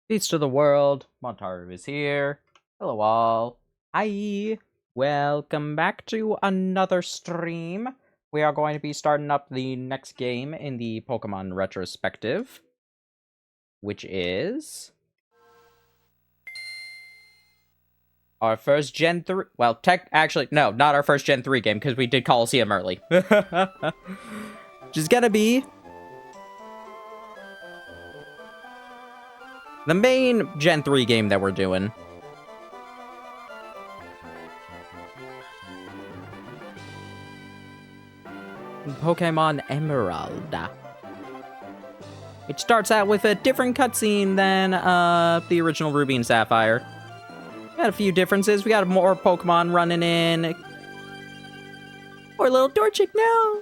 Peace to the world. Montaru is here. Hello all. Hi. Welcome back to another stream. We are going to be starting up the next game in the Pokemon Retrospective, which is our first Gen 3. Well, actually, no, not our first Gen 3 game, because we did Coliseum early. Which is gonna be the main Gen 3 game that we're doing. Pokemon Emerald. It starts out with a different cutscene than the original Ruby and Sapphire. Got a few differences. We got more Pokemon running in. Poor little Torchic now.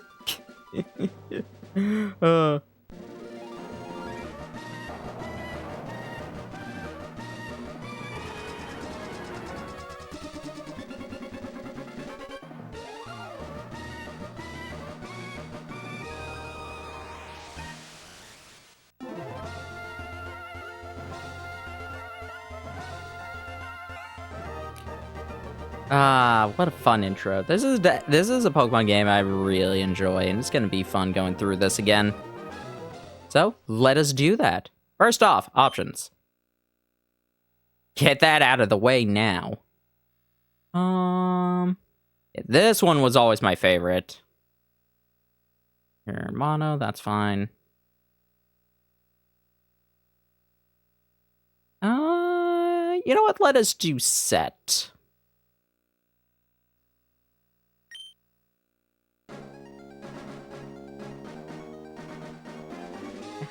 What a fun intro. This is a Pokemon game I really enjoy, and it's gonna be fun going through this again. So, let us do that. First off, options. Get that out of the way now. This one was always my favorite. Here, mono, that's fine. You know what? Let us do set.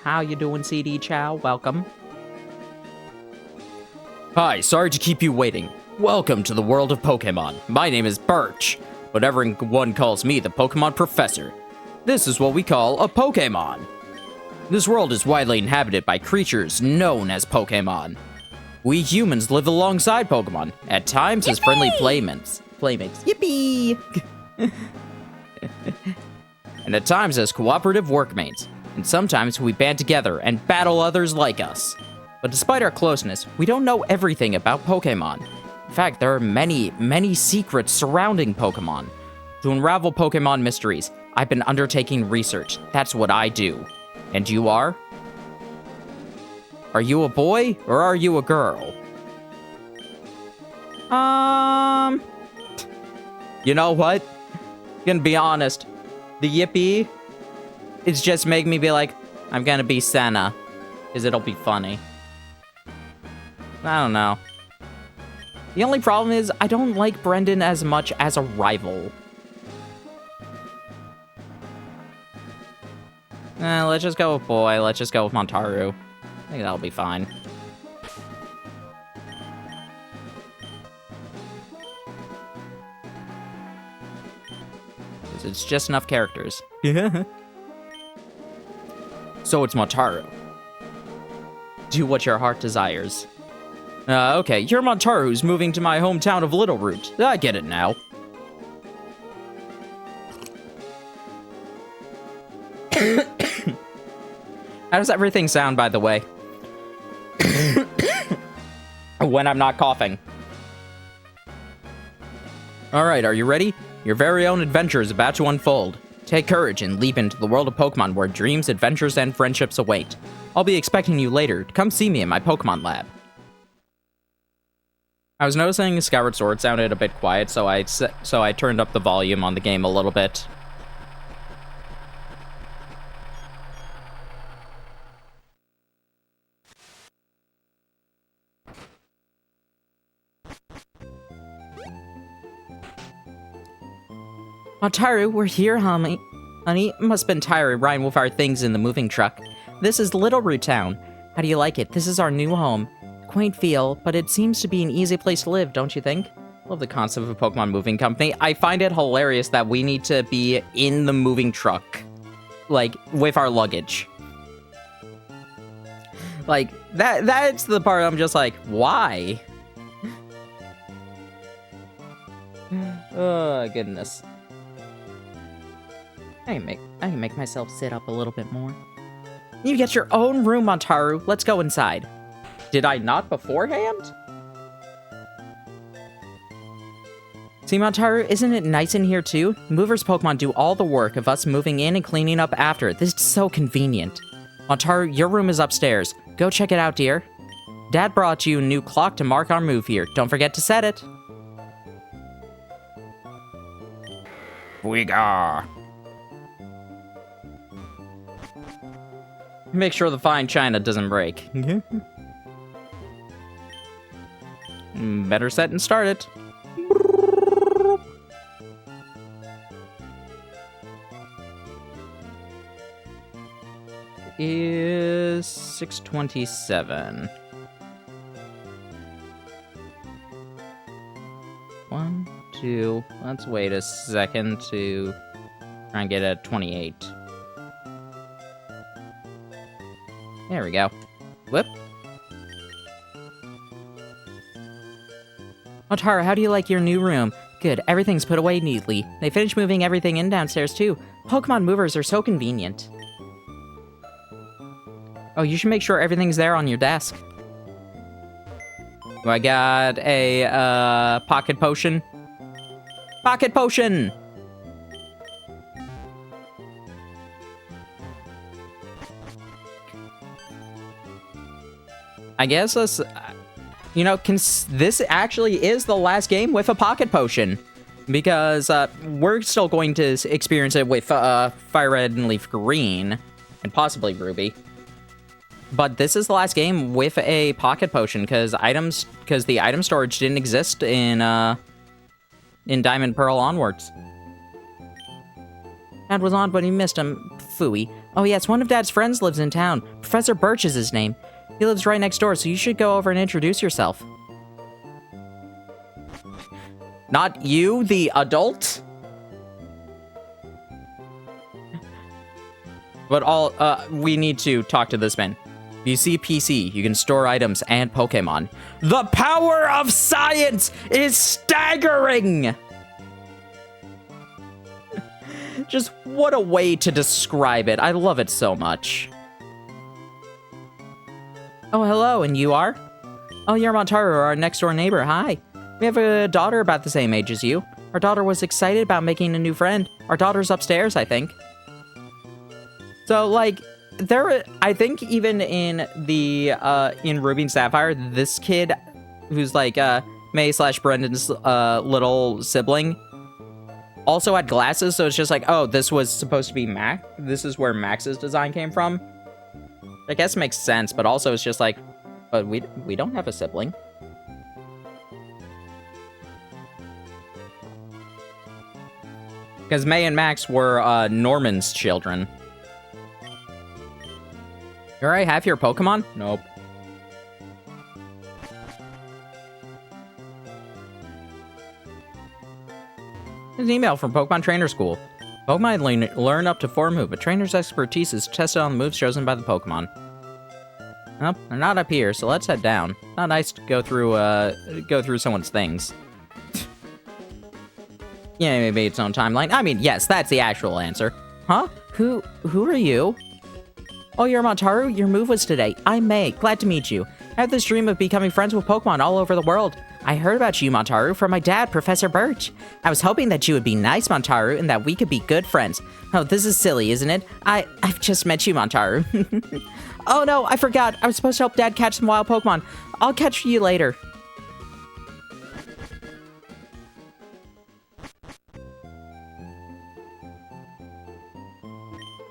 How you doing, CD Chow? Welcome. Hi, sorry to keep you waiting. Welcome to the world of Pokemon. My name is Birch, but everyone calls me the Pokemon Professor. This is what we call a Pokemon. This world is widely inhabited by creatures known as Pokemon. We humans live alongside Pokemon, at times as friendly playmates. Yippee! And at times as cooperative workmates. And sometimes we band together and battle others like us. But despite our closeness, we don't know everything about Pokemon. In fact, there are many, many secrets surrounding Pokemon. To unravel Pokemon mysteries, I've been undertaking research. That's what I do. And you are? Are you a boy, or are you a girl? You know what? Gonna be honest. The Yippee... it's just making me be like, I'm gonna be Senna, because it'll be funny. I don't know. The only problem is, I don't like Brendan as much as a rival. Let's just go with boy, let's just go with Montaru. I think that'll be fine. It's just enough characters. So it's Montaru. Do what your heart desires. Okay, you're Montaru who's moving to my hometown of Littleroot. I get it now. How does everything sound, by the way? When I'm not coughing. Alright, are you ready? Your very own adventure is about to unfold. Take courage and leap into the world of Pokemon where dreams, adventures, and friendships await. I'll be expecting you later. Come see me in my Pokemon lab. I was noticing Skyward Sword sounded a bit quiet, so I turned up the volume on the game a little bit. Montaru, we're here, honey. Honey, must have been tired riding with our things in the moving truck. This is Littleroot Town. How do you like it? This is our new home. Quaint feel, but it seems to be an easy place to live, don't you think? Love the concept of a Pokemon moving company. I find it hilarious that we need to be in the moving truck, like, with our luggage. Like, that's the part I'm just like, why? Oh, goodness. I can make myself sit up a little bit more. You get your own room, Montaru. Let's go inside. Did I not beforehand? See, Montaru, isn't it nice in here too? Movers Pokemon do all the work of us moving in and cleaning up after. This is so convenient. Montaru, your room is upstairs. Go check it out, dear. Dad brought you a new clock to mark our move here. Don't forget to set it. Booyah! Make sure the fine china doesn't break. Better set and start it. Is 6:27. 1, 2. Let's wait a second to try and get a 28. There we go. Whoop. Montaru, how do you like your new room? Good, everything's put away neatly. They finished moving everything in downstairs too. Pokemon movers are so convenient. Oh, you should make sure everything's there on your desk. Oh, I got a, pocket potion. Pocket potion! I guess let's, you know, this actually is the last game with a pocket potion. Because, we're still going to experience it with, Fire Red and Leaf Green. And possibly Ruby. But this is the last game with a pocket potion, because the item storage didn't exist in Diamond Pearl onwards. Dad was on, but he missed him. Phooey. Oh yes, one of Dad's friends lives in town. Professor Birch is his name. He lives right next door, so you should go over and introduce yourself. Not you, the adult? But we need to talk to this man. If you see PC, you can store items and Pokemon. The power of science is staggering! Just what a way to describe it. I love it so much. Oh, hello, and you are? Oh, you're Montaru, our next-door neighbor. Hi. We have a daughter about the same age as you. Our daughter was excited about making a new friend. Our daughter's upstairs, I think. So, like, I think even in the, in Ruby and Sapphire, this kid, who's like, May/Brendan's, little sibling, also had glasses, so it's just like, oh, this was supposed to be Max? This is where Max's design came from? I guess it makes sense, but also it's just like, but we don't have a sibling. Because May and Max were, Norman's children. You already have your Pokemon? Nope. There's an email from Pokemon Trainer School. Pokemon learn up to 4 moves. A trainer's expertise is tested on the moves chosen by the Pokemon. Well, they're not up here, so let's head down. Not nice to go through someone's things. Yeah, maybe its own timeline. I mean, yes, that's the actual answer. Huh? Who are you? Oh, you're Montaru? Your move was today. I'm May. Glad to meet you. I have this dream of becoming friends with Pokemon all over the world. I heard about you, Montaru, from my dad, Professor Birch. I was hoping that you would be nice, Montaru, and that we could be good friends. Oh, this is silly, isn't it? I've just met you, Montaru. Oh no, I forgot. I was supposed to help Dad catch some wild Pokemon. I'll catch you later.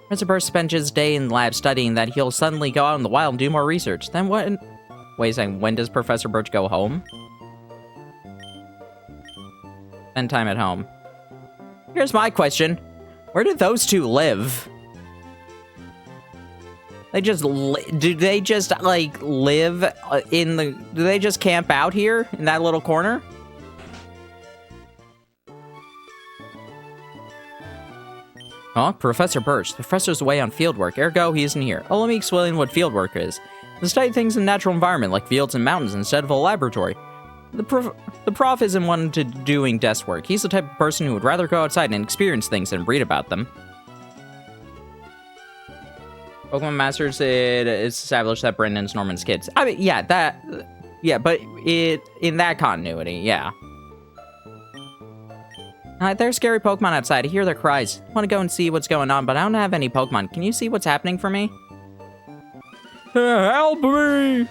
Professor Birch spent his day in the lab studying that he'll suddenly go out in the wild and do more research. Then what? Wait a second, when does Professor Birch go home? Spend time at home. Here's my question. Where do those two live? They just do they just, like, live in the... Do they just camp out here in that little corner? Oh, Professor Birch. The professor's away on fieldwork, ergo he isn't here. Oh, let me explain what fieldwork is. To study things in a natural environment, like fields and mountains, instead of a laboratory. The prof isn't one to doing desk work. He's the type of person who would rather go outside and experience things than read about them. Pokemon Masters, it's established that Brendan's Norman's kids. I mean, yeah, but in that continuity, yeah. There's scary Pokemon outside. I hear their cries. I want to go and see what's going on, but I don't have any Pokemon. Can you see what's happening for me? Help me!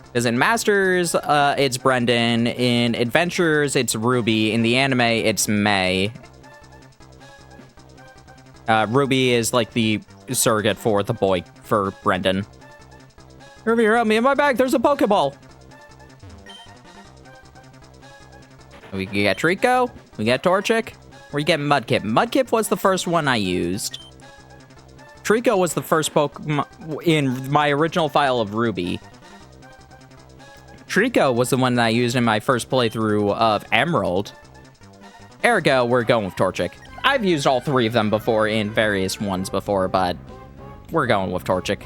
Because in Masters, it's Brendan. In Adventures, it's Ruby. In the anime, it's May. Ruby is like the surrogate for the boy for Brendan. Ruby, help me! In my bag, there's a Pokeball! We get Trico, we get Torchic, we get Mudkip. Mudkip was the first one I used. Trico was the first Pokemon in my original file of Ruby. Trico was the one that I used in my first playthrough of Emerald. Ergo, we're going with Torchic. I've used all three of them before in various ones before, but we're going with Torchic.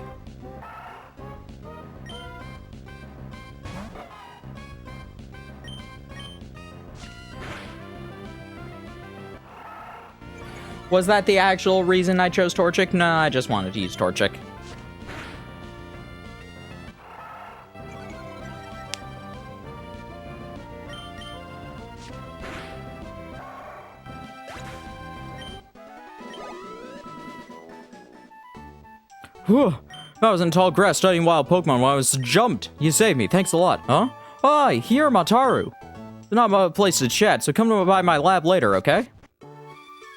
Was that the actual reason I chose Torchic? No, I just wanted to use Torchic. Whew. I was in tall grass studying wild Pokemon while I was jumped. You saved me. Thanks a lot. Huh? Hi, here, Mataru. It's not my place to chat, so come by my lab later, okay?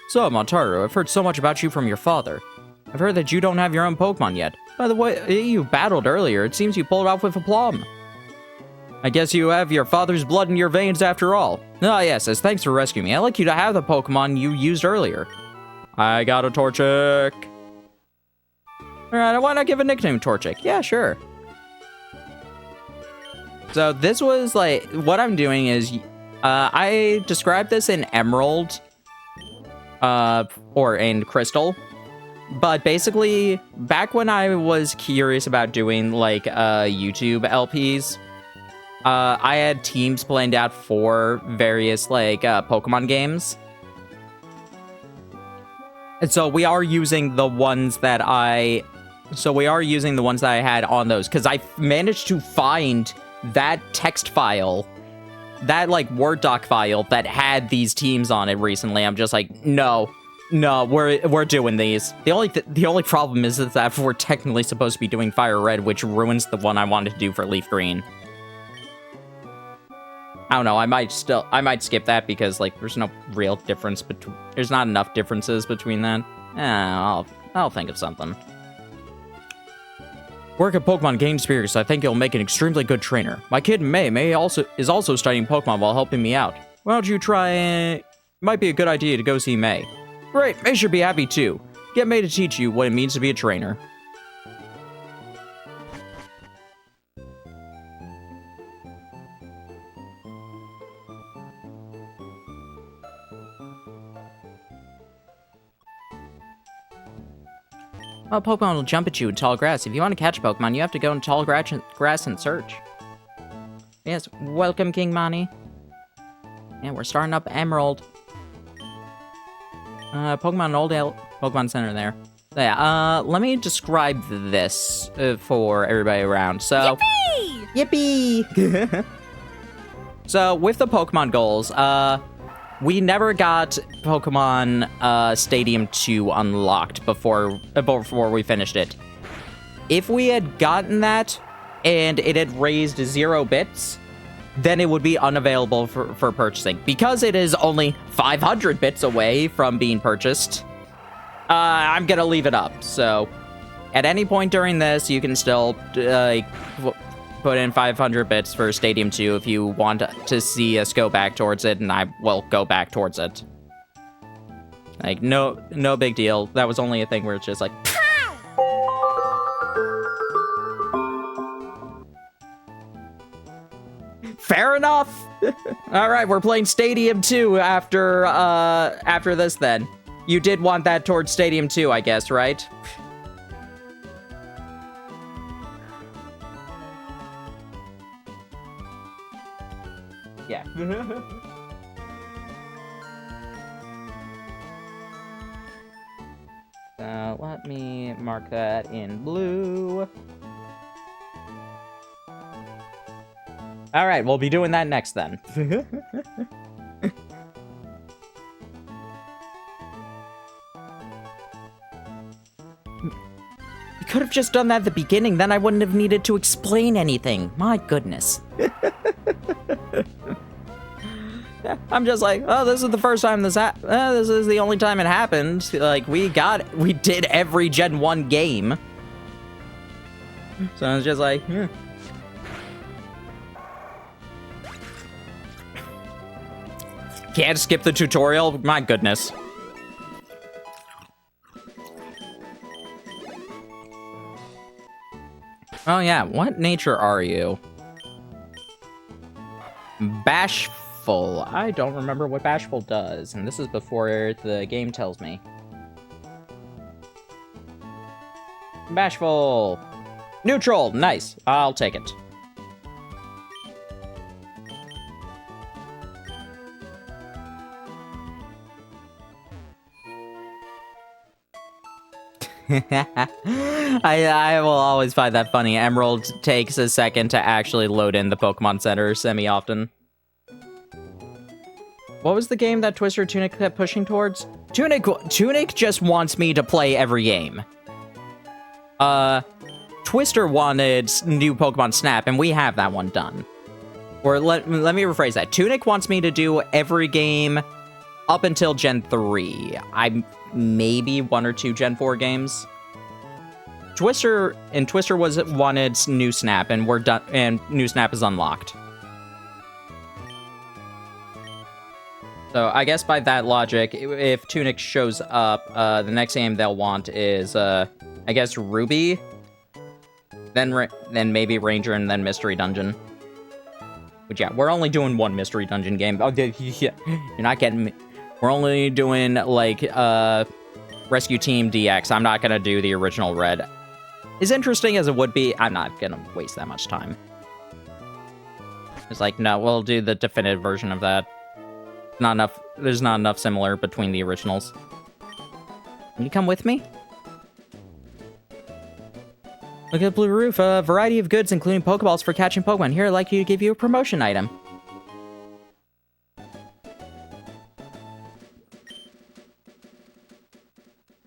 So, Mataru, I've heard so much about you from your father. I've heard that you don't have your own Pokemon yet. By the way, you battled earlier. It seems you pulled it off with aplomb. I guess you have your father's blood in your veins after all. Ah, yes, as thanks for rescuing me. I'd like you to have the Pokemon you used earlier. I got a Torchic. Alright, why not give a nickname Torchic? Yeah, sure. So this was like, what I'm doing is, I described this in Emerald, or in Crystal, but basically, back when I was curious about doing, like, YouTube LPs, I had teams planned out for various, like, Pokemon games. And so we are using the ones that I had on those, because I managed to find that text file, that, like, Word doc file that had these teams on it recently. I'm just like, no, we're doing these. The only problem is that we're technically supposed to be doing Fire Red, which ruins the one I wanted to do for Leaf Green. I don't know, I might skip that because, like, there's no real difference between, there's not enough differences between that. I'll think of something. Work at Pokemon Game Spirits. I think you'll make an extremely good trainer. My kid May is also studying Pokemon while helping me out. Why don't you try? Might be a good idea to go see May. Great, May should be happy too. Get May to teach you what it means to be a trainer. Well, Pokemon will jump at you in tall grass. If you want to catch Pokemon, you have to go in tall grass and search. Yes, welcome, King Mani. Yeah, we're starting up Emerald. Pokemon Old Pokemon Center there. So yeah, let me describe this for everybody around. So, Yippee! So, with the Pokemon goals, we never got Pokemon Stadium 2 unlocked before we finished it. If we had gotten that, and it had raised 0 bits, then it would be unavailable for purchasing. Because it is only 500 bits away from being purchased, I'm gonna leave it up. So, at any point during this, you can still put in 500 bits for Stadium 2 if you want to see us go back towards it, and I will go back towards it. Like, no big deal. That was only a thing where it's just like... Fair enough! Alright, we're playing Stadium 2 after this then. You did want that towards Stadium 2, I guess, right? Yeah. Let me mark that in blue. Alright, we'll be doing that next then. You could have just done that at the beginning, then I wouldn't have needed to explain anything. My goodness. Yeah, I'm just like, oh, this is the first time this this is the only time it happened. Like, we did every Gen 1 game. So I was just like, Can't skip the tutorial? My goodness. Oh yeah, what nature are you? Bashful. I don't remember what Bashful does, and this is before the game tells me. Bashful. Neutral. Nice. I'll take it. I will always find that funny. Emerald takes a second to actually load in the Pokemon Center semi-often. What was the game that Twister Tunic kept pushing towards? Tunic just wants me to play every game. Twister wanted new Pokemon Snap, and we have that one done. Or let me rephrase that. Tunic wants me to do every game up until Gen 3. I'm maybe 1 or 2 Gen 4 games. Twister wanted new Snap, and we're done, and new Snap is unlocked. So I guess by that logic, if Tunic shows up, the next game they'll want is, I guess Ruby, then maybe Ranger, and then Mystery Dungeon. But yeah, we're only doing 1 Mystery Dungeon game. Oh, yeah, you're not getting me. We're only doing, like, Rescue Team DX. I'm not gonna do the original Red. As interesting as it would be, I'm not gonna waste that much time. It's like, no, we'll do the definitive version of that. Not enough. There's not enough similar between the originals. Can you come with me? Look at the blue roof. A variety of goods, including Pokeballs for catching Pokemon. Here, I'd like you to give you a promotion item.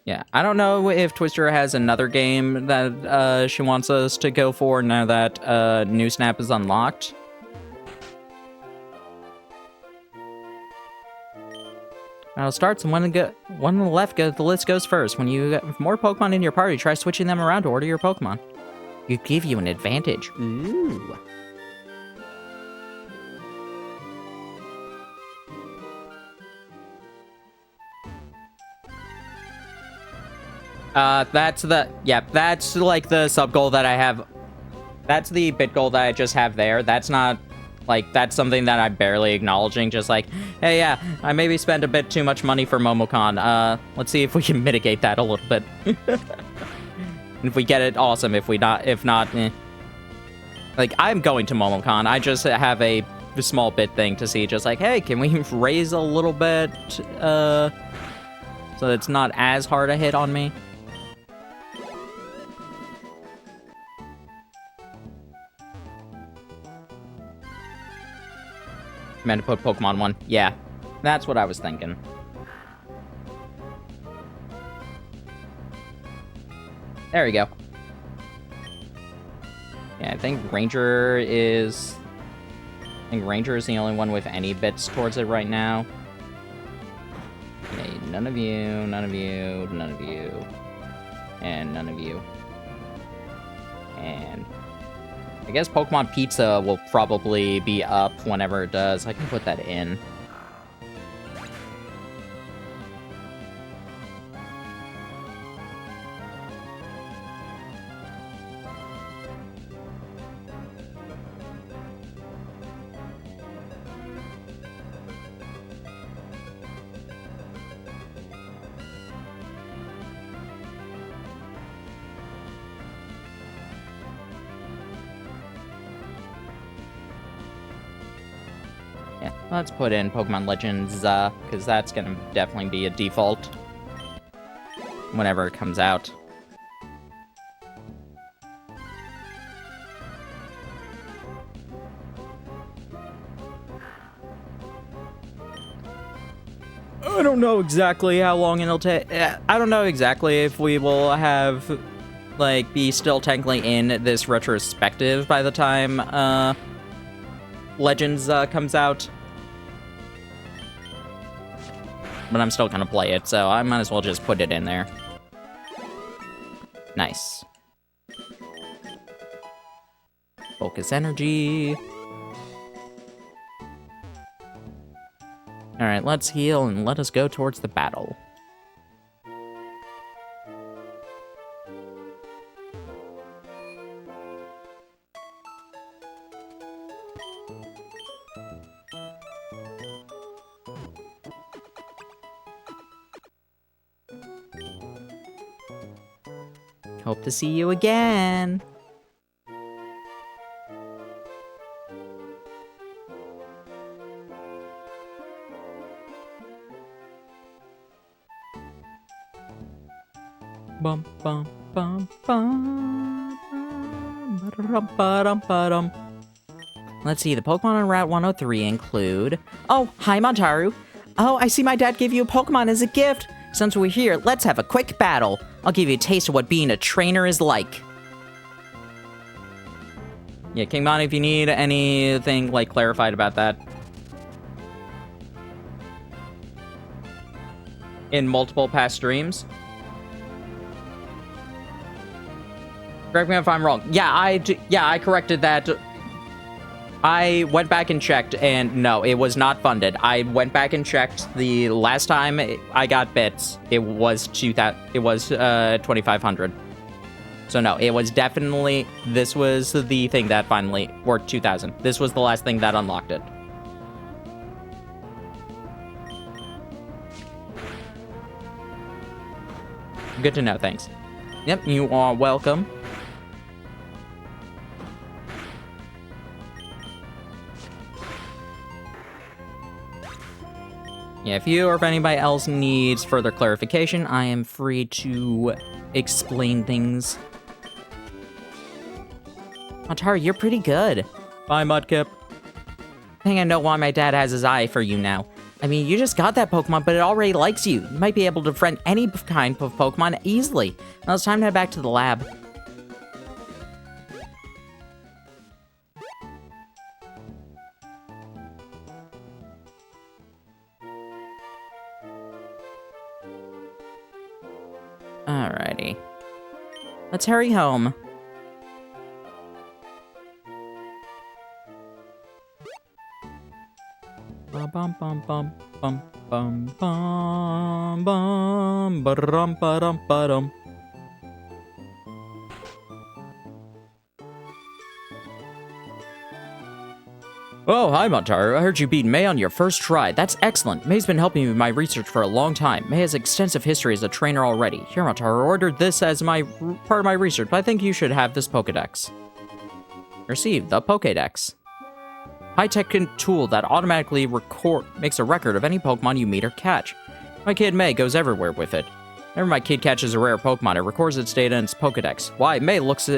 Yeah, I don't know if Twister has another game that she wants us to go for now that New Snap is unlocked. Battle starts, and one on the left, the list goes first. When you have more Pokemon in your party, try switching them around to order your Pokemon. You give you an advantage. Ooh. That's like the sub-goal that I have. That's the bit goal that I just have there. That's not, like, that's something that I'm barely acknowledging. Just like, hey, yeah, I maybe spent a bit too much money for Momocon. Let's see if we can mitigate that a little bit. If we get it, awesome. If not, eh. Like, I'm going to Momocon. I just have a small bit thing to see. Just like, hey, can we raise a little bit, so it's not as hard a hit on me? Meant to put Pokemon 1. Yeah, that's what I was thinking. There we go. Yeah, I think Ranger is the only one with any bits towards it right now. Okay, none of you, none of you, none of you, and none of you. And I guess Pokemon Pizza will probably be up whenever it does. I can put that in. Let's put in Pokemon Legends, because that's gonna definitely be a default whenever it comes out. I don't know exactly how long it'll take. I don't know exactly if we will have, like, be still technically in this retrospective by the time, Legends, comes out. But I'm still gonna play it, so I might as well just put it in there. Nice. Focus energy. Alright, let's heal and let us go towards the battle. Hope to see you again. Bum bum bum bum. Ba-dum-ba-dum-ba-dum. Let's see, the Pokemon on Route 103 include... Oh, hi, Montaru. Oh, I see my dad gave you a Pokemon as a gift. Since we're here, let's have a quick battle. I'll give you a taste of what being a trainer is like. Yeah, King Mon, if you need anything, like, clarified about that. In multiple past streams. Correct me if I'm wrong. Yeah, I corrected that. I went back and checked, and no, it was not funded. I went back and checked the last time I got bits. It was 2,500. So no, it was definitely, this was the thing that finally, or 2,000. This was the last thing that unlocked it. Good to know, thanks. Yep, you are welcome. Yeah, if you or if anybody else needs further clarification, I am free to explain things. Montaru, you're pretty good. Bye, Mudkip. I think I know why my dad has his eye for you now. I mean, you just got that Pokemon, but it already likes you. You might be able to befriend any kind of Pokemon easily. Now it's time to head back to the lab. Alrighty. Let's hurry home. Bum bum bum bum bum bum bum bum ba-dum ba-dum ba-dum. Oh, hi, Montaru. I heard you beat May on your first try. That's excellent. May's been helping me with my research for a long time. May has extensive history as a trainer already. Here, Montaru, ordered this as part of my research, but I think you should have this Pokedex. Receive the Pokedex. High-tech tool that automatically makes a record of any Pokemon you meet or catch. My kid May goes everywhere with it. Whenever my kid catches a rare Pokemon, it records its data in its Pokedex. Why? May looks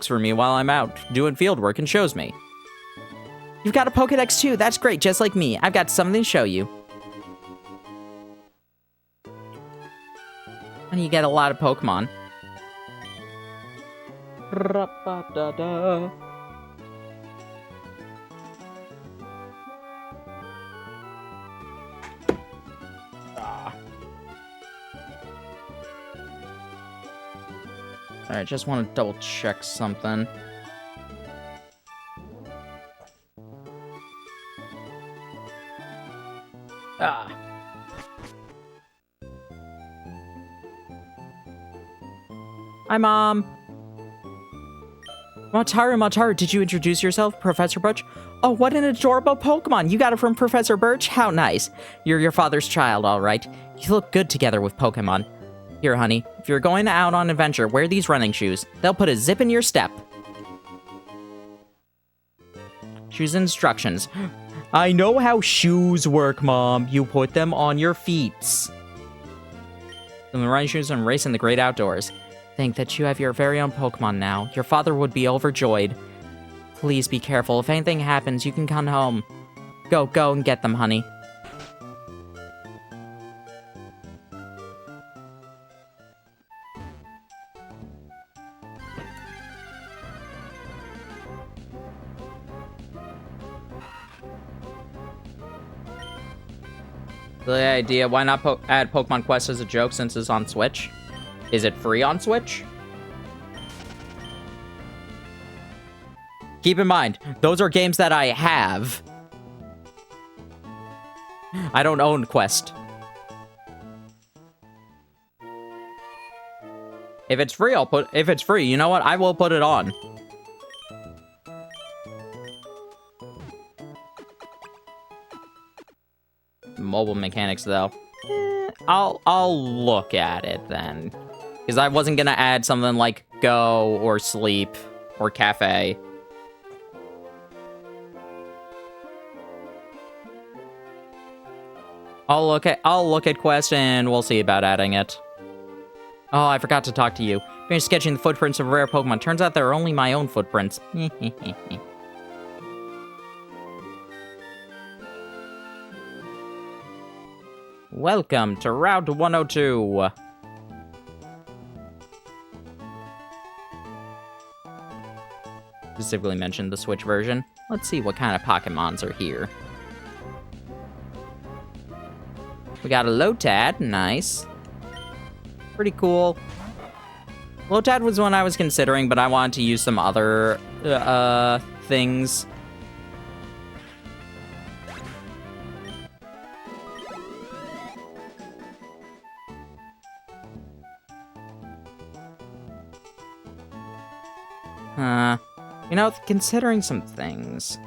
for me while I'm out doing field work and shows me. You've got a Pokedex too. That's great, just like me. I've got something to show you. And you get a lot of Pokemon. Alright, just want to double check something. Ah. Hi, Mom. Montaru, did you introduce yourself, Professor Birch? Oh, what an adorable Pokemon. You got it from Professor Birch? How nice. You're your father's child, all right. You look good together with Pokemon. Here, honey, if you're going out on an adventure, wear these running shoes. They'll put a zip in your step. Choose instructions. I know how shoes work, Mom. You put them on your feet. From the running shoes and race in the great outdoors. Think that you have your very own Pokemon now. Your father would be overjoyed. Please be careful. If anything happens, you can come home. Go and get them, honey. The idea, why not add Pokemon Quest as a joke since it's on Switch? Is it free on Switch? Keep in mind, those are games that I have. I don't own Quest. If it's free, if it's free, you know what? I will put it on. Mobile mechanics, though. I'll look at it then. Because I wasn't gonna add something like Go or Sleep or Cafe. I'll look at Quest and we'll see about adding it. Oh, I forgot to talk to you. Finished sketching the footprints of rare Pokemon. Turns out they're only my own footprints. Welcome to Route 102. Specifically mentioned the Switch version. Let's see what kind of Pokemons are here. We got a Lotad, nice. Pretty cool. Lotad was one I was considering, but I wanted to use some other things. You know, considering some things.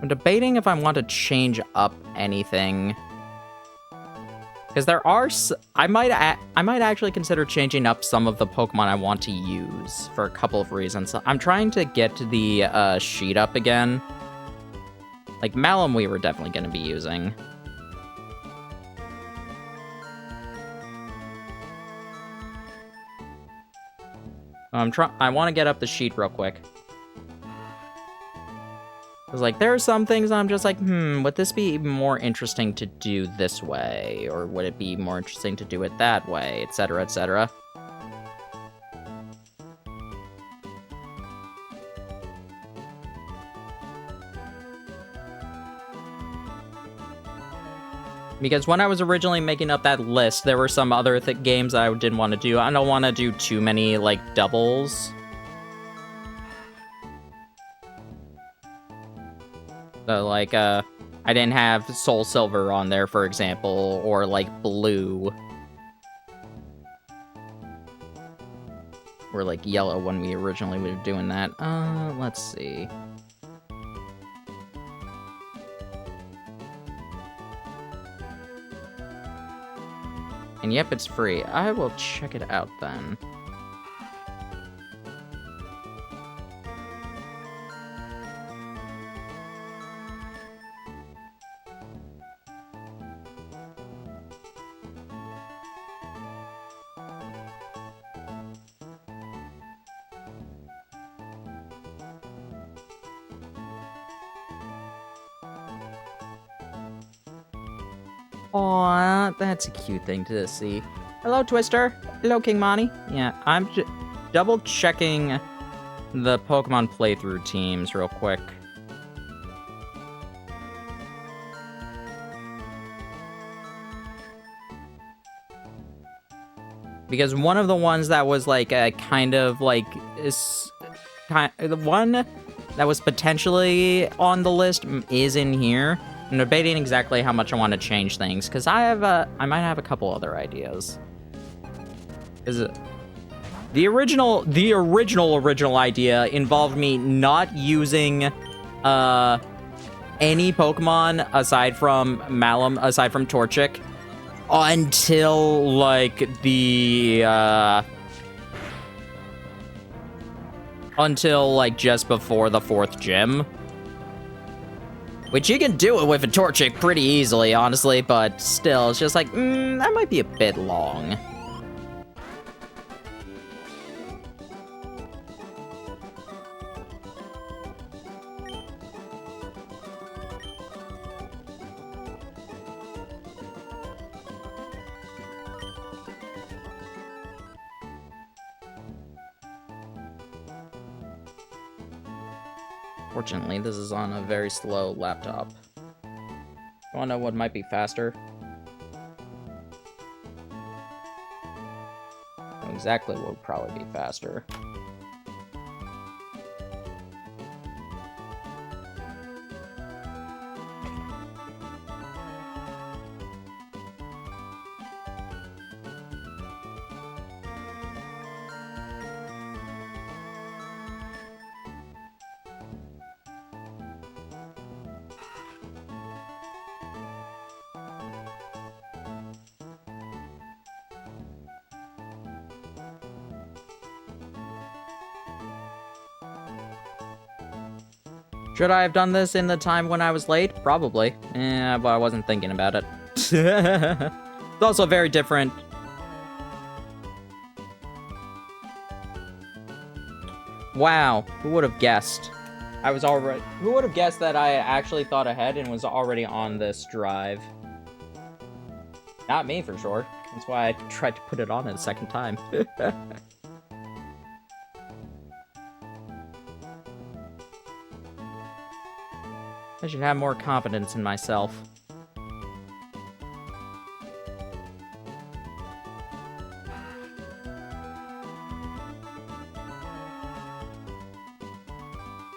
I'm debating if I want to change up anything. Because there are... I might actually consider changing up some of the Pokemon I want to use for a couple of reasons. I'm trying to get the sheet up again. Like, Malum we were definitely going to be using. I want to get up the sheet real quick. Because, like, there are some things I'm just like, would this be more interesting to do this way? Or would it be more interesting to do it that way? Etc., etc. Because when I was originally making up that list, there were some other games I didn't want to do. I don't want to do too many, like, doubles. So, like, I didn't have Soul Silver on there, for example, or, like, Blue. Or, like, Yellow when we originally were doing that. Let's see. And yep, it's free. I will check it out then. Aw, that's a cute thing to see. Hello, Twister. Hello, King Monty. Yeah, I'm double checking the Pokemon playthrough teams real quick. Because one of the ones that was like kind of like the one that was potentially on the list is in here. I'm debating exactly how much I want to change things, because I might have a couple other ideas. The original idea involved me not using any Pokemon aside from Malum, aside from Torchic, until like until like just before the 4th gym. Which you can do it with a Torchic pretty easily, honestly, but still, it's just like, that might be a bit long. Fortunately, this is on a very slow laptop. You wanna know what might be faster? I know exactly what would probably be faster. Should I have done this in the time when I was late? Probably. Yeah, but I wasn't thinking about it. It's also very different. Wow, who would have guessed? Who would have guessed that I actually thought ahead and was already on this drive? Not me, for sure. That's why I tried to put it on it a second time. I should have more confidence in myself.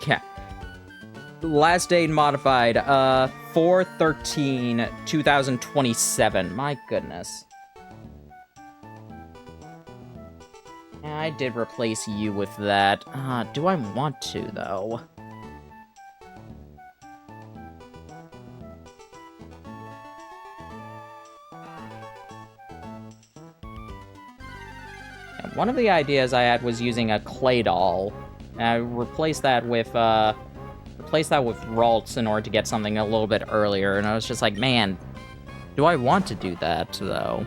Yeah. Last date modified, 4/13/2027. My goodness. Yeah, I did replace you with that. Do I want to, though? One of the ideas I had was using a clay doll. And I replaced that with Ralts in order to get something a little bit earlier, and I was just like, man, do I want to do that, though?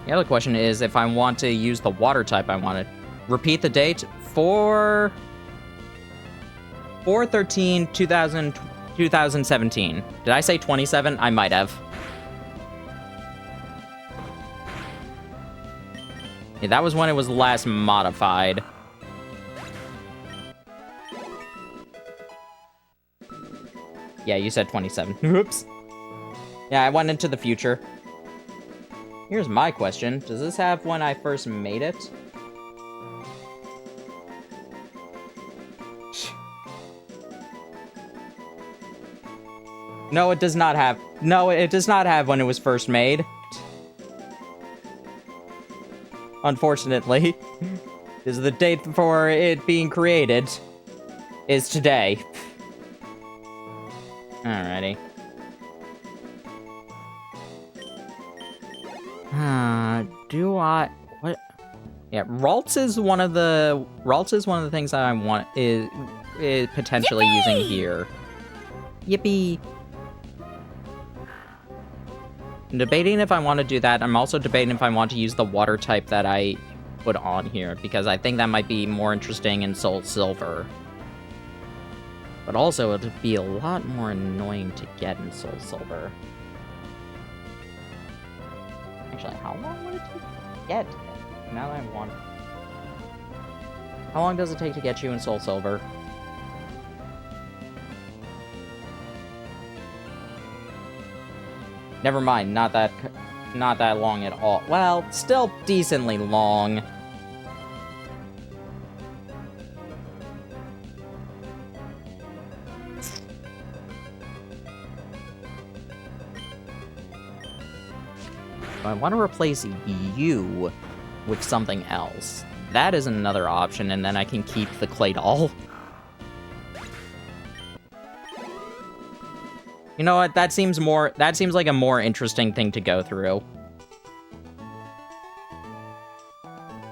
The other question is if I want to use the water type I wanted. Repeat the date, 4/13/2017. Did I say 27? I might have. Yeah, that was when it was last modified. Yeah, you said 27. Oops. Yeah, I went into the future. Here's my question. Does this have when I first made it? No, it does not have. No, it does not have when it was first made. Unfortunately. Because the date for it being created is today. Alrighty. What? Yeah, Ralts is one of the things that I want is potentially using here. Yippee! I'm debating if I want to do that. I'm also debating if I want to use the water type that I put on here, because I think that might be more interesting in Soul Silver. But also, it would be a lot more annoying to get in Soul Silver. Actually, how long would it take to get? Now that I want... How long does it take to get you in Soul Silver? Never mind, not that long at all. Well, still decently long. I want to replace you with something else. That is another option, and then I can keep the clay doll. You know what? That seems like a more interesting thing to go through.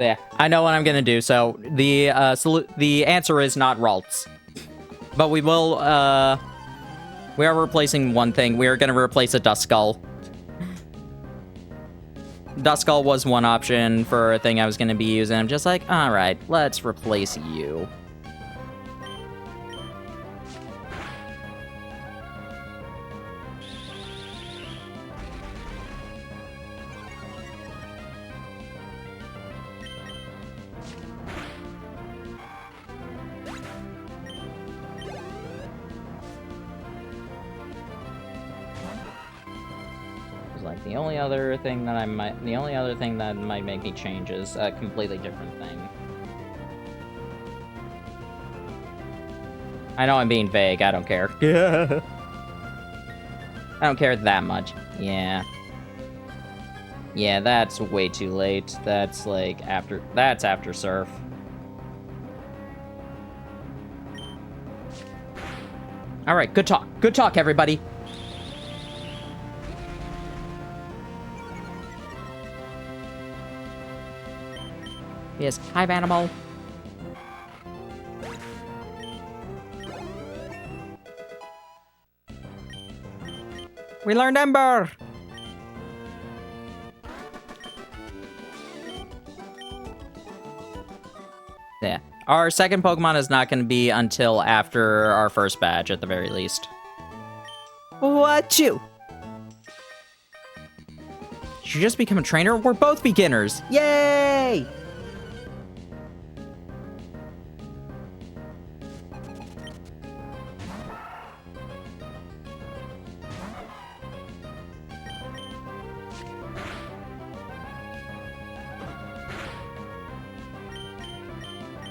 Yeah, I know what I'm gonna do. So the answer is not Ralts. But we will, we are replacing one thing. We are going to replace a Duskull. Duskull was one option for a thing I was going to be using. I'm just like, alright, let's replace you. Like the only other thing that might make me change is a completely different thing. I know I'm being vague, I don't care. I don't care that much. Yeah. Yeah, that's way too late. That's like that's after Surf. Alright, good talk. Good talk, everybody. Yes, hive animal. We learned Ember! Yeah. Our second Pokemon is not going to be until after our first badge, at the very least. What you? Did you just become a trainer? We're both beginners! Yay!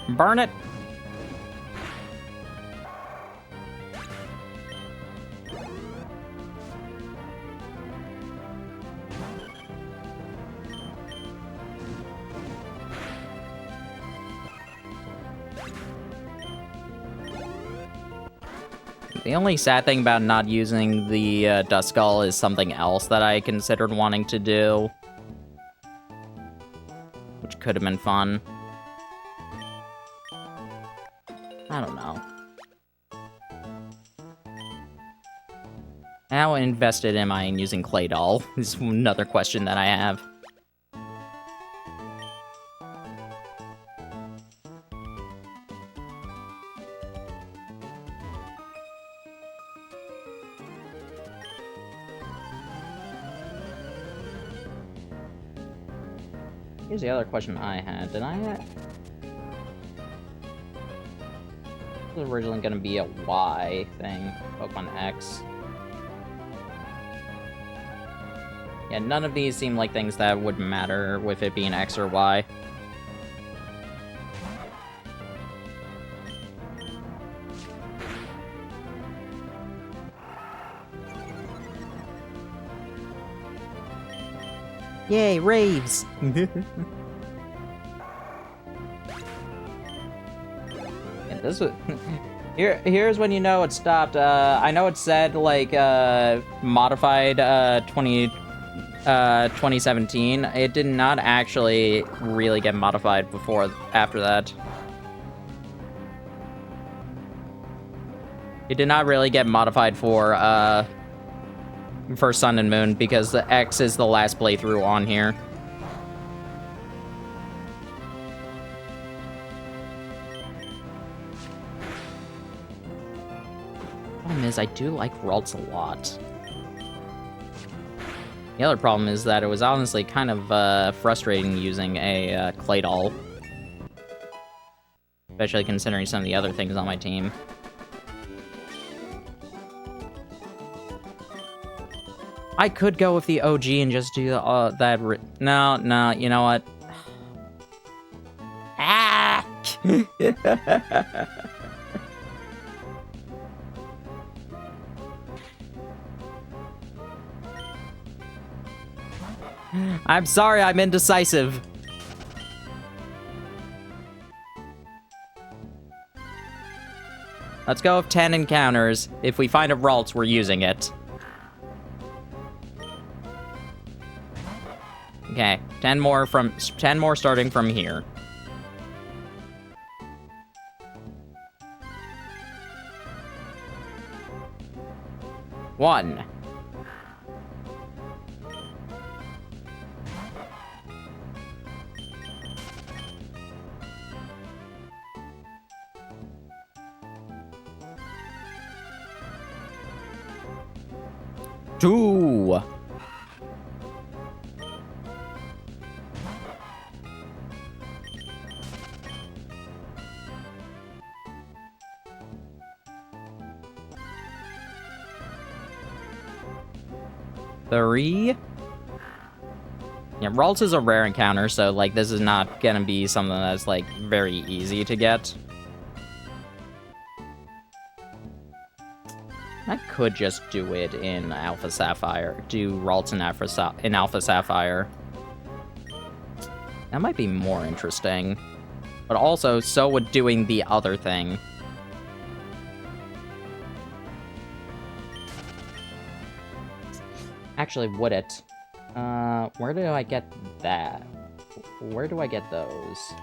Burn it. The only sad thing about not using the Duskull is something else that I considered wanting to do, which could have been fun. I don't know. How invested am I in using Claydol? Is another question that I have. Here's the other question I had. Did I... It was originally going to be a Y thing. Pokemon X. Yeah, none of these seem like things that would matter with it being X or Y. Yay, raves! This was... Here's when you know it stopped. I know it said, like, modified 2017. It did not actually really get modified after that. It did not really get modified for Sun and Moon, because the X is the last playthrough on here. Problem is, I do like Ralts a lot. The other problem is that it was honestly kind of frustrating using a Claydol. Especially considering some of the other things on my team. I could go with the OG and just do that. No, you know what? Ah! I'm sorry, I'm indecisive. Let's go with 10 encounters. If we find a Ralts, we're using it. Okay, 10 more starting from here. 1. Two. Three. Yeah, Ralts is a rare encounter, so, like, this is not gonna be something that's, like, very easy to get. I could just do it in Alpha Sapphire. Do Ralts in Alpha Sapphire. That might be more interesting. But also, so would doing the other thing. Actually, would it? Where do I get that? Where do I get those?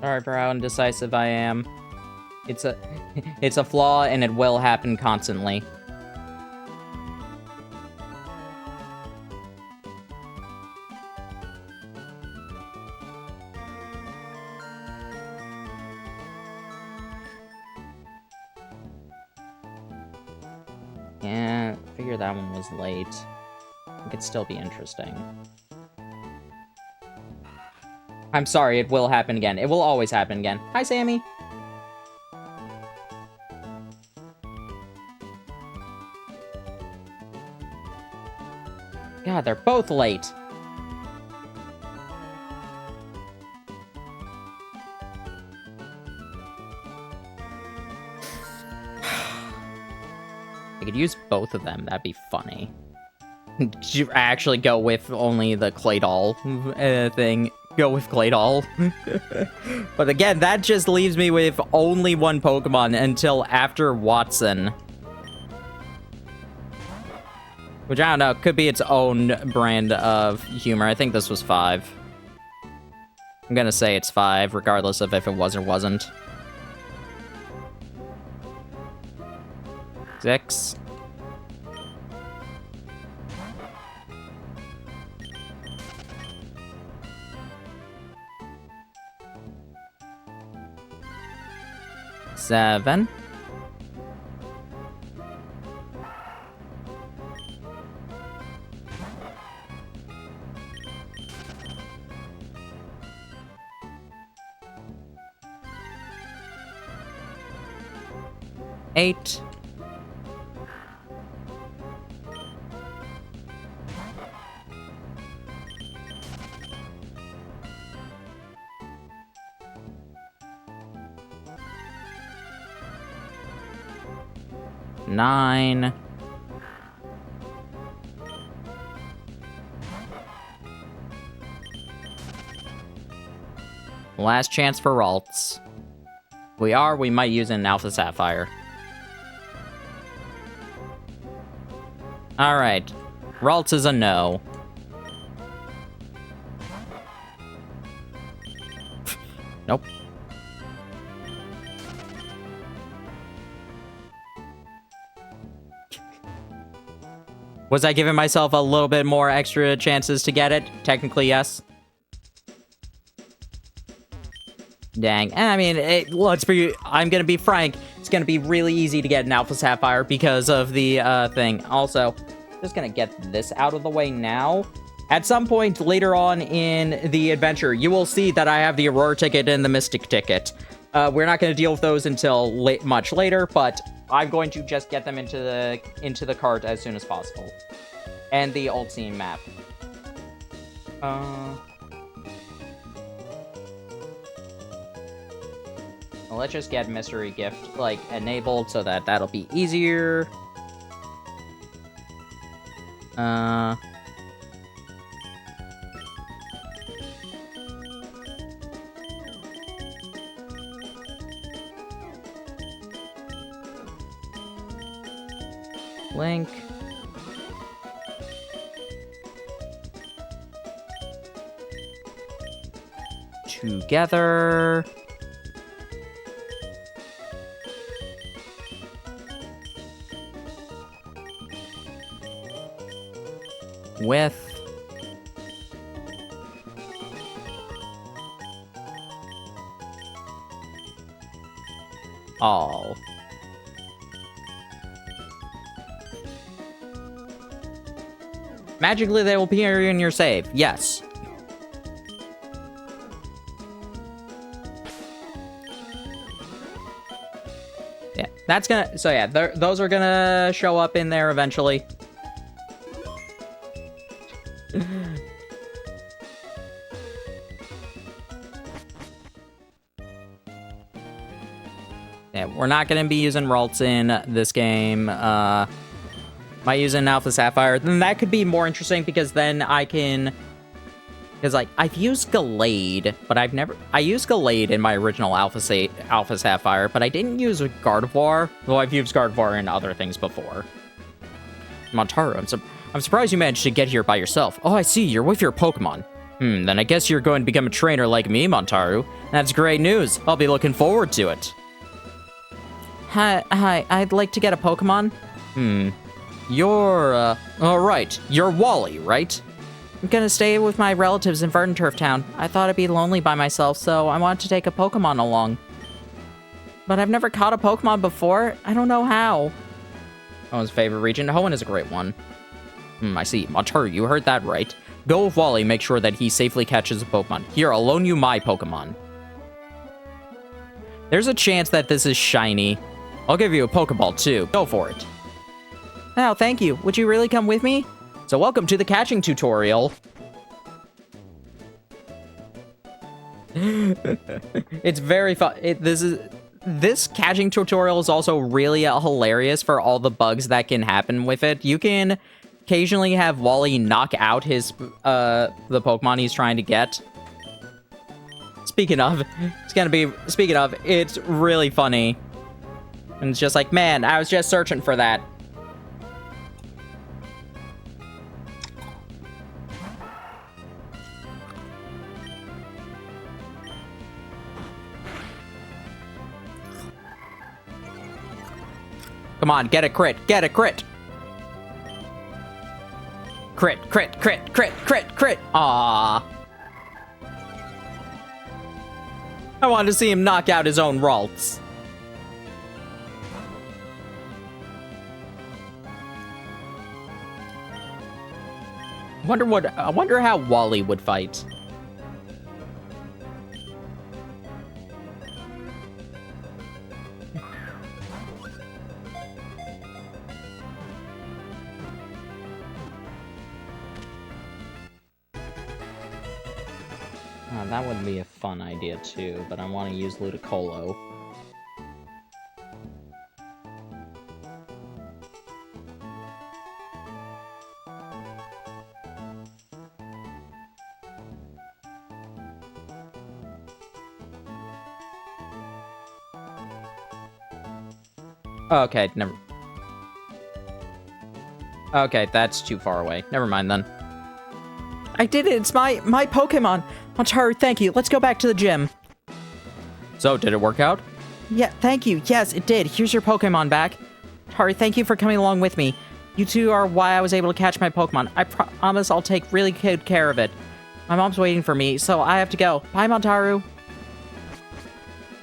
Sorry for how indecisive I am. It's a flaw, and it will happen constantly. Yeah, I figured that one was late. It could still be interesting. I'm sorry, it will happen again. It will always happen again. Hi, Sammy! God, they're both late. I could use both of them. That'd be funny. You actually go with only the Claydol thing. Go with Claydol. But again, that just leaves me with only one Pokemon until after Watson. Which, I don't know, could be its own brand of humor. I think this was 5. I'm gonna say it's 5, regardless of if it was or wasn't. 6. 7. 8. 9. 10. Last chance for Ralts. We might use an Alpha Sapphire. Alright. Ralts is a no. Nope. Was I giving myself a little bit more extra chances to get it? Technically, yes. Dang. I mean, I'm gonna be frank. It's gonna be really easy to get an Alpha Sapphire because of the thing. Also, just gonna get this out of the way now. At some point later on in the adventure, you will see that I have the Aurora ticket and the Mystic ticket. We're not gonna deal with those until much later, but I'm going to just get them into the cart as soon as possible. And the old scene map. Well, let's just get mystery gift, like, enabled so that that'll be easier. Link. Together. With all. Magically, they will appear in your save. Yes. Yeah, that's gonna... So yeah, those are gonna show up in there eventually. Yeah, we're not gonna be using Ralts in this game. Might use an Alpha Sapphire. Then that could be more interesting because then I can... Because, like, I've used Gallade, but I used Gallade in my original Alpha Sapphire, but I didn't use Gardevoir, though I've used Gardevoir in other things before. Montaru, I'm surprised you managed to get here by yourself. Oh, I see, you're with your Pokemon. Then I guess you're going to become a trainer like me, Montaru. That's great news. I'll be looking forward to it. Hi, I'd like to get a Pokemon. You're, right. You're Wally, right? I'm gonna stay with my relatives in Verdanturf Town. I thought I'd be lonely by myself, so I wanted to take a Pokemon along. But I've never caught a Pokemon before. I don't know how. Owen's favorite region. Hoenn is a great one. I see. Montaru, you heard that right. Go with Wally, make sure that he safely catches a Pokemon. Here, I'll loan you my Pokemon. There's a chance that this is shiny. I'll give you a Pokeball, too. Go for it. Oh, thank you. Would you really come with me? So welcome to the catching tutorial. It's very fun. This catching tutorial is also really hilarious for all the bugs that can happen with it. You can occasionally have Wally knock out his the Pokemon he's trying to get. Speaking of, it's really funny. And it's just like, man, I was just searching for that. Come on, get a crit, get a crit. Crit, crit, crit, crit, crit, crit. Aww. I wanted to see him knock out his own Ralts. I wonder how Wally would fight. That would be a fun idea too, but I want to use Ludicolo. Okay, never... Okay, that's too far away. Never mind then. I did it! It's my Pokemon! Montaru, thank you. Let's go back to the gym. So, did it work out? Yeah, thank you. Yes, it did. Here's your Pokemon back. Montaru, thank you for coming along with me. You two are why I was able to catch my Pokemon. I promise I'll take really good care of it. My mom's waiting for me, so I have to go. Bye, Montaru.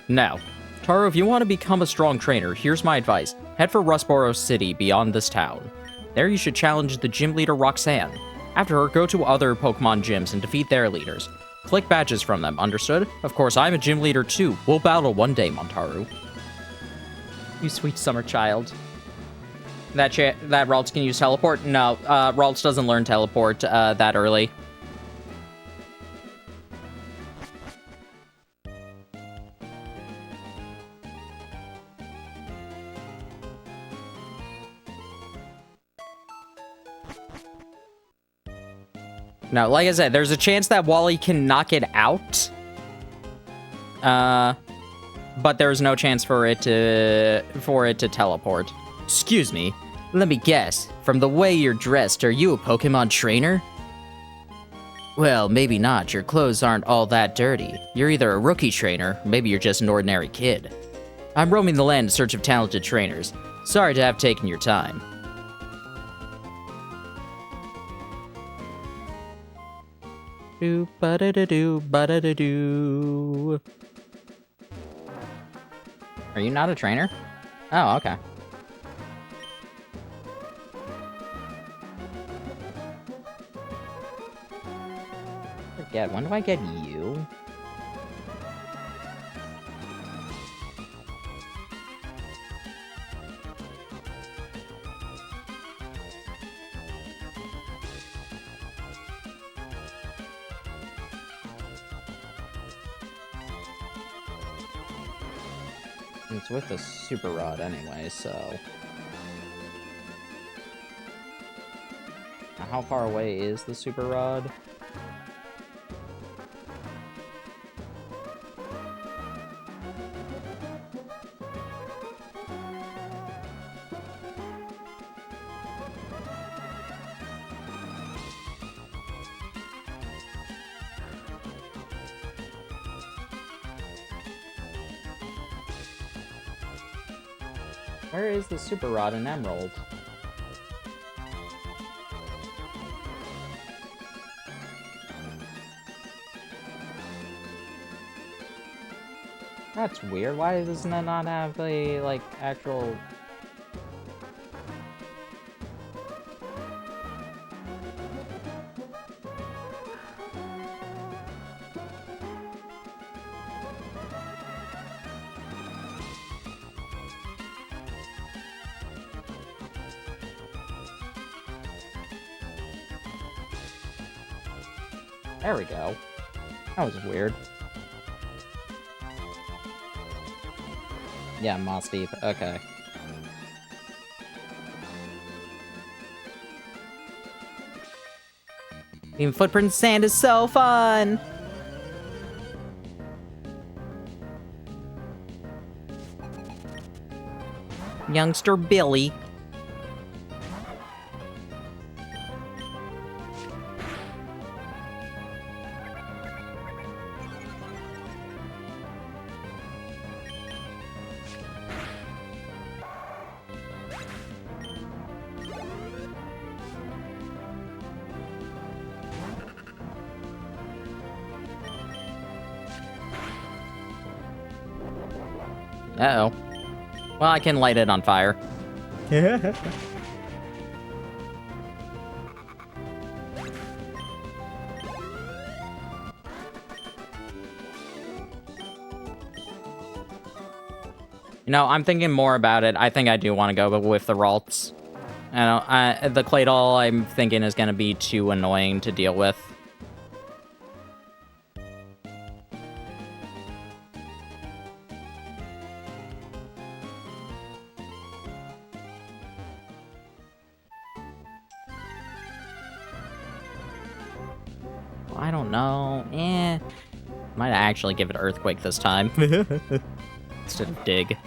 Now, Montaru, if you want to become a strong trainer, here's my advice. Head for Rustboro City beyond this town. There you should challenge the gym leader Roxanne. After her, go to other Pokemon gyms and defeat their leaders. Collect badges from them, understood? Of course, I'm a gym leader too. We'll battle one day, Montaru. You sweet summer child. That Ralts can use teleport? No, Ralts doesn't learn teleport that early. No, like I said, there's a chance that Wally can knock it out. But there's no chance for it to teleport. Excuse me. Let me guess. From the way you're dressed, are you a Pokemon trainer? Well, maybe not. Your clothes aren't all that dirty. You're either a rookie trainer, or maybe you're just an ordinary kid. I'm roaming the land in search of talented trainers. Sorry to have taken your time. Do ba da da do ba da da do. Are you not a trainer? Oh, okay. Forget, when do I get you? It's with the Super Rod anyway, so... Now, how far away is the Super Rod? Where is the Super Rod in Emerald? That's weird. Why doesn't it not have a, like, actual... There we go. That was weird. Yeah, Moss Deep. Okay. Leaving footprint in sand is so fun! Youngster Billy. Uh-oh. Well, I can light it on fire. You know, I'm thinking more about it. I think I do want to go with the Ralts. The Claydol, I'm thinking, is going to be too annoying to deal with. I don't know. Might actually give it Earthquake this time. Instead of Dig.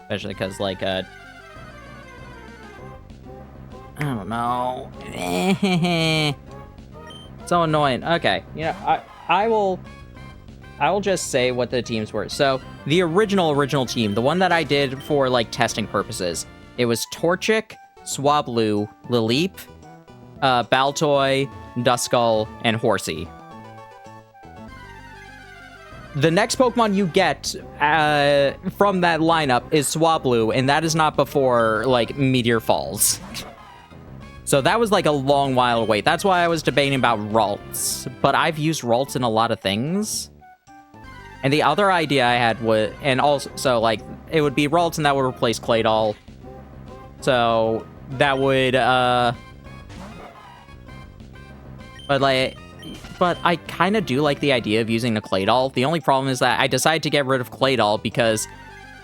Especially because, like, I don't know. So annoying. Okay, you know, I will just say what the teams were. So, the original team, the one that I did for, like, testing purposes, it was Torchic, Swablu, Lileep, Baltoy, Duskull, and Horsey. The next Pokemon you get from that lineup is Swablu, and that is not before, like, Meteor Falls. So that was, like, a long while away. That's why I was debating about Ralts. But I've used Ralts in a lot of things. And the other idea I had was, and also, like, it would be Ralton that would replace Claydol. So, that would, but I kind of do like the idea of using the Claydol. The only problem is that I decided to get rid of Claydol because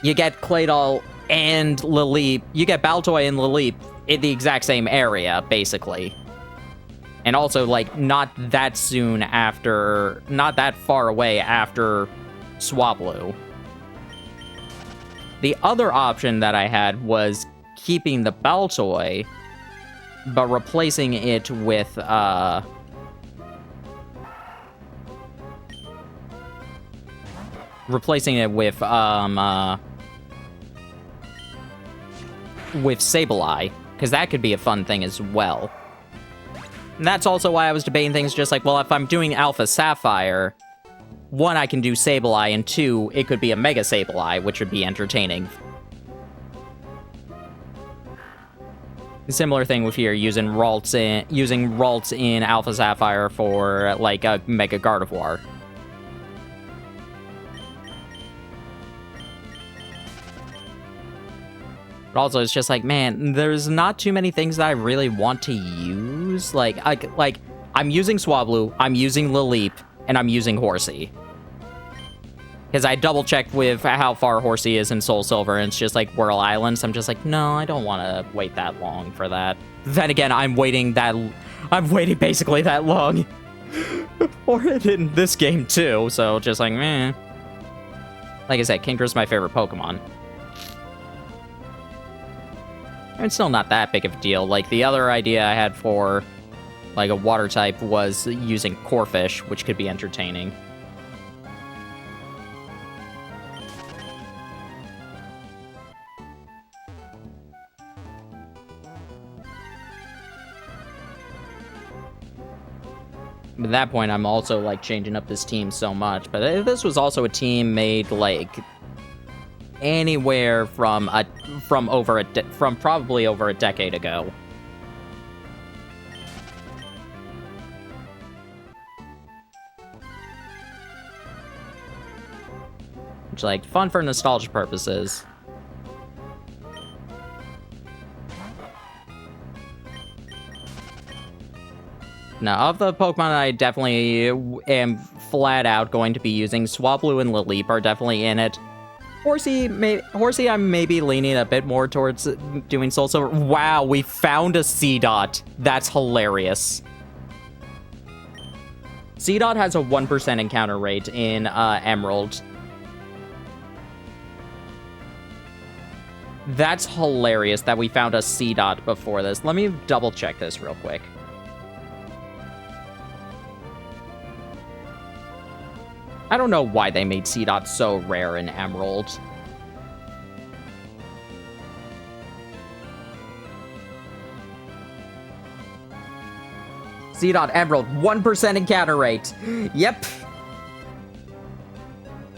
you get Claydol and Lilip, you get Baltoy and Lilip in the exact same area, basically. And also, like, not that soon after, not that far away after Swablu. The other option that I had was keeping the Baltoy, but replacing it with, with Sableye, because that could be a fun thing as well. And that's also why I was debating things just like, well, if I'm doing Alpha Sapphire, 1, I can do Sableye, and 2, it could be a Mega Sableye, which would be entertaining. Similar thing with here, using Ralts in Alpha Sapphire for, like, a Mega Gardevoir. But also, it's just like, man, there's not too many things that I really want to use. Like I'm using Swablu, I'm using Lilip, and I'm using Horsey. Because I double-checked with how far Horsey is in Soul Silver, and it's just like Whirl Island, so I'm just like, no, I don't want to wait that long for that. Then again, I'm waiting basically that long for it in this game, too, so just like, meh. Like I said, Kinker's my favorite Pokemon. It's still not that big of a deal. Like, the other idea I had for, like, a water type was using Corphish, which could be entertaining. At that point, I'm also, like, changing up this team so much. But this was also a team made, like, anywhere from probably over a decade ago. Which, like, fun for nostalgia purposes. Now, of the Pokemon I definitely am flat out going to be using, Swablu and Lilip are definitely in it. Horsey, I'm maybe leaning a bit more towards doing Soul Silver. Wow, we found a Seedot. That's hilarious. Seedot has a 1% encounter rate in Emerald. That's hilarious that we found a Seedot before this. Let me double check this real quick. I don't know why they made Seedot so rare in Emerald. Seedot Emerald, 1% encounter rate. Yep.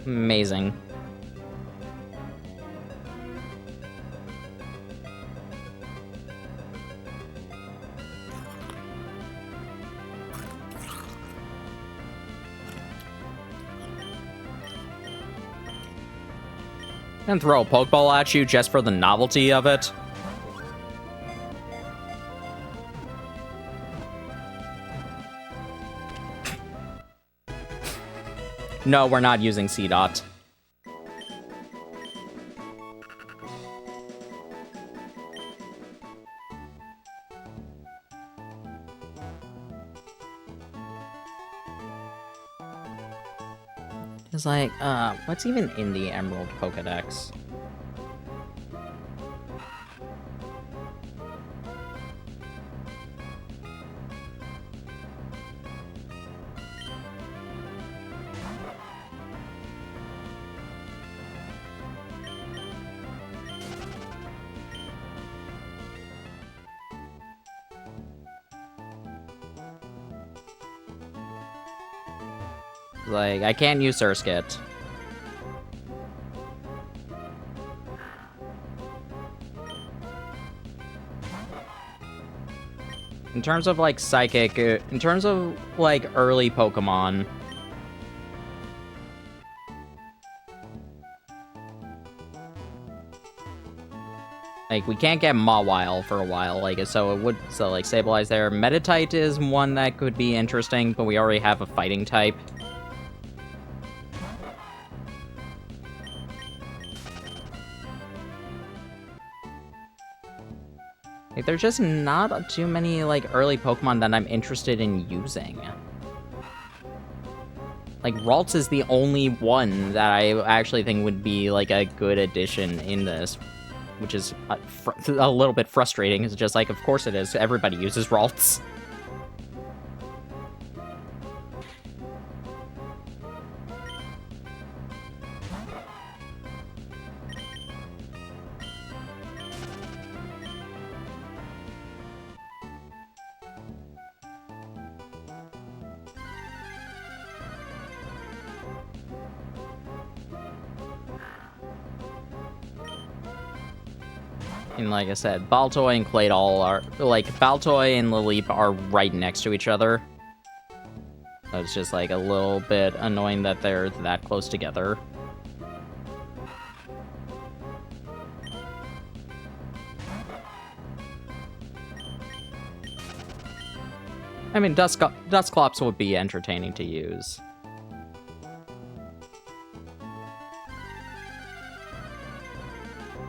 Amazing. And throw a Pokeball at you just for the novelty of it. No, we're not using Seedot. It's like, what's even in the Emerald Pokedex? Like, I can't use Surskit. In terms of, like, Psychic, in terms of, like, early Pokemon, Like, we can't get Mawile for a while, like, so it would, so, like, Sableye there. Meditite is one that could be interesting, but we already have a fighting type. Like, there's just not too many, like, early Pokemon that I'm interested in using. Like, Ralts is the only one that I actually think would be, like, a good addition in this, which is a little bit frustrating. It's just like, of course it is. Everybody uses Ralts. And like I said, Baltoy and Claydol are, like, Baltoy and Lileep are right next to each other. So it's just, like, a little bit annoying that they're that close together. I mean, Dusclops would be entertaining to use.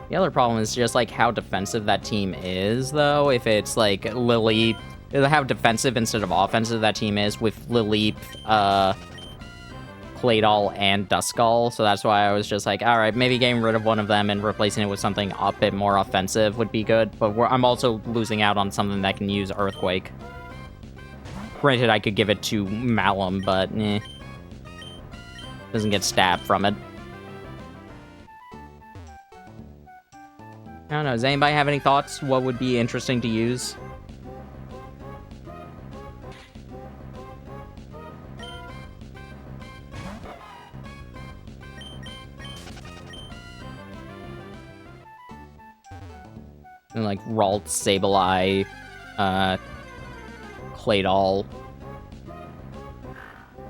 The other problem is just, like, how defensive that team is, though. If it's, like, Lileep, how defensive instead of offensive that team is with Lileep, Claydol, and Duskull. So that's why I was just like, alright, maybe getting rid of one of them and replacing it with something a bit more offensive would be good. But I'm also losing out on something that can use Earthquake. Granted, I could give it to Malum, but doesn't get stabbed from it. I don't know, does anybody have any thoughts? What would be interesting to use? And like Ralts, Sableye, Claydol,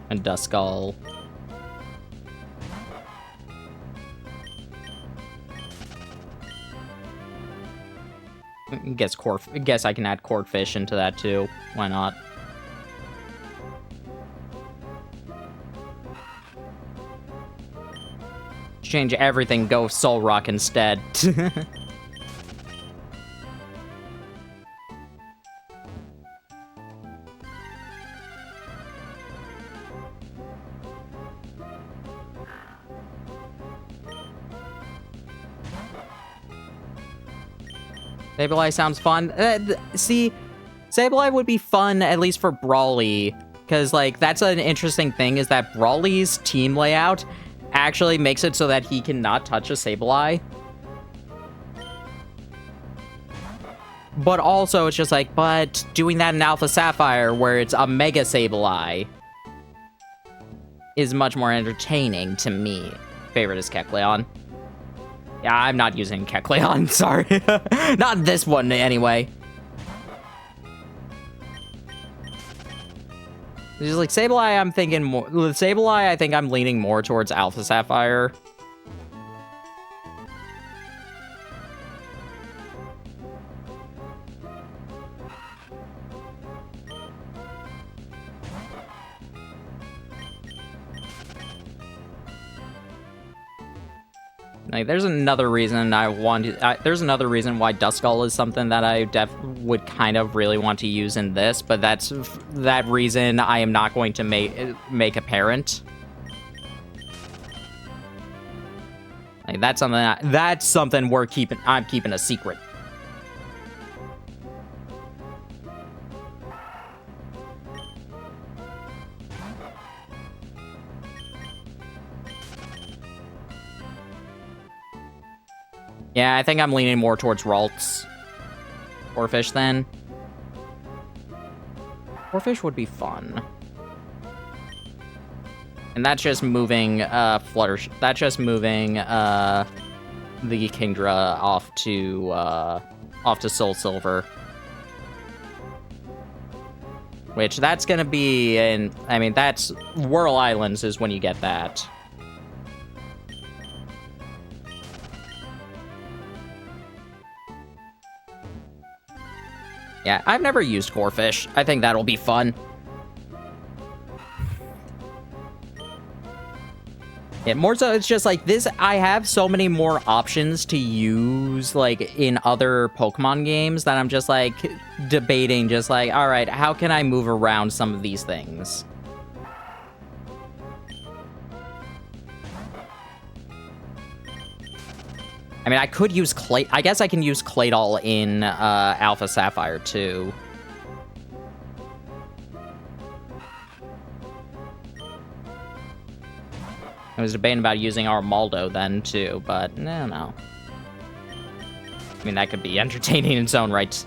and Duskull. Guess I can add Corphish into that too. Why not? Change everything, go Solrock instead. Sableye sounds fun. See, Sableye would be fun, at least for Brawly, because, like, that's an interesting thing, is that Brawly's team layout actually makes it so that he cannot touch a Sableye. But also, it's just like, but doing that in Alpha Sapphire, where it's a Mega Sableye, is much more entertaining to me. Favorite is Kecleon. Yeah, I'm not using Kecleon, sorry. Not this one, anyway. Just like Sableye, I'm thinking more. With Sableye, I think I'm leaning more towards Alpha Sapphire. Like, there's another reason I want to, there's another reason why Duskull is something that I would kind of really want to use in this, but that reason I am not going to make apparent. Like, that's something I'm keeping a secret. Yeah, I think I'm leaning more towards Ralts. Corphish, then. Corphish would be fun. And that's just moving, that's just moving, the Kingdra off to Soul Silver. Which, that's gonna be I mean, that's... Whirl Islands is when you get that. Yeah, I've never used Corefish. I think that'll be fun. Yeah, more so, it's just like this. I have so many more options to use, like, in other Pokemon games that I'm just, like, debating, just like, all right, how can I move around some of these things? I mean, I could use I guess I can use Claydol in Alpha Sapphire, too. I was debating about using Armaldo then, too, but no. I mean, that could be entertaining in its own right.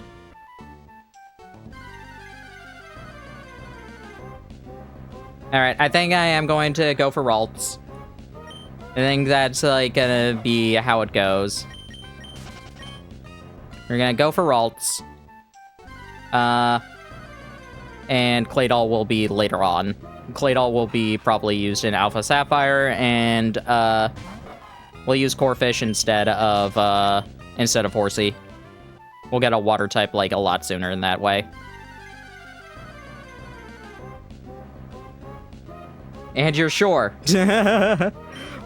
Alright, I think I am going to go for Ralts. I think that's, like, gonna be how it goes. We're gonna go for Ralts. And Claydol will be later on. Claydol will be probably used in Alpha Sapphire, and we'll use Corefish instead of Horsey. We'll get a water type like a lot sooner in that way. And you're sure?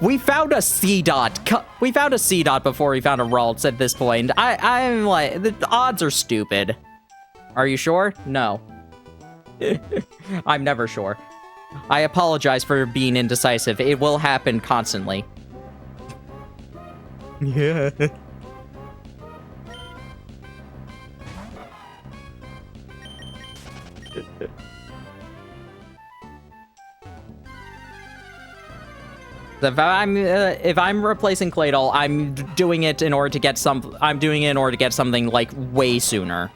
We found a C-Dot. We found a C-Dot before we found a Ralts at this point. I'm like, the odds are stupid. Are you sure? No. I'm never sure. I apologize for being indecisive. It will happen constantly. Yeah. If I'm replacing Claydol, I'm doing it in order to get something like way sooner.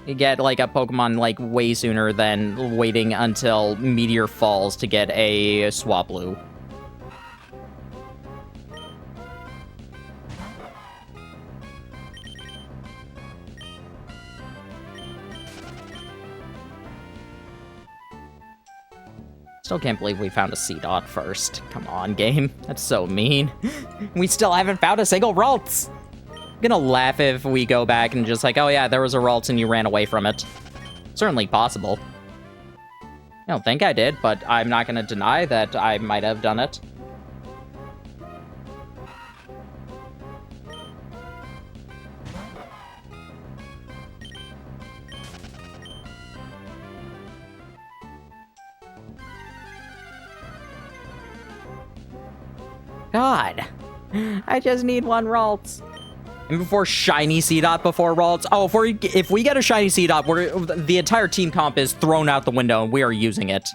You get, like, a Pokemon, like, way sooner than waiting until Meteor falls to get a Swablu. Still can't believe we found a C-Dot first. Come on, game. That's so mean. We still haven't found a single Ralts! I'm gonna laugh if we go back and just like, oh yeah, there was a Ralts and you ran away from it. Certainly possible. I don't think I did, but I'm not gonna deny that I might have done it. God. I just need one Ralts. And before shiny C-Dot before Ralts. Oh, if we get a shiny C-Dot, the entire team comp is thrown out the window and we are using it.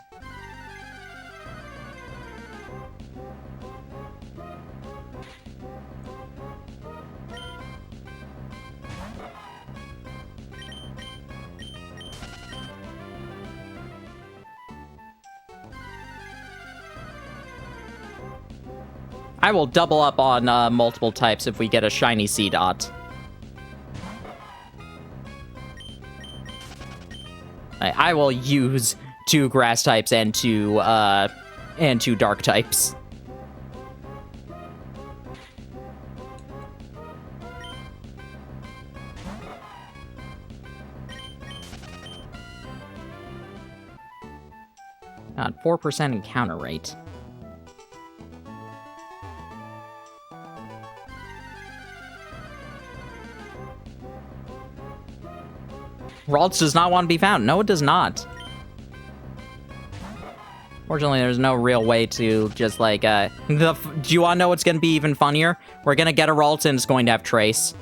I will double up on multiple types if we get a shiny C-Dot. I will use 2 grass types and 2 dark types. God, 4% encounter rate. Ralts does not want to be found. No, it does not. Fortunately, there's no real way to just, like, do you want to know what's going to be even funnier? We're going to get a Ralts and it's going to have Trace.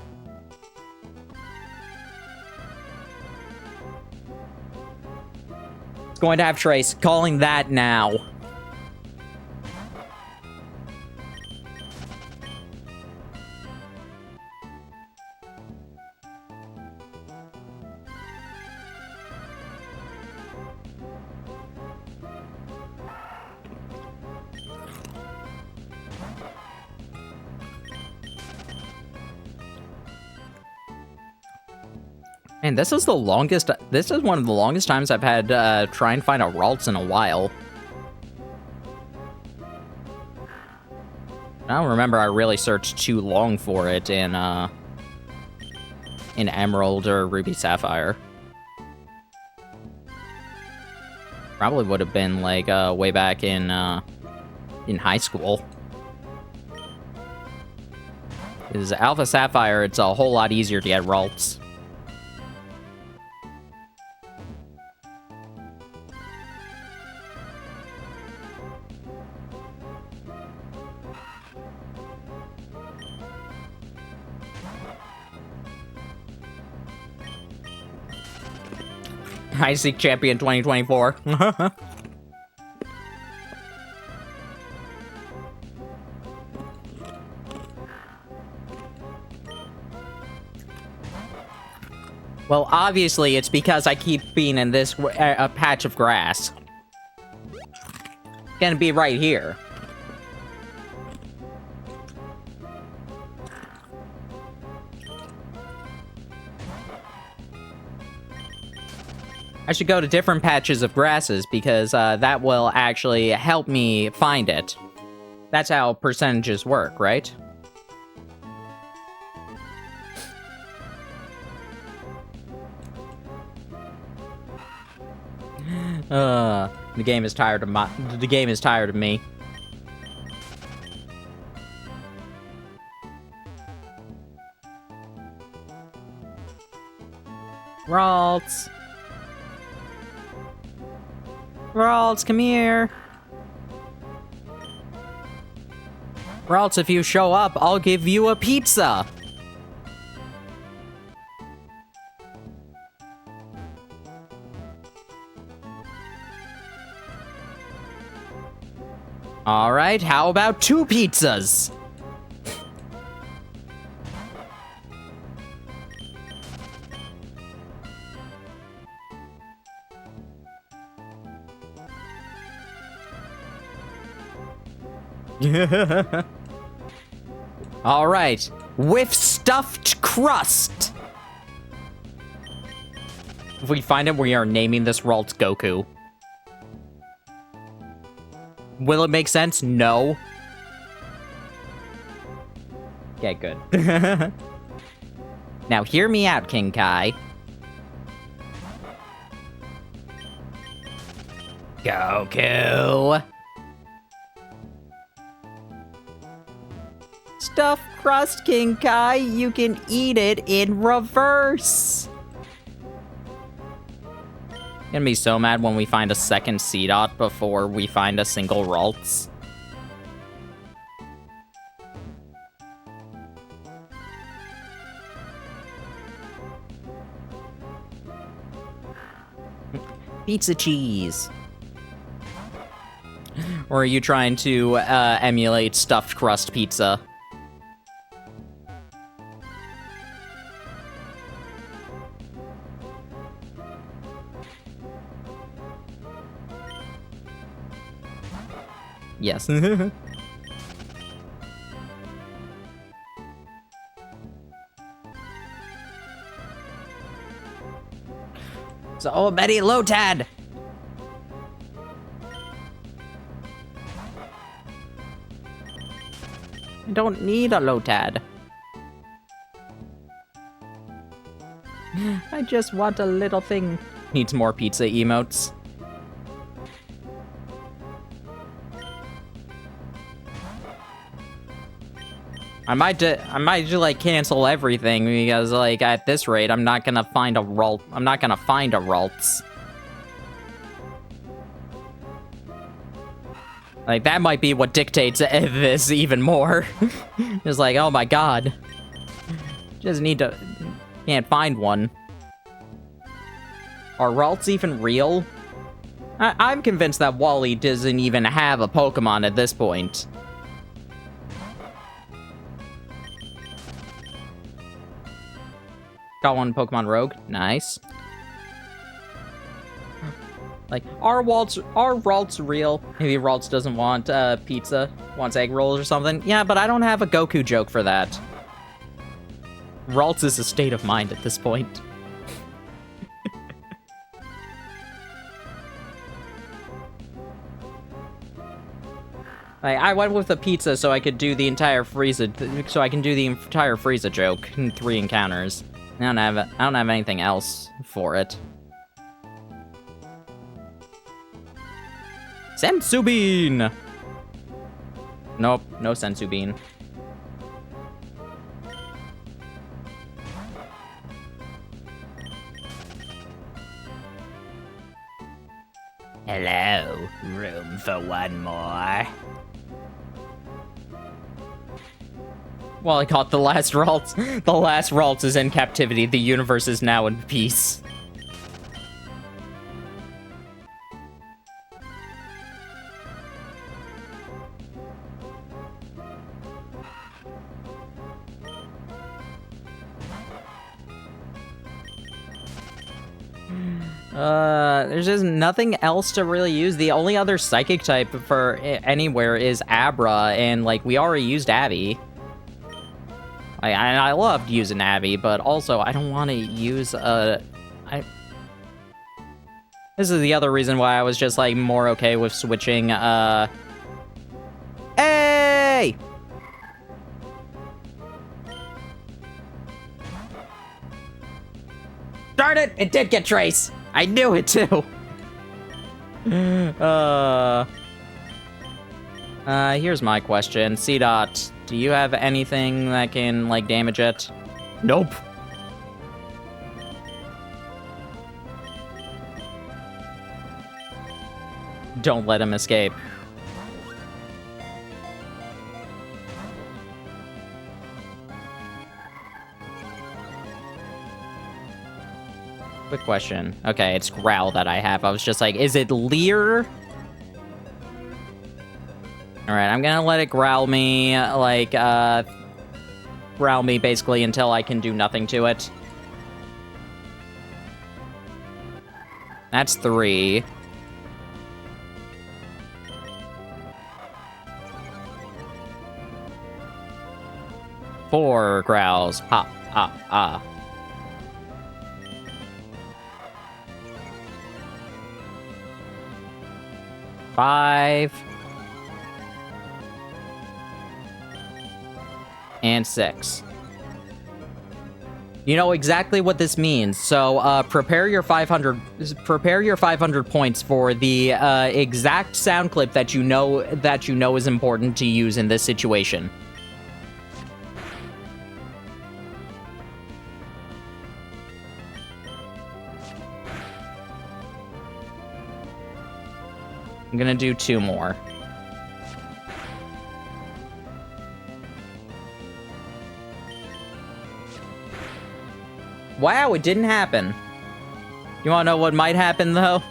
It's going to have Trace. Calling that now. Man, this is one of the longest times I've had try and find a Ralts in a while. I don't remember I really searched too long for it in in Emerald or Ruby Sapphire. Probably would have been, like, way back in high school. Because Alpha Sapphire, it's a whole lot easier to get Ralts. I seek champion 2024. Well, obviously, it's because I keep being in this patch of grass. Gonna be right here. I should go to different patches of grasses because that will actually help me find it. That's how percentages work, right? The game is tired of me. Ralts. Ralts, come here. Ralts, if you show up, I'll give you a pizza. All right, how about 2 pizzas? All right, with stuffed crust. If we find him, we are naming this Ralts Goku. Will it make sense? No. Okay, good. Now, hear me out, King Kai. Goku. Stuffed crust, King Kai. You can eat it in reverse. Gonna be so mad when we find a second C-Dot before we find a single Ralts. Pizza cheese. Or are you trying to emulate stuffed crust pizza? Yes. So, Betty Lotad! I don't need a Lotad. I just want a little thing. Needs more pizza emotes. I might like cancel everything because like at this rate I'm not gonna find a Ralts. Like that might be what dictates this even more. It's like, oh my god. Just can't find one. Are Ralts even real? I'm convinced that Wally doesn't even have a Pokemon at this point. Got one Pokemon Rogue. Nice. Like, are Ralts real? Maybe Ralts doesn't want pizza, wants egg rolls or something. Yeah, but I don't have a Goku joke for that. Ralts is a state of mind at this point. I went with a pizza so I could do the entire Frieza, so I can do the entire Frieza joke in 3 encounters. I don't have anything else for it. Sensu Bean! Nope, no Sensu Bean. Hello, room for one more. Well, I caught the last Ralts. The last Ralts is in captivity. The universe is now in peace. There's just nothing else to really use. The only other psychic type for anywhere is Abra, and, like, we already used Abby. I loved using Abby, but also I don't want to use This is the other reason why I was just, like, more okay with switching, Hey! Darn it! It did get Trace! I knew it, too! Here's my question. C-Dot, do you have anything that can, like, damage it? Nope. Don't let him escape. Quick question. Okay, it's Growl that I have. I was just like, is it Leer? Alright, I'm gonna let it growl me, like, growl me basically until I can do nothing to it. That's 3. Four growls. Ha, ha, ha. Five. And 6. You know exactly what this means, so prepare your 500 points for the exact sound clip that you know is important to use in this situation. I'm gonna do 2 more. Wow, it didn't happen. You wanna know what might happen, though?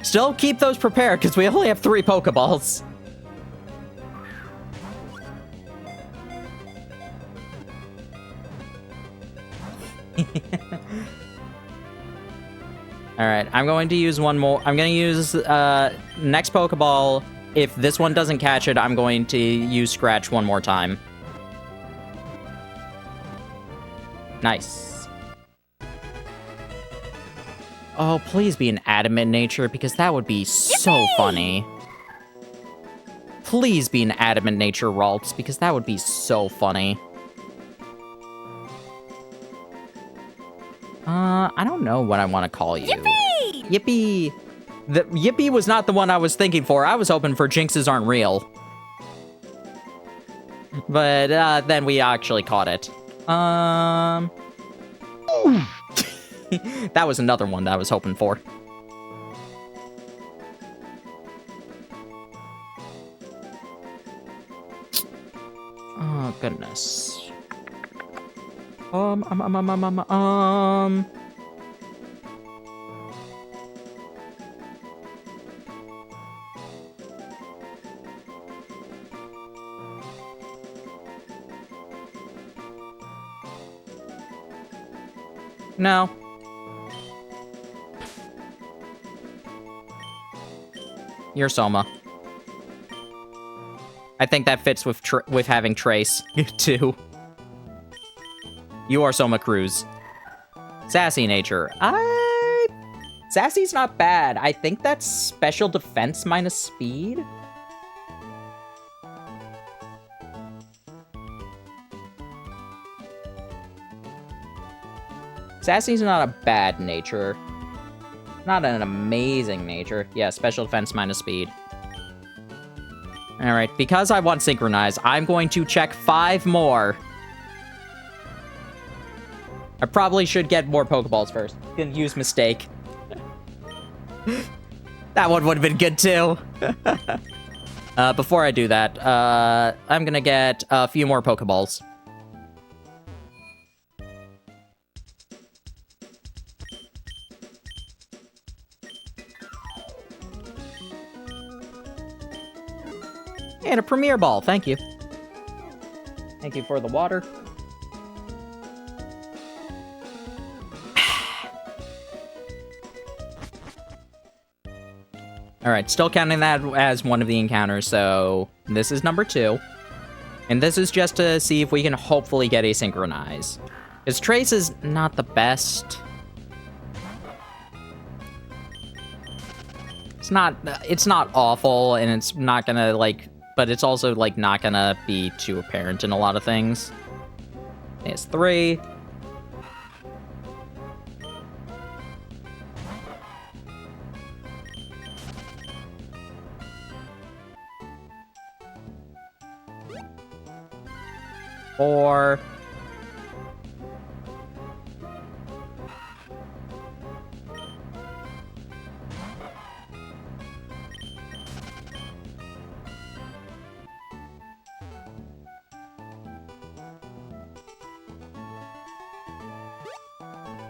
Still keep those prepared, because we only have 3 Pokeballs. Alright, I'm going to use one more. I'm going to use next Pokeball. If this one doesn't catch it, I'm going to use Scratch one more time. Nice. Oh, please be an adamant nature, because that would be so funny. Please be an adamant nature, Ralts, because that would be so funny. I don't know what I want to call you. Yippee! Yippee! The Yippee was not the one I was thinking for. I was hoping for Jinxes Aren't Real. But, then we actually caught it. That was another one that I was hoping for. Oh, goodness. No. You're Soma. I think that fits with having Trace, too. You are Soma Cruz. Sassy nature. Sassy's not bad. I think that's special defense minus speed. Sassy's not a bad nature. Not an amazing nature. Yeah, special defense minus speed. Alright, because I want Synchronize, I'm going to check 5 more. I probably should get more Pokeballs first. Gonna use Mistake. That one would have been good, too. Before I do that, I'm gonna get a few more Pokeballs. And a Premier Ball, thank you. Thank you for the water. Alright, still counting that as one of the encounters, so this is number 2. And this is just to see if we can hopefully get a Synchronize. Because Trace is not the best. It's not awful, and it's not gonna, like... But it's also, like, not gonna be too apparent in a lot of things. It's 3. Four.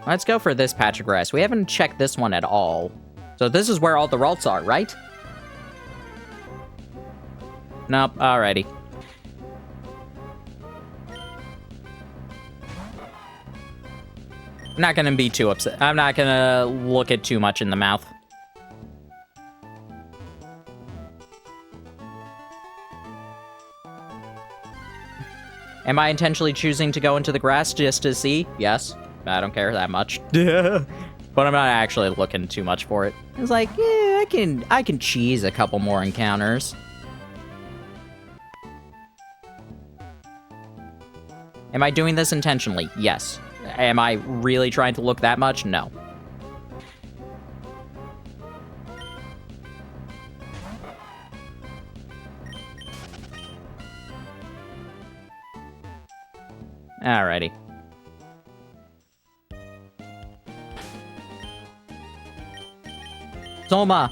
Let's go for this patch of grass. We haven't checked this one at all. So this is where all the Ralts are, right? Nope, alrighty. I'm not gonna be too upset. I'm not gonna look it too much in the mouth. Am I intentionally choosing to go into the grass just to see? Yes. I don't care that much. But I'm not actually looking too much for it. It's like, yeah, I can cheese a couple more encounters. Am I doing this intentionally? Yes. Am I really trying to look that much? No. Alrighty. Soma!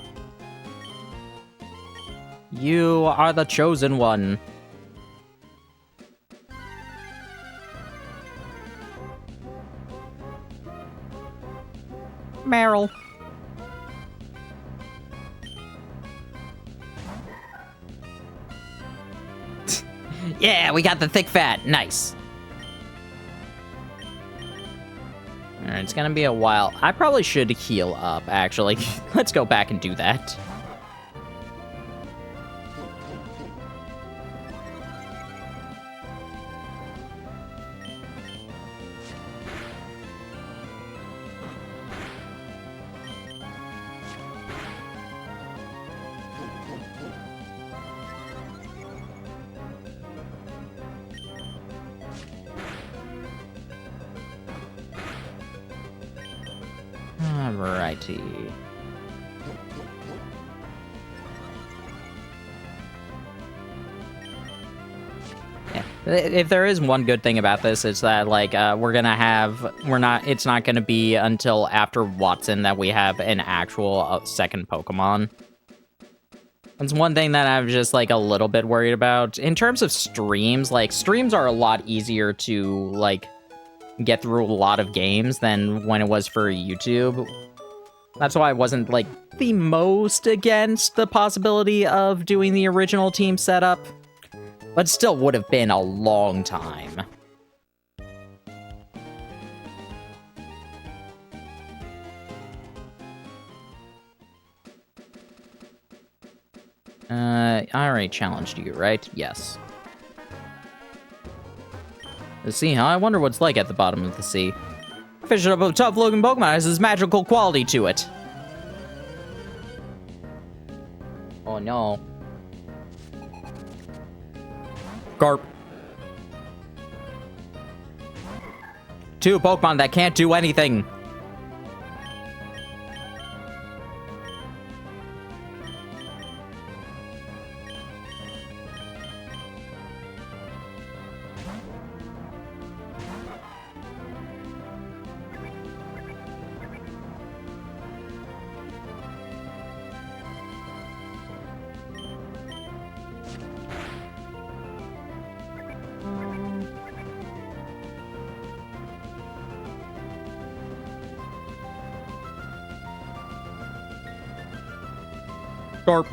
You are the chosen one. Meryl. Yeah, we got the thick fat. Nice. Alright, it's gonna be a while. I probably should heal up, actually. Let's go back and do that. Alrighty. Yeah. If there is one good thing about this, it's that, like, it's not gonna be until after Watson that we have an actual second Pokemon. That's one thing that I'm just, like, a little bit worried about. In terms of streams, like, streams are a lot easier to, like, get through a lot of games than when it was for YouTube. That's why I wasn't, like, the most against the possibility of doing the original team setup. But still would have been a long time. I already challenged you, right? Yes. The sea, huh? I wonder what's like at the bottom of the sea. Fish up a tough-looking Pokemon has this magical quality to it. Oh no. Garp. two Pokemon that can't do anything. Sharp.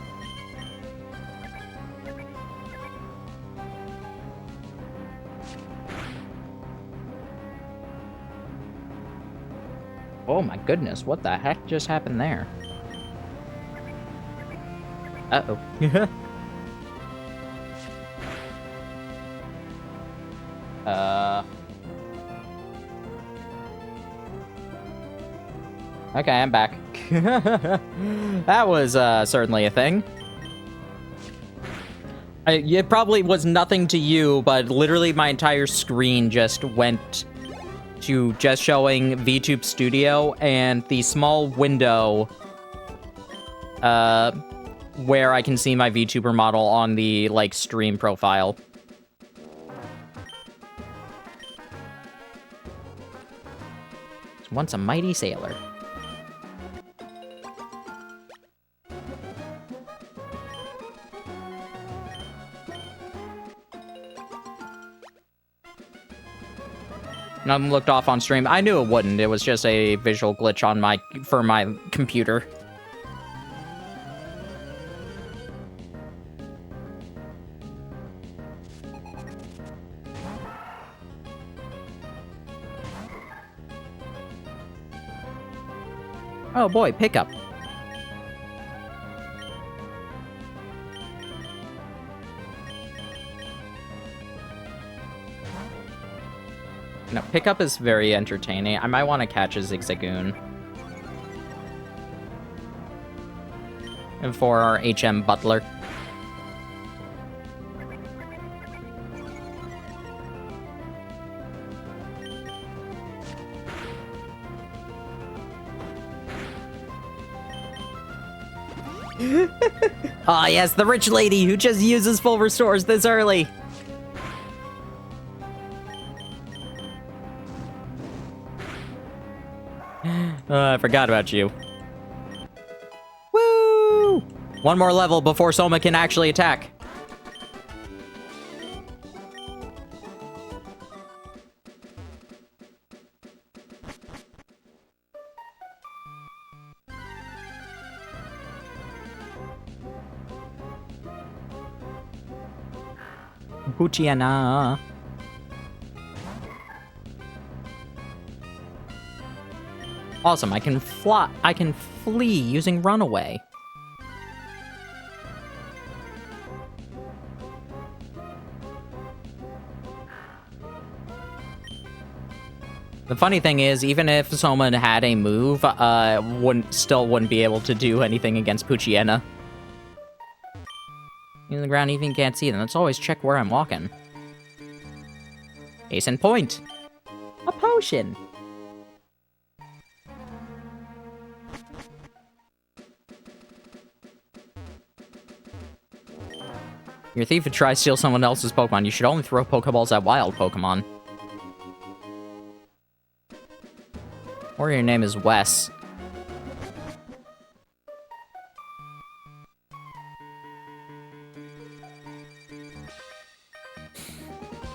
Oh my goodness, what the heck just happened there? Uh-oh. Okay, I'm back. That was, certainly a thing. It probably was nothing to you, but literally my entire screen just went to just showing VTube Studio and the small window, where I can see my VTuber model on the, like, stream profile. Once a mighty sailor. Nothing looked off on stream. I knew it wouldn't. It was just a visual glitch on for my computer. Oh boy, pickup. No, pickup is very entertaining. I might want to catch a Zigzagoon. And for our HM Butler. Ah, yes, the rich lady who just uses full restores this early. I forgot about you. Woo! One more level before Soma can actually attack. Puchiana. Awesome, I can fly. I can flee using Runaway. The funny thing is, even if someone had a move, still wouldn't be able to do anything against Puchiana. In the ground, even can't see them. Let's always check where I'm walking. Case in point. A potion. You're a thief who tries to steal someone else's Pokemon. You should only throw Pokeballs at wild Pokemon. Or your name is Wes.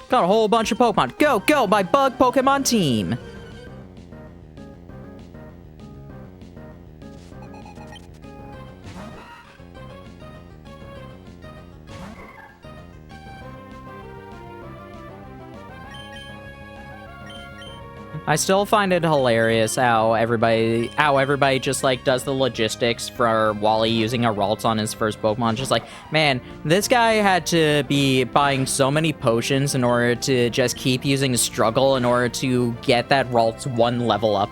Got a whole bunch of Pokemon. Go, go, my bug Pokemon team! I still find it hilarious how everybody just, like, does the logistics for Wally using a Ralts on his first Pokemon. Just like, man, this guy had to be buying so many potions in order to just keep using Struggle in order to get that Ralts 1 level up.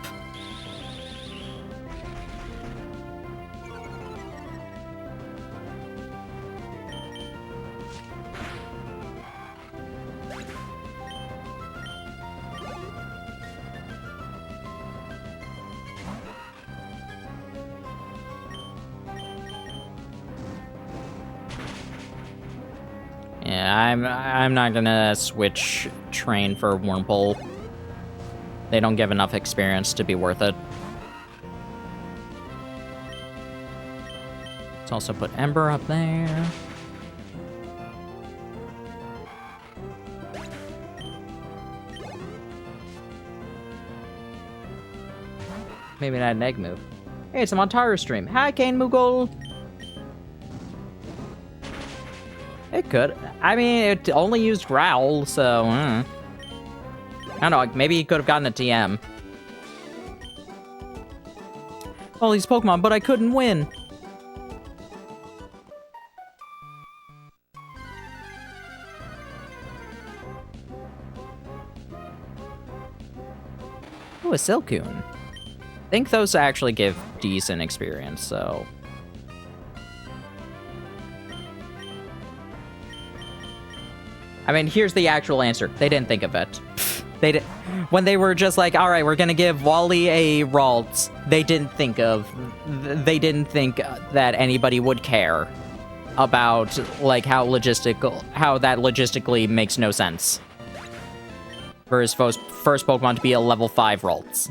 I'm not gonna switch train for Wurmple. They don't give enough experience to be worth it. Let's also put Ember up there. Maybe not an egg move. Hey, it's a Montaro stream. Hi, Kane Moogle. It could. I mean, it only used Growl, so... I don't know, maybe he could have gotten a TM. All these Pokemon, but I couldn't win. Ooh, a Silcoon. I think those actually give decent experience, so... I mean, here's the actual answer. They didn't think of it. They did when they were just like, all right, we're gonna give Wally a Ralts. They didn't think that anybody would care about like how that logistically makes no sense for his first Pokemon to be a level 5 Ralts.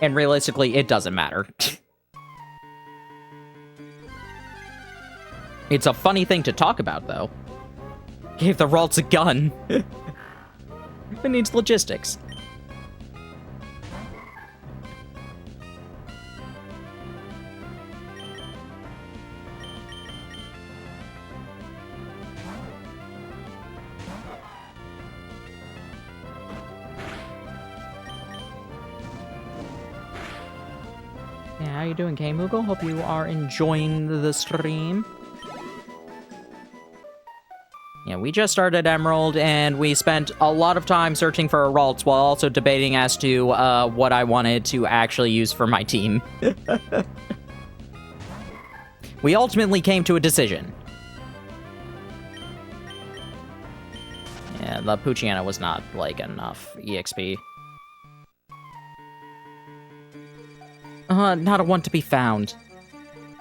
And realistically, it doesn't matter. It's a funny thing to talk about, though. Gave the Ralts a gun. It needs logistics. Yeah, how you doing, K-Moogle? Hope you are enjoying the stream. Yeah, we just started Emerald, and we spent a lot of time searching for a Ralts while also debating as to what I wanted to actually use for my team. We ultimately came to a decision. Yeah, the Poochyena was not, like, enough EXP. Not a one to be found.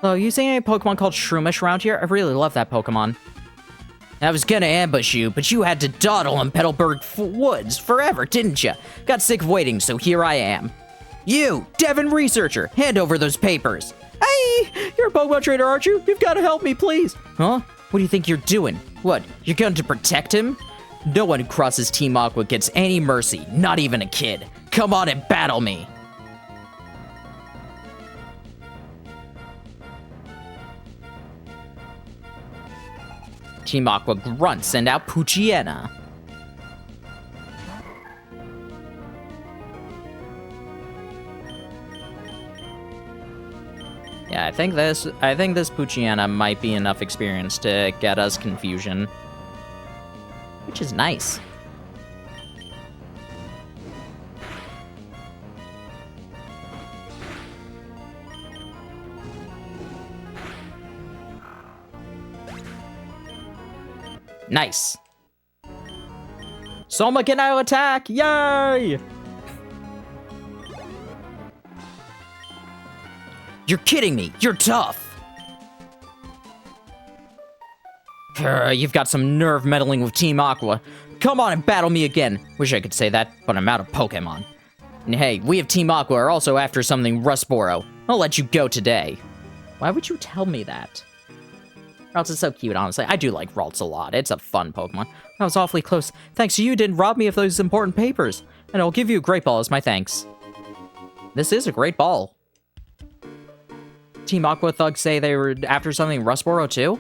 Oh, you seen any Pokemon called Shroomish around here? I really love that Pokemon. I was gonna ambush you, but you had to dawdle in Petalburg Woods forever, didn't you? Got sick of waiting, so here I am. You, Devin Researcher, hand over those papers. Hey, you're a Pokemon trainer, aren't you? You've got to help me, please. Huh? What do you think you're doing? What, you're going to protect him? No one who crosses Team Aqua gets any mercy, not even a kid. Come on and battle me. Team Aqua grunts, send out Poochyena. Yeah, I think this Poochyena might be enough experience to get us Confusion. Which is nice. Nice. Soma can now attack! Yay! You're kidding me! You're tough! You've got some nerve meddling with Team Aqua. Come on and battle me again! Wish I could say that, but I'm out of Pokemon. And hey, we of Team Aqua are also after something Rustboro. I'll let you go today. Why would you tell me that? Ralts is so cute, honestly. I do like Ralts a lot. It's a fun Pokemon. That was awfully close. Thanks to you, didn't rob me of those important papers. And I'll give you a great ball as my thanks. This is a great ball. Team Aqua thugs say they were after something Rustboro too?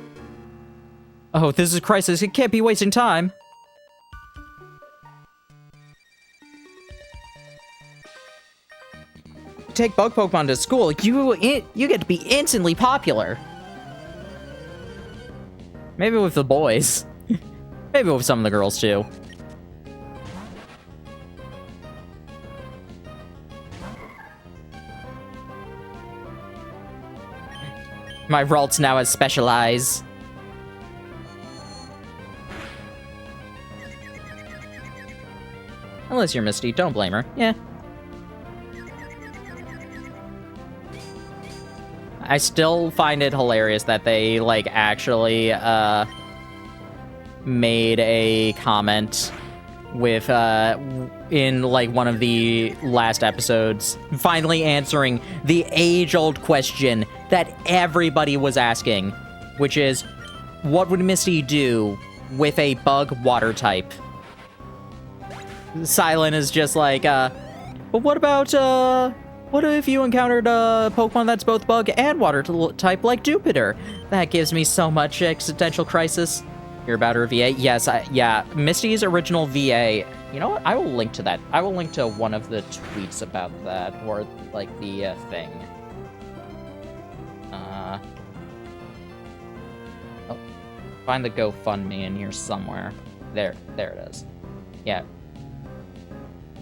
Oh, this is a crisis. It can't be wasting time. Take bug Pokemon to school, you get to be instantly popular. Maybe with the boys. Maybe with some of the girls, too. My Ralts now has Specialize. Unless you're Misty, don't blame her. Yeah. I still find it hilarious that they, like, actually, made a comment with, in, like, one of the last episodes, finally answering the age-old question that everybody was asking, which is, what would Misty do with a bug water type? Silent is just like, but what about, what if you encountered a Pokemon that's both bug and water type, like Jupiter? That gives me so much existential crisis. You're about her VA? Yes, yeah, Misty's original VA. You know what? I will link to that. I will link to one of the tweets about that, or, like, the, thing. Oh, find the GoFundMe in here somewhere. There it is. Yeah.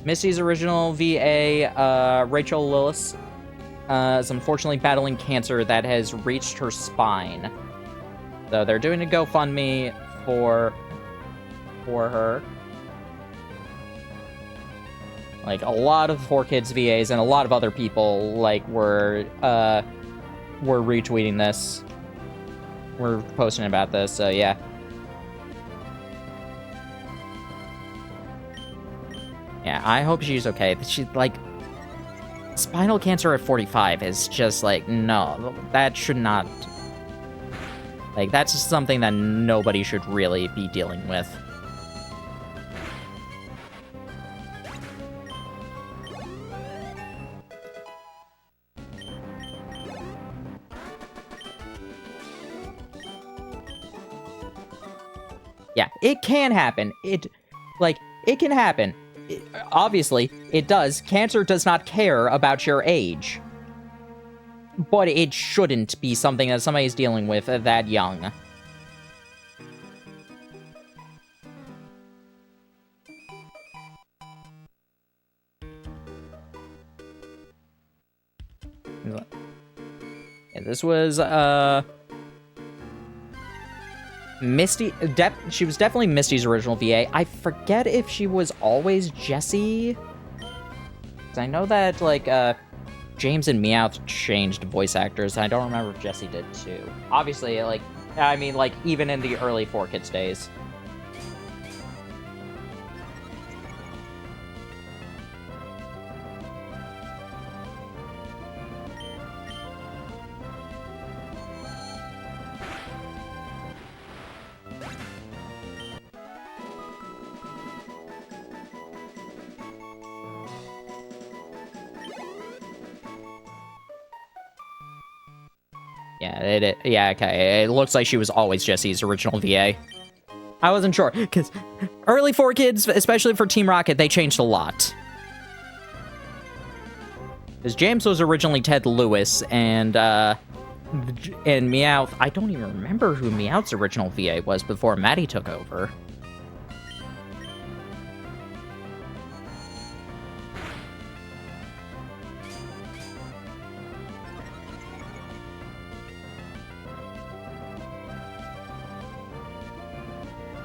Misty's original VA, Rachel Lillis, is unfortunately battling cancer that has reached her spine. So they're doing a GoFundMe for her. Like, a lot of 4Kids VAs and a lot of other people, like, were retweeting this. We're posting about this, so yeah. Yeah, I hope she's okay. She, like, spinal cancer at 45 is just, like, no, that should not... Like, that's just something that nobody should really be dealing with. Yeah, it can happen. It can happen. Obviously, it does. Cancer does not care about your age. But it shouldn't be something that somebody's dealing with that young. Yeah, this was, Misty, she was definitely Misty's original VA. I forget if she was always Jessie. 'Cause I know that, like, James and Meowth changed voice actors. I don't remember if Jessie did too. Obviously, like, I mean, like, even in the early 4Kids days. Yeah, yeah, okay. It looks like she was always Jessie's original VA. I wasn't sure, because early 4Kids, especially for Team Rocket, they changed a lot. Because James was originally Ted Lewis, and Meowth... I don't even remember who Meowth's original VA was before Maddie took over.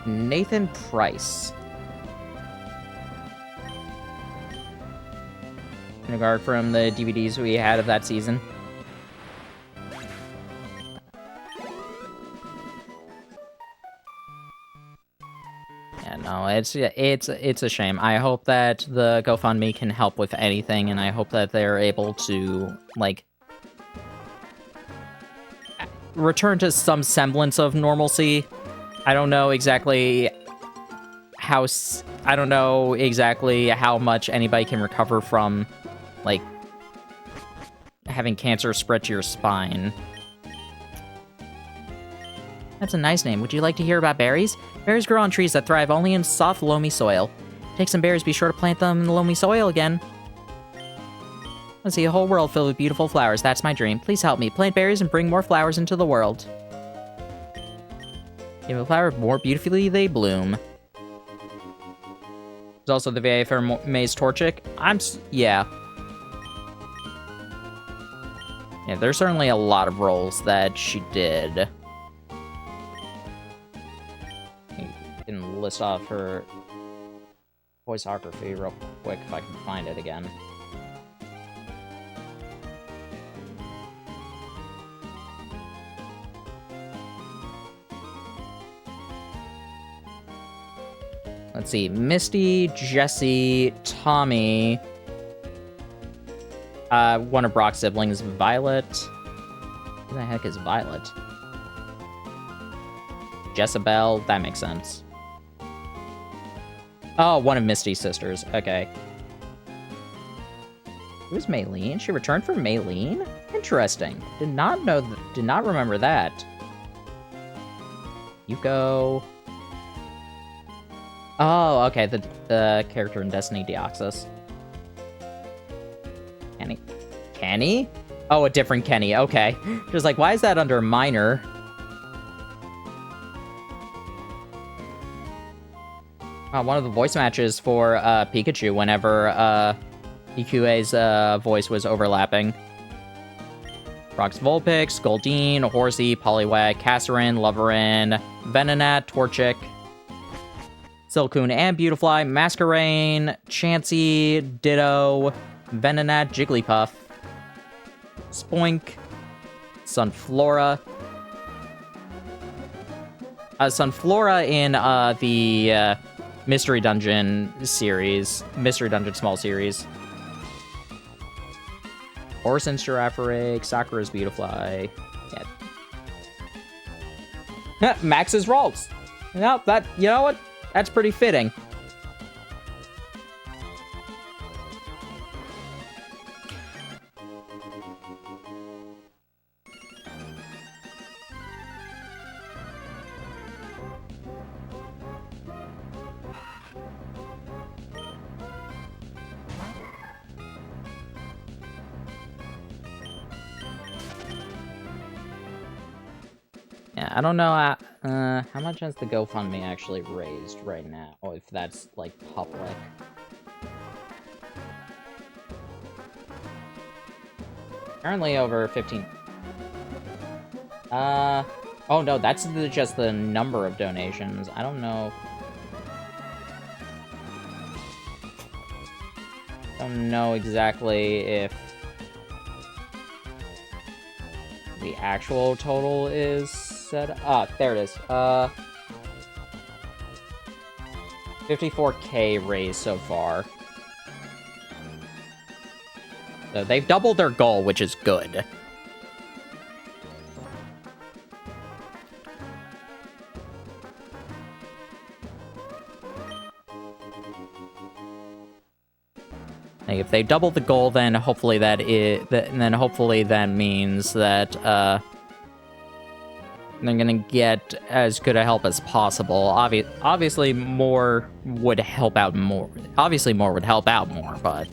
Nathan Price. Regard from the DVDs we had of that season. Yeah, no, it's a shame. I hope that the GoFundMe can help with anything, and I hope that they're able to, like, return to some semblance of normalcy. I don't know exactly how much anybody can recover from, like, having cancer spread to your spine. That's a nice name. Would you like to hear about berries? Berries grow on trees that thrive only in soft, loamy soil. Take some berries, be sure to plant them in the loamy soil again. Let's see a whole world filled with beautiful flowers. That's my dream. Please help me. Plant berries and bring more flowers into the world. Give a flower, more beautifully they bloom. There's also the VA for Maze Torchic. Yeah. Yeah, there's certainly a lot of roles that she did. I can list off her voiceography real quick if I can find it again. Let's see. Misty, Jessie, Tommy. One of Brock's siblings, Violet. Who the heck is Violet? Jezebel. That makes sense. Oh, one of Misty's sisters. Okay. Who's Maylene? She returned from Maylene? Interesting. Did not know. Did not remember that. Yuko. Oh, okay. The character in Destiny, Deoxys. Kenny? Oh, a different Kenny. Okay. Just like, why is that under minor? One of the voice matches for Pikachu whenever EQA's voice was overlapping. Brock's Vulpix, Goldeen, Horsey, Poliwag, Kassarin, Loverin, Venonat, Torchic, Silcoon and Beautifly, Masquerain, Chansey, Ditto, Venonat, Jigglypuff, Spoink, Sunflora. Sunflora in the Mystery Dungeon series, Mystery Dungeon Small Series. Orson's Girafarig, Sakura's Beautifly. Yeah. Max's Ralts. No, that, you know what? That's pretty fitting. I don't know how much has the GoFundMe actually raised right now, or if that's, like, public. Currently over 15. Oh no, that's just the number of donations. I don't know. Don't know exactly if the actual total is set. Ah, there it is. 54K raised so far. So they've doubled their goal, which is good. Like, if they double the goal, then hopefully that means that they're gonna get as good a help as possible. Obviously, more would help out more. Obviously, more would help out more, but.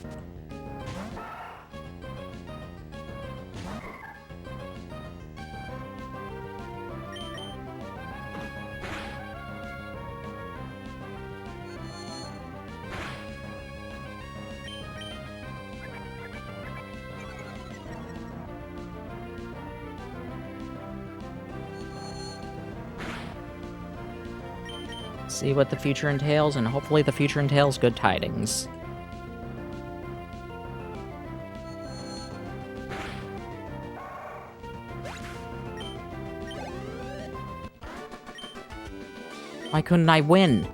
See what the future entails, and hopefully the future entails good tidings. Why couldn't I win?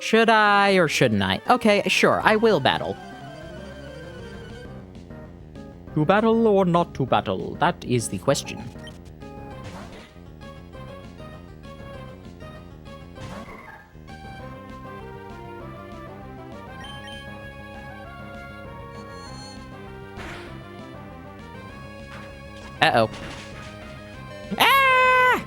Should I or shouldn't I? Okay, sure, I will battle. To battle or not to battle? That is the question. Uh-oh. Ah!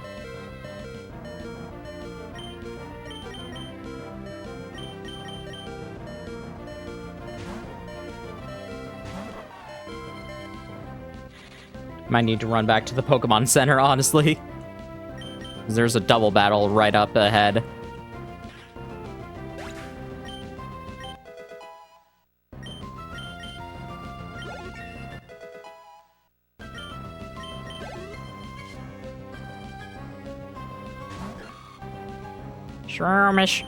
Might need to run back to the Pokemon Center, honestly. There's a double battle right up ahead. Skirmish.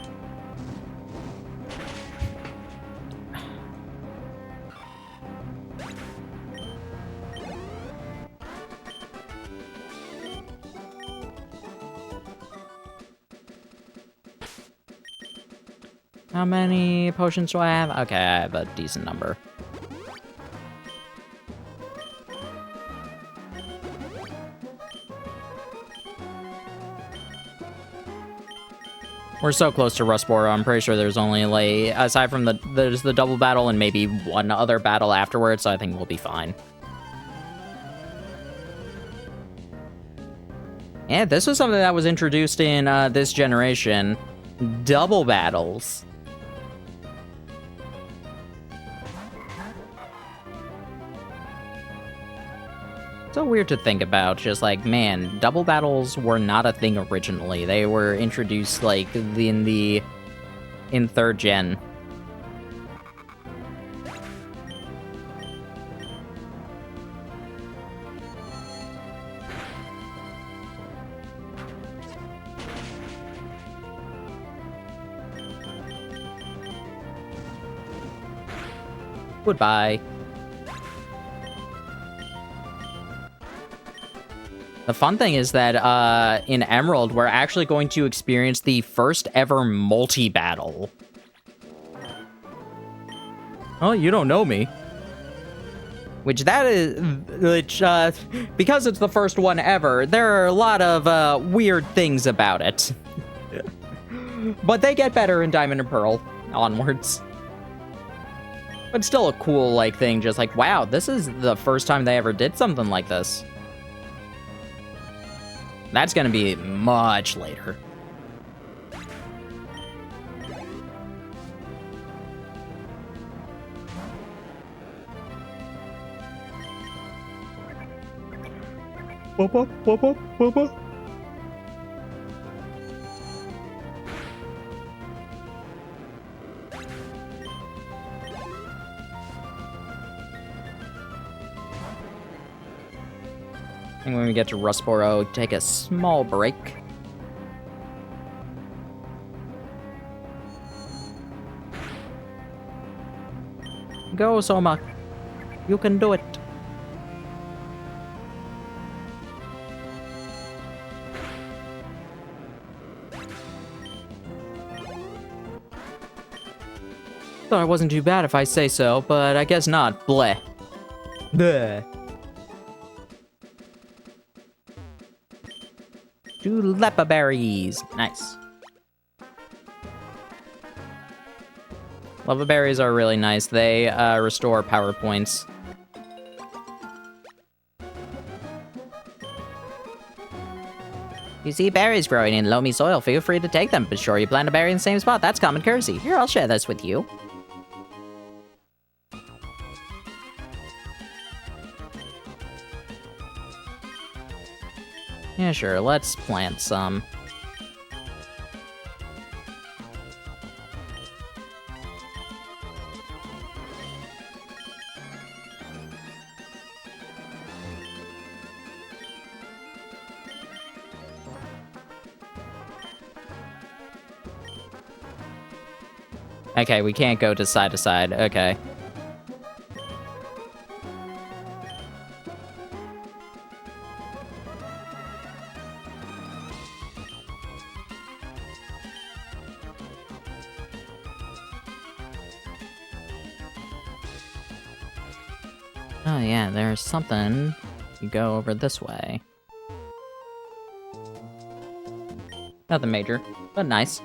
How many potions do I have? Okay, I have a decent number. We're so close to Rustboro, I'm pretty sure there's only, like, aside from there's the double battle and maybe one other battle afterwards, so I think we'll be fine. Yeah, this was something that was introduced in this generation. Double battles. So weird to think about, just like, man, double battles were not a thing originally. They were introduced, like, in 3rd gen. Goodbye. The fun thing is that in Emerald, we're actually going to experience the first ever multi-battle. Oh, you don't know me. Which because it's the first one ever, there are a lot of weird things about it. But they get better in Diamond and Pearl onwards. But still a cool, like, thing, just like, wow, this is the first time they ever did something like this. That's gonna be much later. And when we get to Rustboro, take a small break. Go, Soma. You can do it. Thought it wasn't too bad if I say so, but I guess not. Bleh. Bleh. 2 lepa berries. Nice. Lava berries are really nice. They restore power points. You see berries growing in loamy soil, feel free to take them. Be sure you plant a berry in the same spot. That's common courtesy. Here, I'll share this with you. Yeah, sure, let's plant some. Okay, we can't go to side. Okay. Oh yeah, there's something. You go over this way. Nothing major, but nice.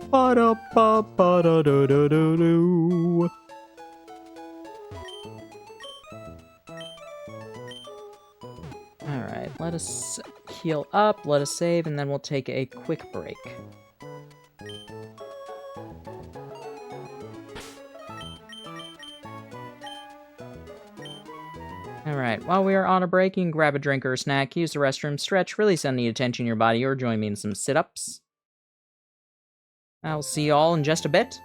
Ba-da-ba-ba-da-da-da-da-do. Alright, let us heal up, let us save, and then we'll take a quick break. Alright, while we are on a break, you can grab a drink or a snack, use the restroom, stretch, release any tension in your body, or join me in some sit-ups. I'll see you all in just a bit.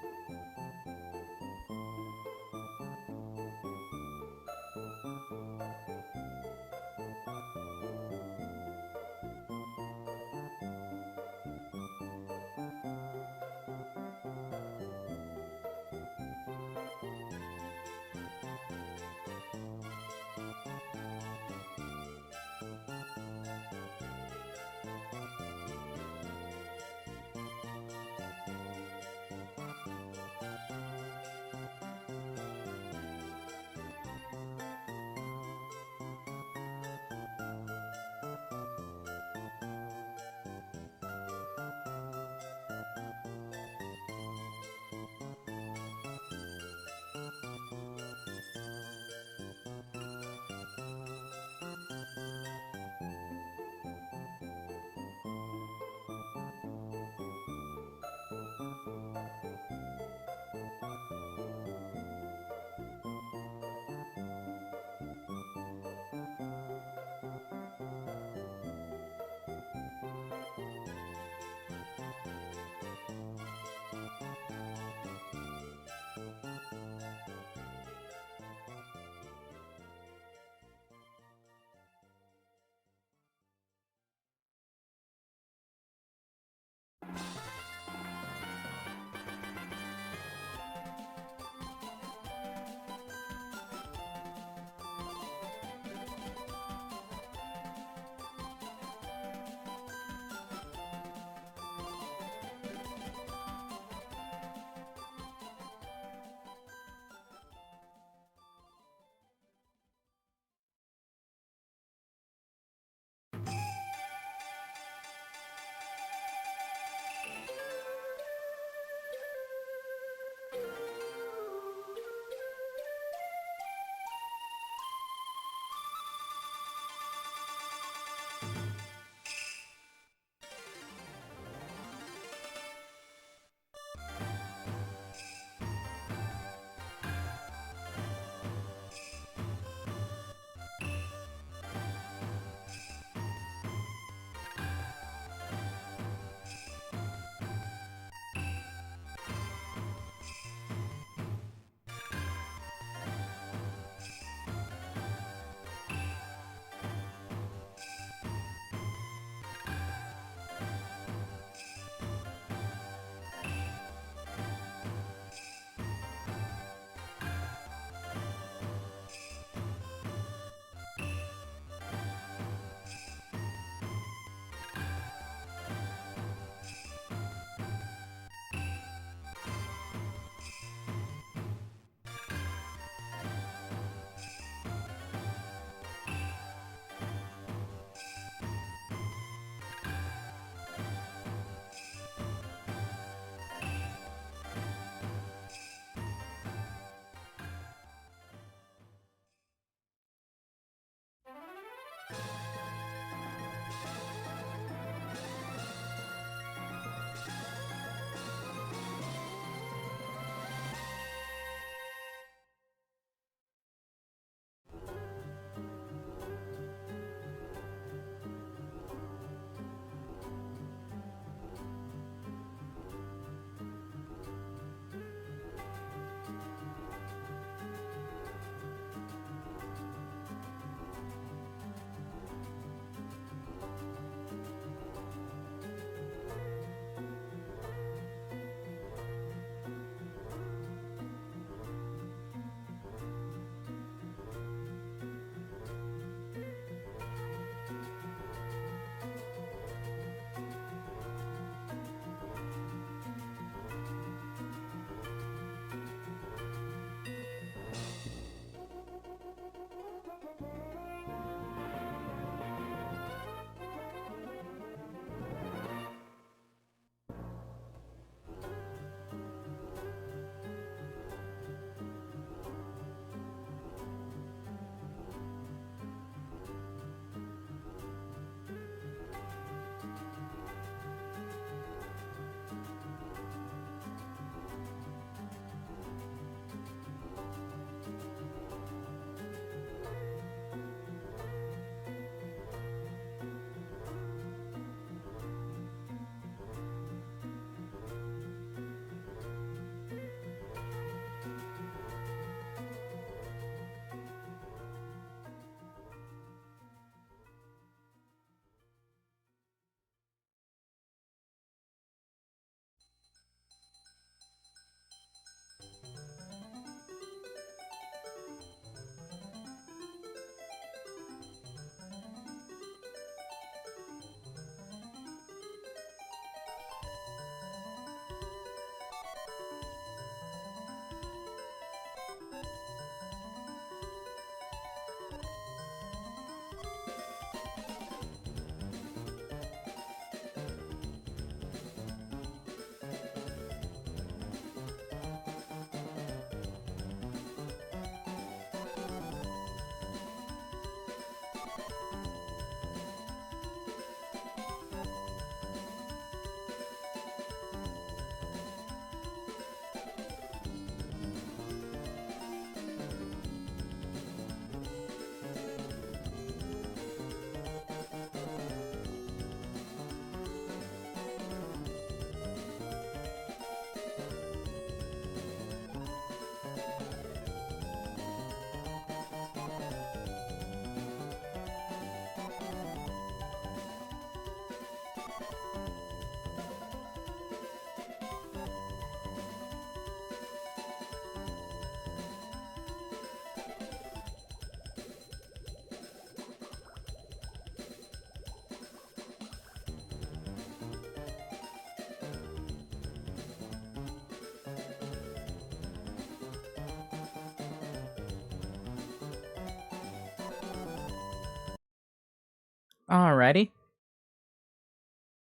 Alrighty.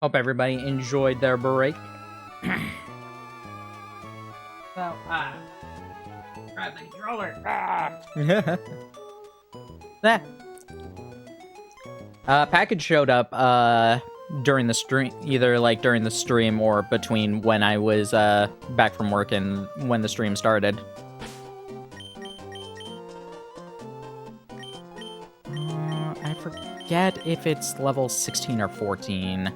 Hope everybody enjoyed their break. So, grab the controller. Package showed up, during the stream, either, like, during the stream or between when I was, back from work and when the stream started. I forget if it's level 16 or 14.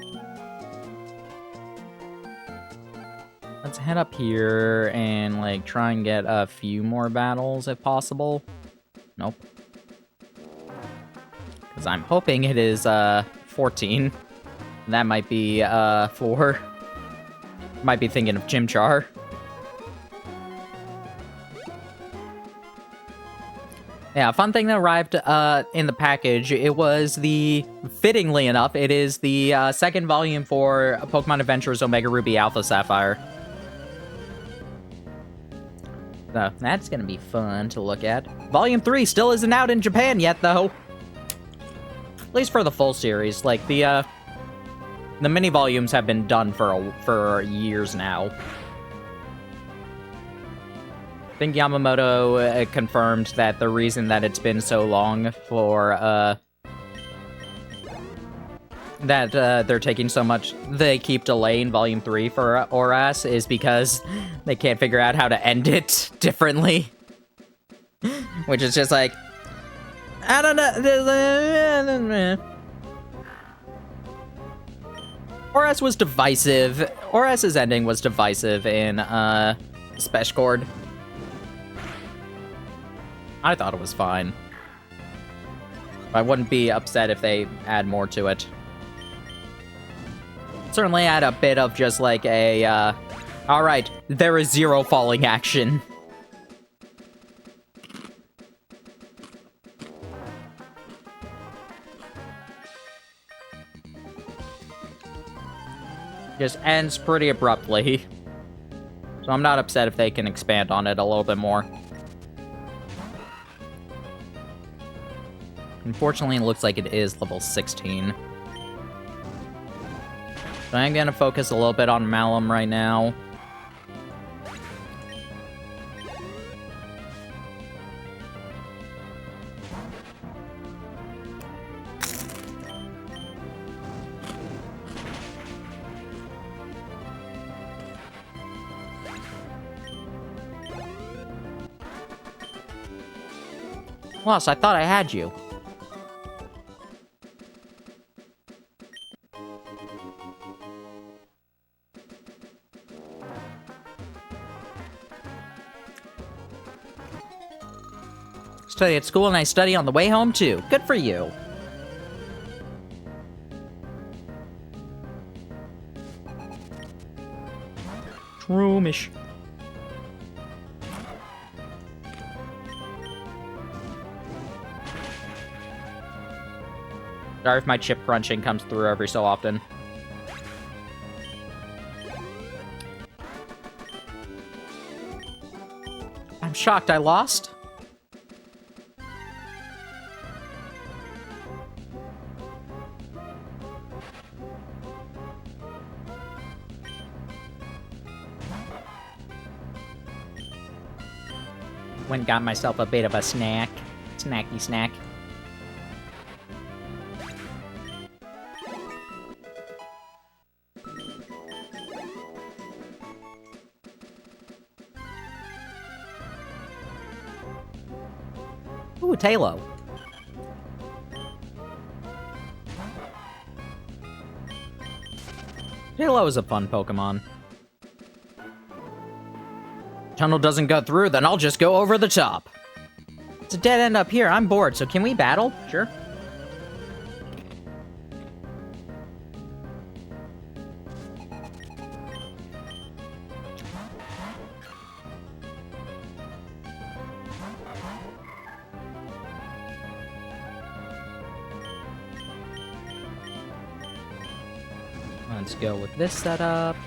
Let's head up here and, like, try and get a few more battles if possible. Nope. Because I'm hoping it is, 14. That might be, 4. Might be thinking of Chimchar. Yeah, a fun thing that arrived, in the package, it was fittingly enough, it is the, second volume for Pokemon Adventures Omega Ruby Alpha Sapphire. So, that's gonna be fun to look at. Volume 3 still isn't out in Japan yet, though. At least for the full series. Like, the mini volumes have been done for years now. I think Yamamoto confirmed that the reason that it's been so long for, that they're taking so much, they keep delaying Volume 3 for ORAS is because they can't figure out how to end it differently. Which is just like, I don't know. ORAS was divisive. ORAS's ending was divisive in, Speshcord. I thought it was fine. I wouldn't be upset if they add more to it. Certainly add a bit of just like a, alright, there is 0 falling action. Just ends pretty abruptly. So I'm not upset if they can expand on it a little bit more. Unfortunately, it looks like it is level 16. So I'm gonna focus a little bit on Malum right now. Plus, I thought I had you. Study at school and I study on the way home too. Good for you. Troomish. Sorry if my chip crunching comes through every so often. I'm shocked I lost. Went and got myself a bit of a snack. Snacky snack. Ooh, Tailo. Tailo is a fun Pokemon. Tunnel doesn't go through, then I'll just go over the top. It's a dead end up here. I'm bored, so can we battle? Sure. Let's go with this setup.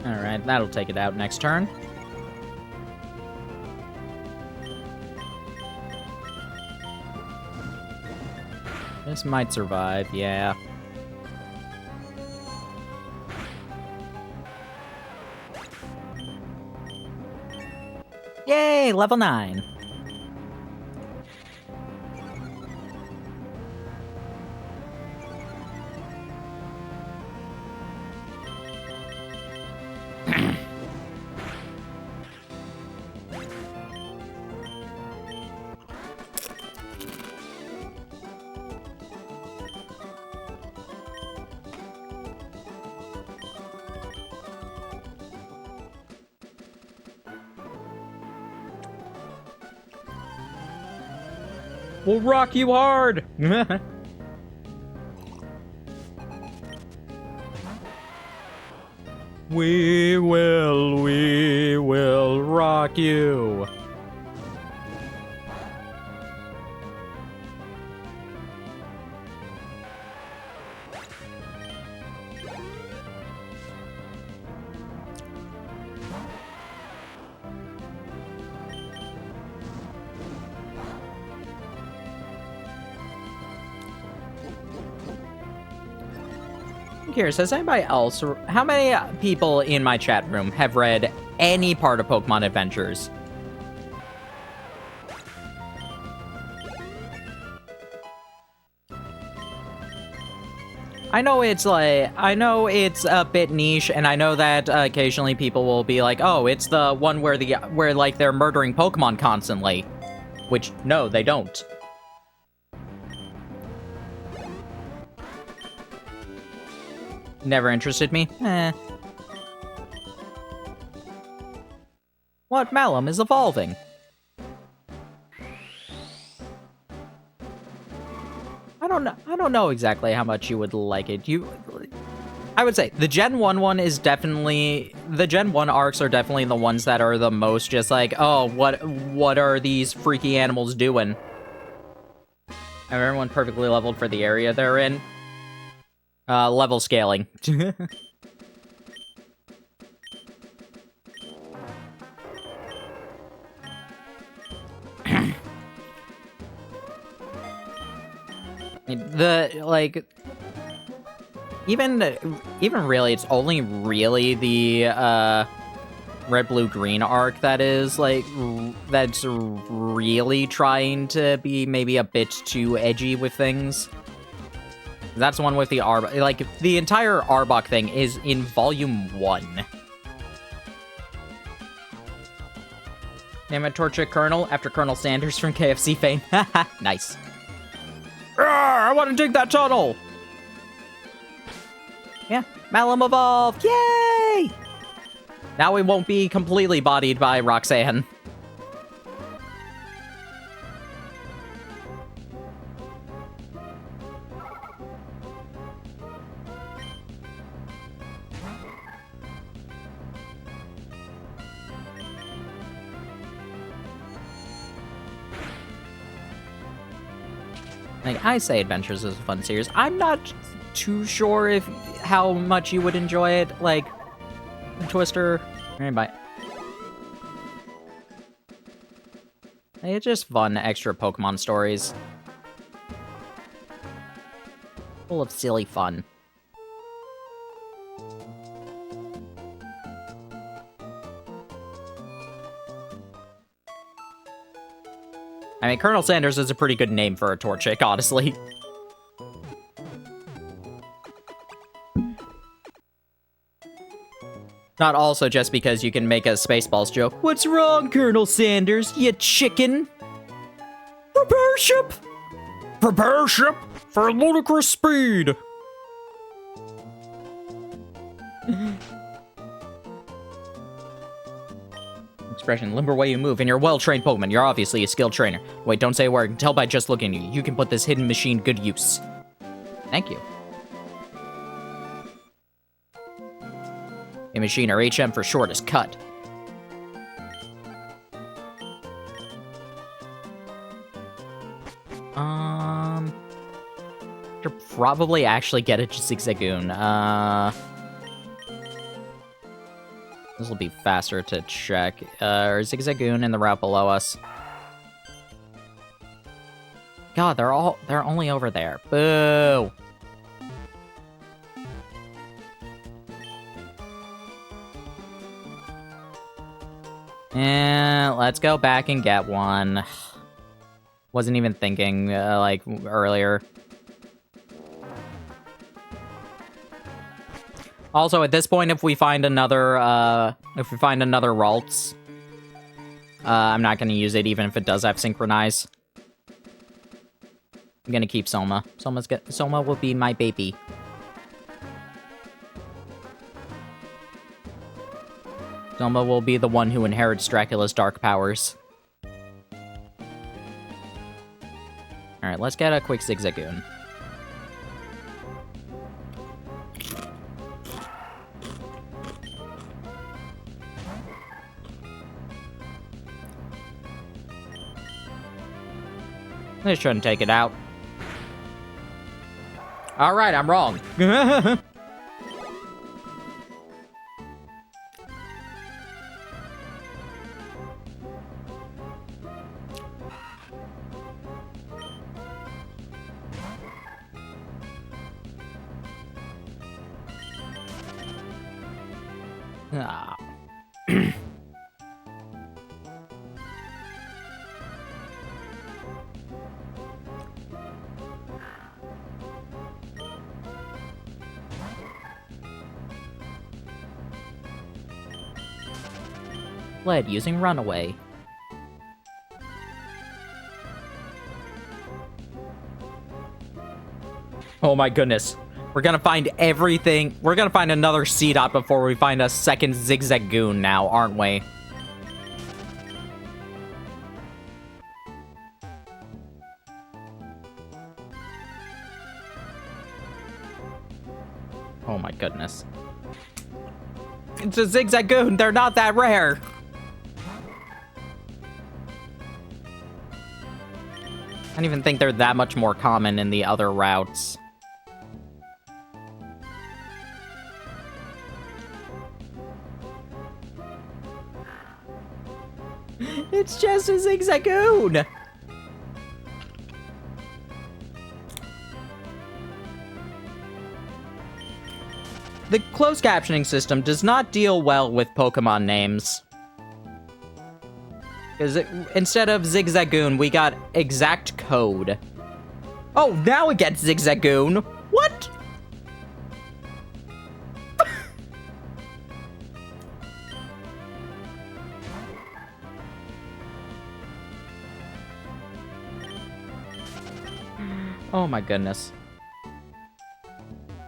Alright, that'll take it out next turn. This might survive, yeah. Yay, level 9. We'll rock you hard! We will rock you. I'm curious, has anybody else, how many people in my chat room have read any part of Pokemon Adventures? I know it's a bit niche, and I know that occasionally people will be like, oh, it's the one where like they're murdering Pokemon constantly. Which, no, they don't. Never interested me? Eh. What Malum is evolving? I don't know exactly how much you would like it. I would say the Gen 1 one is definitely, the Gen 1 arcs are definitely the ones that are the most just like, oh, what are these freaky animals doing? And everyone perfectly leveled for the area they're in. Level scaling. Even really, it's only really the, red, blue, green arc that is, like, that's really trying to be maybe a bit too edgy with things. That's the one with the Arbok. Like, the entire Arbok thing is in Volume 1. Name it Torchic Colonel after Colonel Sanders from KFC fame. Haha, nice. I want to dig that tunnel! Yeah, Malum evolved! Yay! Now we won't be completely bodied by Roxanne. Like, I say Adventures is a fun series. I'm not too sure how much you would enjoy it. Like, Twister, anybody. It's just fun, extra Pokemon stories. Full of silly fun. I mean, Colonel Sanders is a pretty good name for a Torchic, honestly. Not also just because you can make a Spaceballs joke. What's wrong, Colonel Sanders, you chicken? Prepare ship! Prepare ship for ludicrous speed! Expression, limber way you move, and you're a well-trained Pokemon. You're obviously a skilled trainer. Wait, don't say a word. I can tell by just looking at you. You can put this hidden machine good use. Thank you. A machine, or HM for short, is cut. Should probably actually get a Zigzagoon. This will be faster to check. Or Zigzagoon in the route below us. God, they're only over there. Boo! And let's go back and get one. Wasn't even thinking, like, earlier. Also, at this point, if we find another Ralts, I'm not gonna use it, even if it does have Synchronize. I'm gonna keep Soma. Soma will be my baby. Soma will be the one who inherits Dracula's dark powers. Alright, let's get a quick Zigzagoon. This shouldn't take it out. Alright, I'm wrong. Ah. Fled using Runaway. Oh my goodness. We're gonna find everything. We're gonna find another C-Dot before we find a second Zigzagoon now, aren't we? Oh my goodness. It's a Zigzagoon. They're not that rare. I don't even think they're that much more common in the other routes. It's just a Zigzagoon! The closed captioning system does not deal well with Pokemon names. Because instead of Zigzagoon, we got Exact Code. Oh, now it gets Zigzagoon! What? Oh my goodness.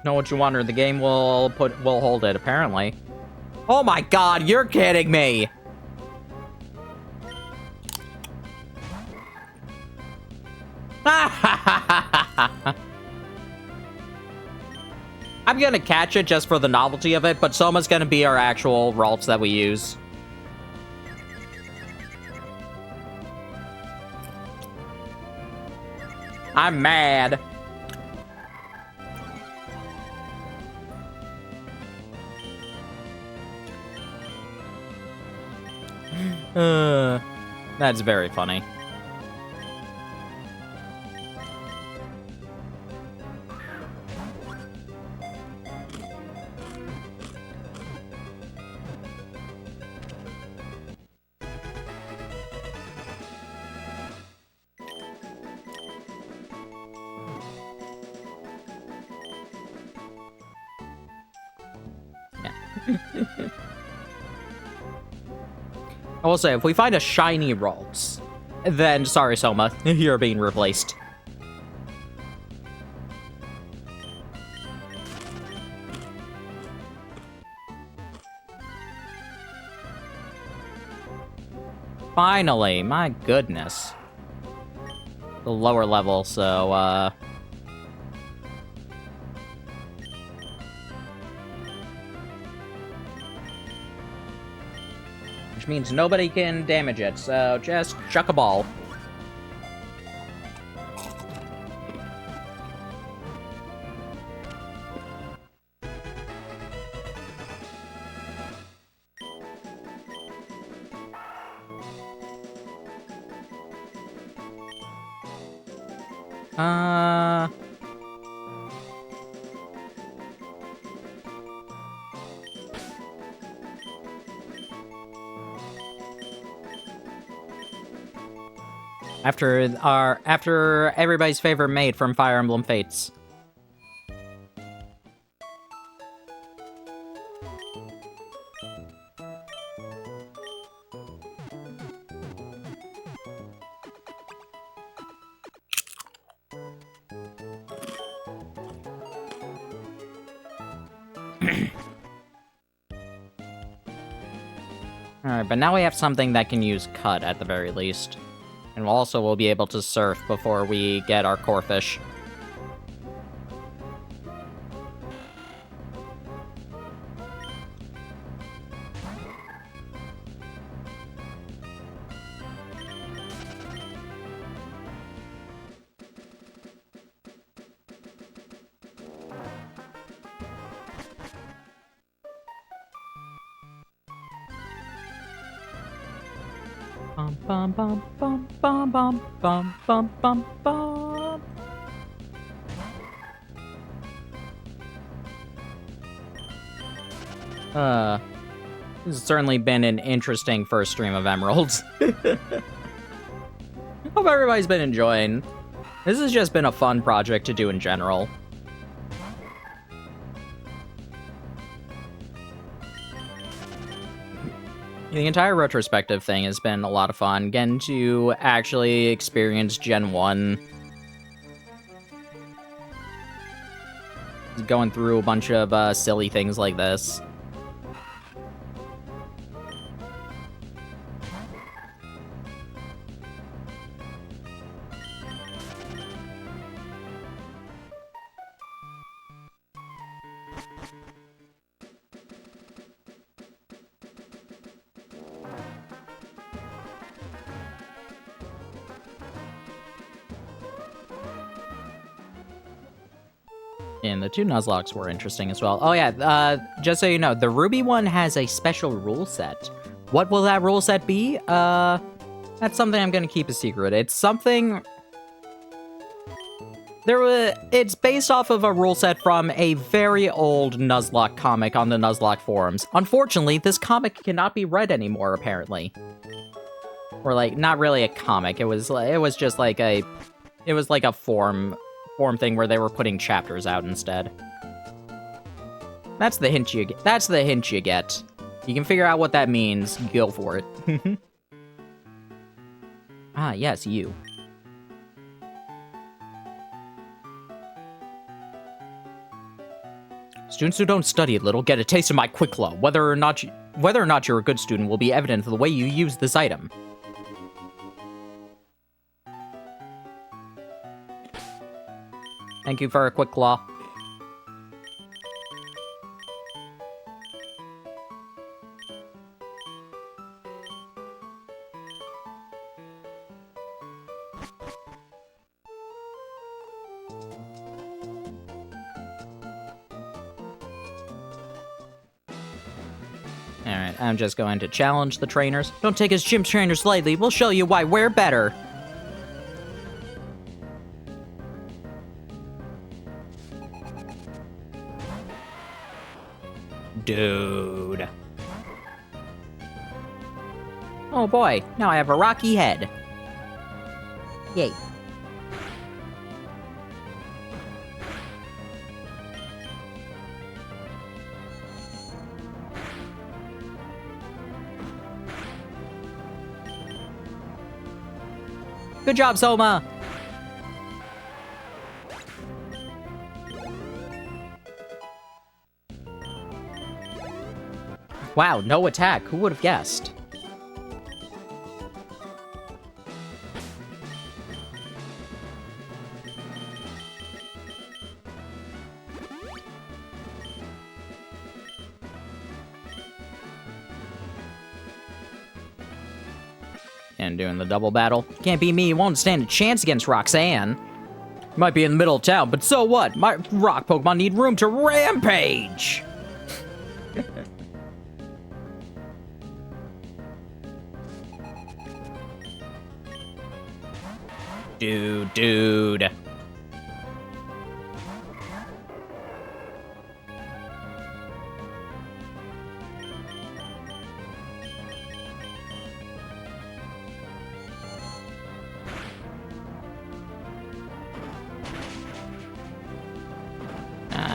Know what you want, or the game will hold it, apparently. Oh my god, you're kidding me! I'm gonna catch it just for the novelty of it, but Soma's gonna be our actual Ralts that we use. I'm mad. That's very funny. I will say, if we find a shiny Ralts, then sorry, Soma, you're being replaced. Finally, my goodness. The lower level, so, which means nobody can damage it, so just chuck a ball. Uh... After everybody's favorite maid from Fire Emblem Fates. Alright, but now we have something that can use cut at the very least. And we'll be able to surf before we get our core fish. Bum bum bum bum bum bum bum bum bum bum. This has certainly been an interesting first stream of Emeralds. Hope everybody's been enjoying. This has just been a fun project to do in general. The entire retrospective thing has been a lot of fun, getting to actually experience Gen 1. Going through a bunch of silly things like this. And the two Nuzlockes were interesting as well. Oh yeah, just so you know, the Ruby one has a special rule set. What will that rule set be? That's something I'm gonna keep a secret. It's something... It's based off of a rule set from a very old Nuzlocke comic on the Nuzlocke forums. Unfortunately, this comic cannot be read anymore, apparently. Or, like, not really a comic. It was just like a... It was like a forum thing where they were putting chapters out instead. That's the hint you get. That's the hint you get. You can figure out what that means. Go for it. Ah, yes, you. Students who don't study a little get a taste of my quick law. Whether or not you're a good student will be evident in the way you use this item. Thank you for a quick claw. Alright, I'm just going to challenge the trainers. Don't take his gym trainers lightly. We'll show you why we're better. Dude. Oh boy, now I have a rocky head. Yay. Good job, Soma! Wow, no attack. Who would have guessed? And doing the double battle. Can't be me, you won't stand a chance against Roxanne. Might be in the middle of town, but so what? My rock Pokemon need room to rampage! Dude.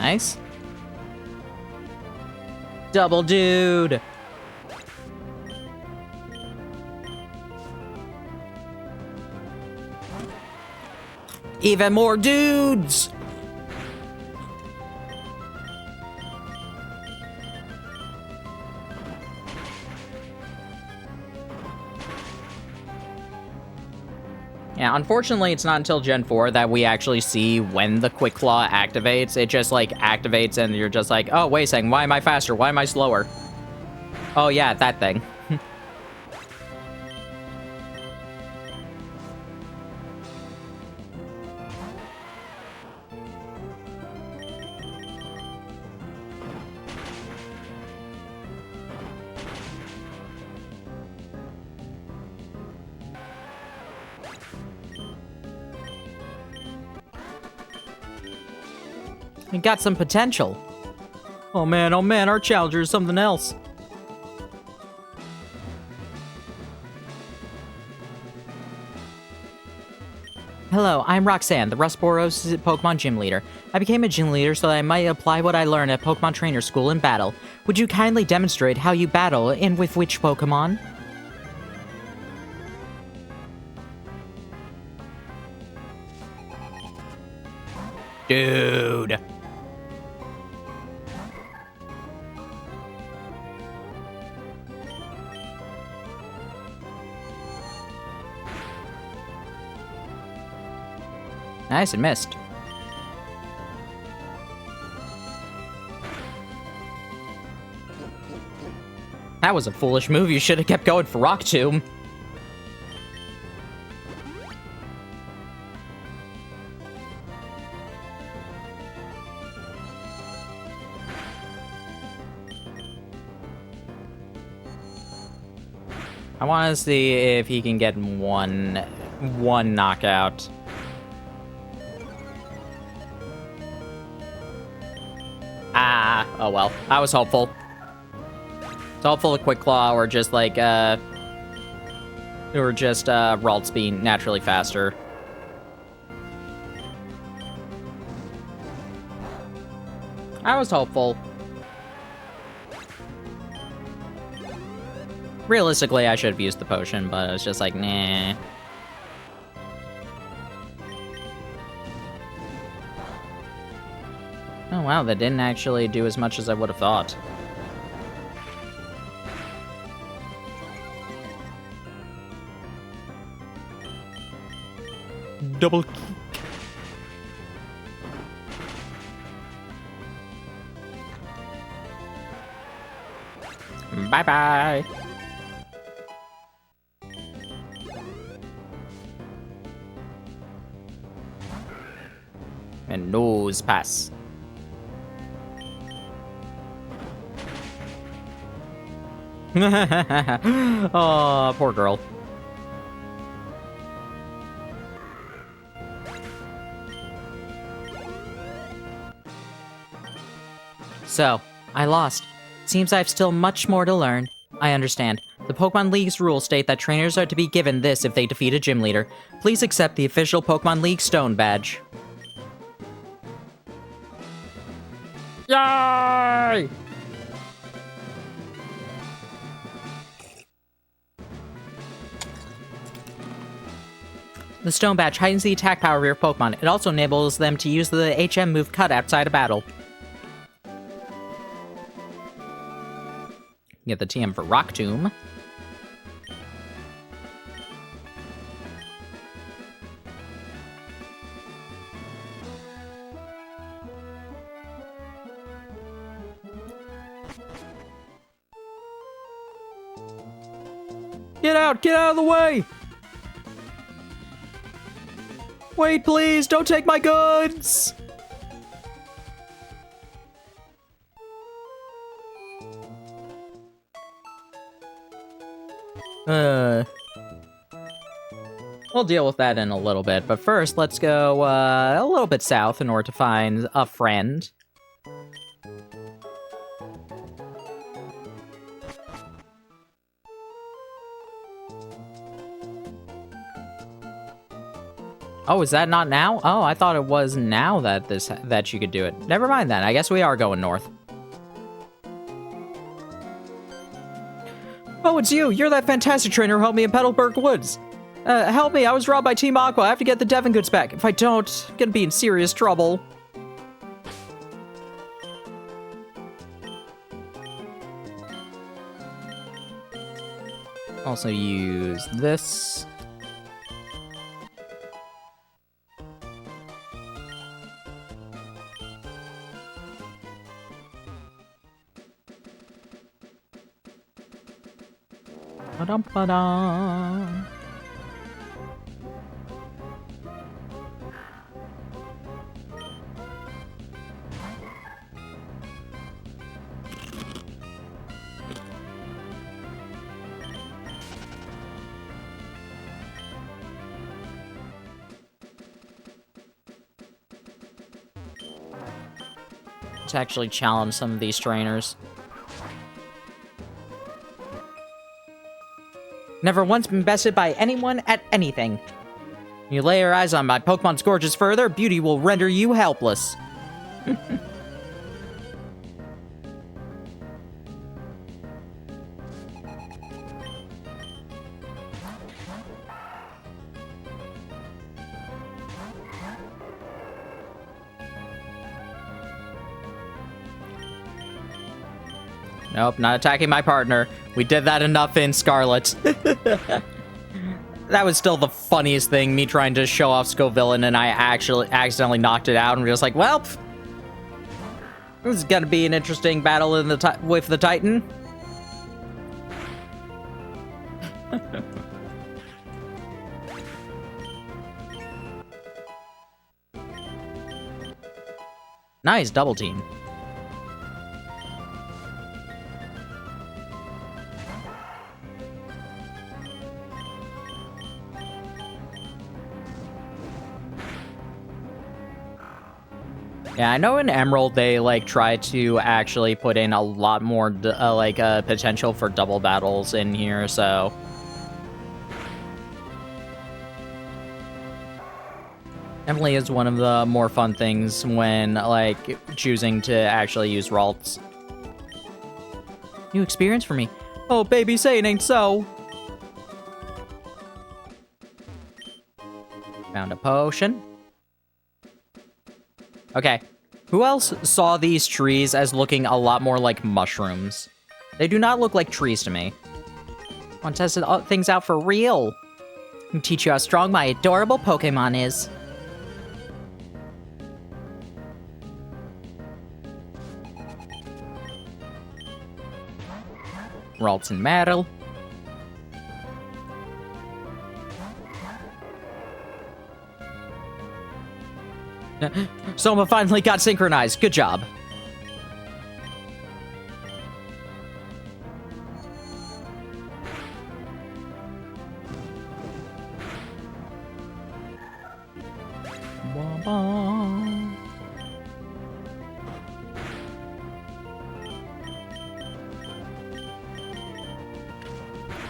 Nice. Double dude! Even more dudes! Yeah, unfortunately, it's not until Gen 4 that we actually see when the Quick Claw activates. It just, like, activates and you're just like, oh, wait a second, why am I faster? Why am I slower? Oh, yeah, that thing. It got some potential. Oh man, our challenger is something else. Hello, I'm Roxanne, the Rusboros Pokemon Gym Leader. I became a gym leader so that I might apply what I learned at Pokemon Trainer School in battle. Would you kindly demonstrate how you battle and with which Pokemon? Dude. Nice, and missed. That was a foolish move. You should have kept going for Rock Tomb. I want to see if he can get one knockout. Ah, oh well. I was hopeful. It's hopeful a Quick Claw or just like, Ralts being naturally faster. I was hopeful. Realistically, I should have used the potion, but it's just like, nah. Oh wow, that didn't actually do as much as I would have thought. Double kick. Bye-bye. And nose pass. Oh, poor girl. So, I lost. Seems I have still much more to learn. I understand. The Pokemon League's rules state that trainers are to be given this if they defeat a gym leader. Please accept the official Pokemon League Stone Badge. Yay! The Stone Badge heightens the attack power of your Pokemon. It also enables them to use the HM move Cut outside of battle. Get the TM for Rock Tomb. Get out of the way! Wait, please, don't take my goods! We'll deal with that in a little bit, but first, let's go, a little bit south in order to find a friend. Oh, is that not now? Oh, I thought it was now that you could do it. Never mind then. I guess we are going north. Oh, it's you. You're that fantastic trainer who helped me in Petalburg Woods. Help me. I was robbed by Team Aqua. I have to get the Devon goods back. If I don't, I'm gonna be in serious trouble. Also use this. Ba-dum-ba-dum. Let's actually challenge some of these trainers. Never once been bested by anyone at anything. You lay your eyes on my Pokemon's gorgeous further, beauty will render you helpless. Nope, not attacking my partner. We did that enough in Scarlet. That was still the funniest thing, me trying to show off Scovillain, and I actually accidentally knocked it out, and we're just like, well, this is gonna be an interesting battle in the with the Titan. Nice, double team. Yeah, I know in Emerald they, like, try to actually put in a lot more, potential for double battles in here, so... Definitely is one of the more fun things when, like, choosing to actually use Ralts. New experience for me. Oh, baby, say it ain't so. Found a potion. Okay, who else saw these trees as looking a lot more like mushrooms? They do not look like trees to me. Want to test things out for real? I can teach you how strong my adorable Pokemon is. Ralts and Metal. Soma finally got synchronized. Good job.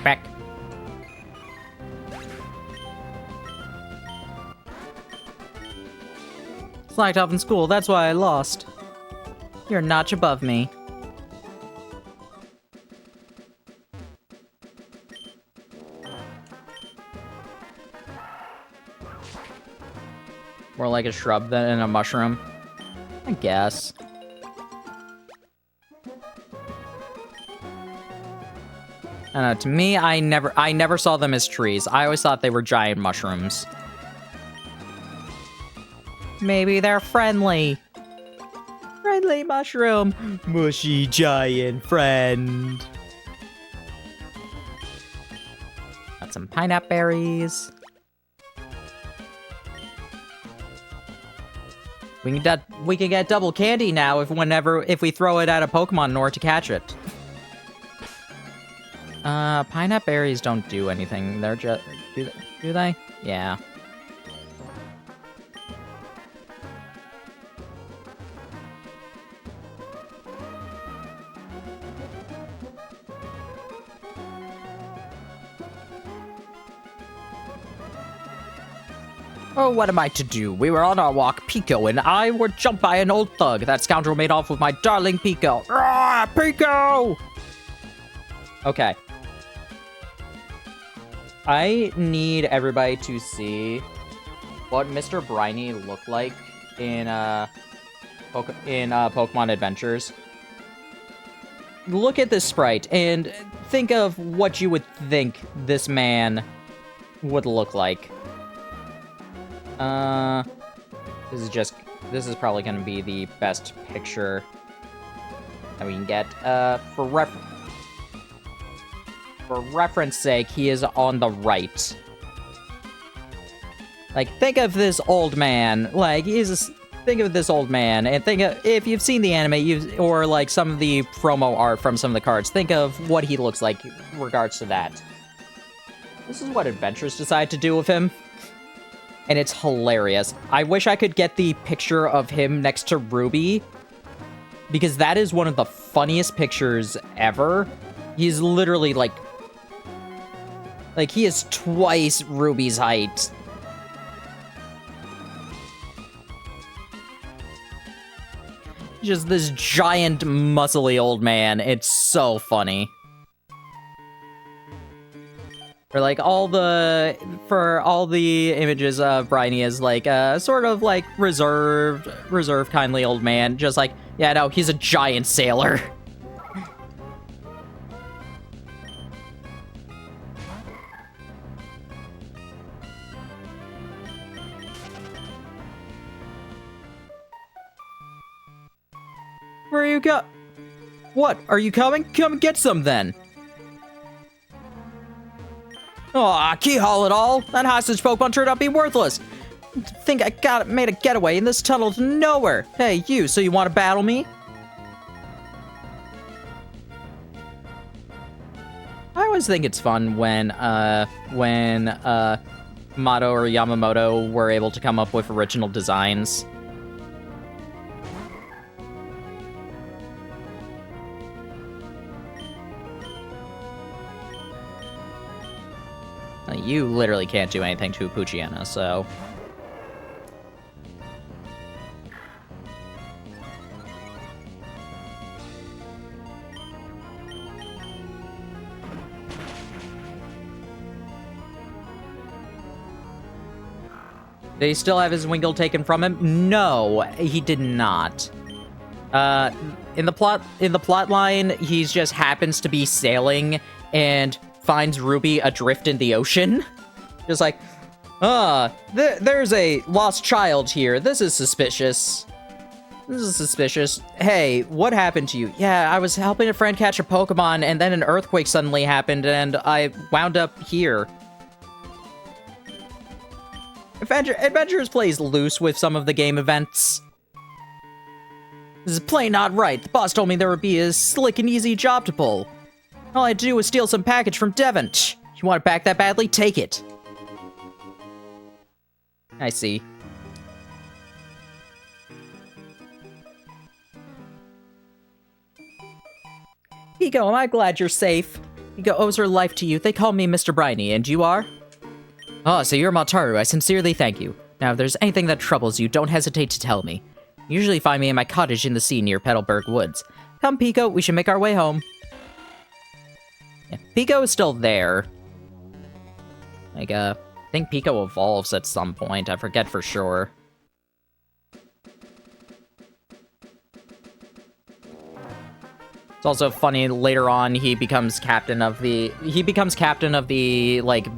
Back. Slacked off in school, that's why I lost. You're a notch above me. More like a shrub than a mushroom, I guess. I don't know, to me, I never saw them as trees. I always thought they were giant mushrooms. Maybe they're friendly. Friendly mushroom. Mushy giant friend. Got some pineapple berries. We can get double candy now if we throw it at a Pokemon in order to catch it. Pineapple berries don't do anything. They're just do they? Yeah. Oh, what am I to do? We were on our walk, Pico and I were jumped by an old thug. That scoundrel made off with my darling Pico. Ah, Pico! Okay. I need everybody to see what Mr. Briny looked like in Pokemon Adventures. Look at this sprite and think of what you would think this man would look like. This is probably going to be the best picture that we can get. For reference sake, he is on the right. Like, think of this old man. Like, think of this old man, and think of, if you've seen the anime, or like some of the promo art from some of the cards, think of what he looks like in regards to that. This is what Adventures decide to do with him, and it's hilarious. I wish I could get the picture of him next to Ruby, because that is one of the funniest pictures ever. He's literally like he is twice Ruby's height. Just this giant, muscly old man. It's so funny. For all the images of Briny as sort of reserved, kindly old man. Just yeah, no, he's a giant sailor. Where you go? What? Are you coming? Come get some then. Aw, keyhole it all. That hostage Pokemon turned out to be worthless. Think I made a getaway in this tunnel to nowhere. Hey, you, so you want to battle me? I always think it's fun when Mato or Yamamoto were able to come up with original designs. You literally can't do anything to Poochyena, so... Did he still have his Wingull taken from him? No, he did not. In the plot line, he just happens to be sailing and finds Ruby adrift in the ocean. Just there's a lost child here. This is suspicious. Hey, what happened to you? Yeah, I was helping a friend catch a Pokemon, and then an earthquake suddenly happened, and I wound up here. Adventures plays loose with some of the game events. This is plain not right. The boss told me there would be a slick and easy job to pull. All I had to do was steal some package from Devon. You want it back that badly? Take it. I see. Pico, am I glad you're safe? Pico owes her life to you. They call me Mr. Briny, and you are? Oh, so you're Mataru. I sincerely thank you. Now, if there's anything that troubles you, don't hesitate to tell me. You usually find me in my cottage in the sea near Petalburg Woods. Come, Pico, we should make our way home. Yeah, Pico is still there. I think Pico evolves at some point. I forget for sure. It's also funny, later on, he becomes captain of the,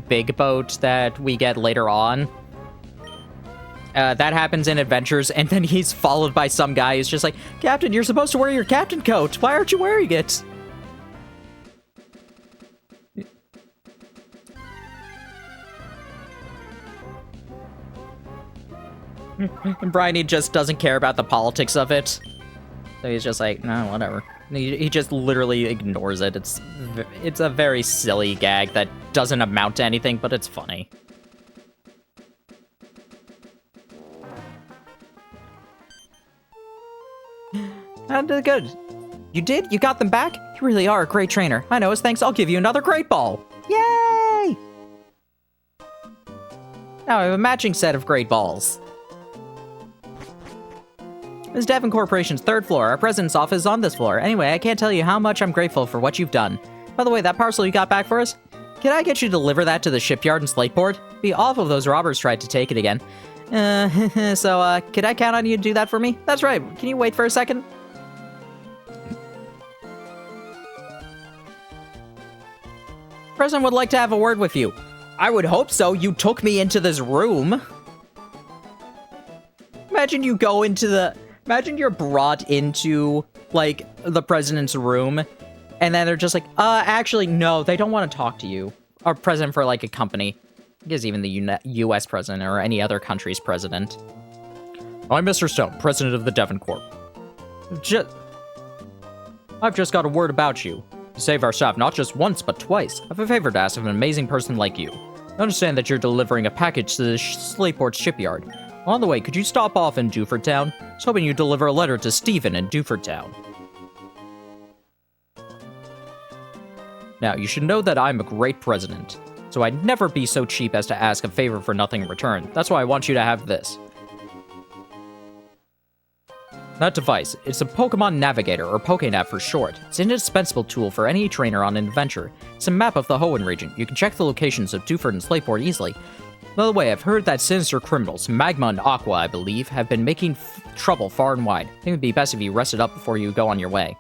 big boat that we get later on. That happens in Adventures, and then he's followed by some guy who's just like, Captain, you're supposed to wear your captain coat. Why aren't you wearing it? And Briny just doesn't care about the politics of it. So he's just like, no, whatever. He just literally ignores it. It's a very silly gag that doesn't amount to anything, but it's funny. Good. You did? You got them back? You really are a great trainer. I know, as thanks, I'll give you another Great Ball. Yay! Now I have a matching set of great balls. This is Devon Corporation's 3rd floor. Our president's office is on this floor. Anyway, I can't tell you how much I'm grateful for what you've done. By the way, that parcel you got back for us? Can I get you to deliver that to the shipyard in Slateport? It'd be awful if those robbers tried to take it again. So, could I count on you to do that for me? That's right. Can you wait for a second? President would like to have a word with you. I would hope so. You took me into this room. Imagine you go into the... Imagine you're brought into, like, the president's room, and then they're just like, actually, no, they don't want to talk to you. Or president for, like, a company. I guess even the U.S. president or any other country's president. I'm Mr. Stone, president of the Devon Corp. I've just got a word about you. To save our staff not just once, but twice. I have a favor to ask of an amazing person like you. I understand that you're delivering a package to the Slateport shipyard. On the way, could you stop off in Dewford Town? I was hoping you'd deliver a letter to Stephen in Dewford Town. Now, you should know that I'm a great president, so I'd never be so cheap as to ask a favor for nothing in return. That's why I want you to have this. That device, it's a Pokemon Navigator, or Pokénav for short. It's an indispensable tool for any trainer on an adventure. It's a map of the Hoenn region. You can check the locations of Dewford and Slateport easily. By the way, I've heard that sinister criminals, Magma and Aqua, I believe, have been making trouble far and wide. I think it'd be best if you rested up before you go on your way.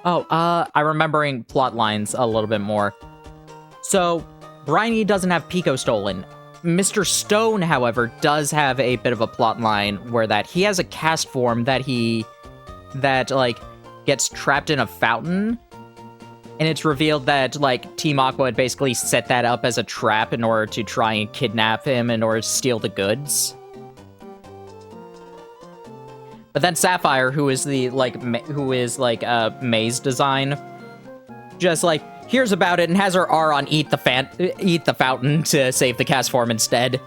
Oh, I'm remembering plot lines a little bit more. So, Briny doesn't have Pico stolen. Mr. Stone, however, does have a bit of a plot line where that he has a cast form that like, gets trapped in a fountain. And it's revealed that, like, Team Aqua had basically set that up as a trap in order to try and kidnap him in order to steal the goods. But then Sapphire, who is the, like, May's design, just, like, hears about it and has her Aron eat the fountain to save the cast form instead.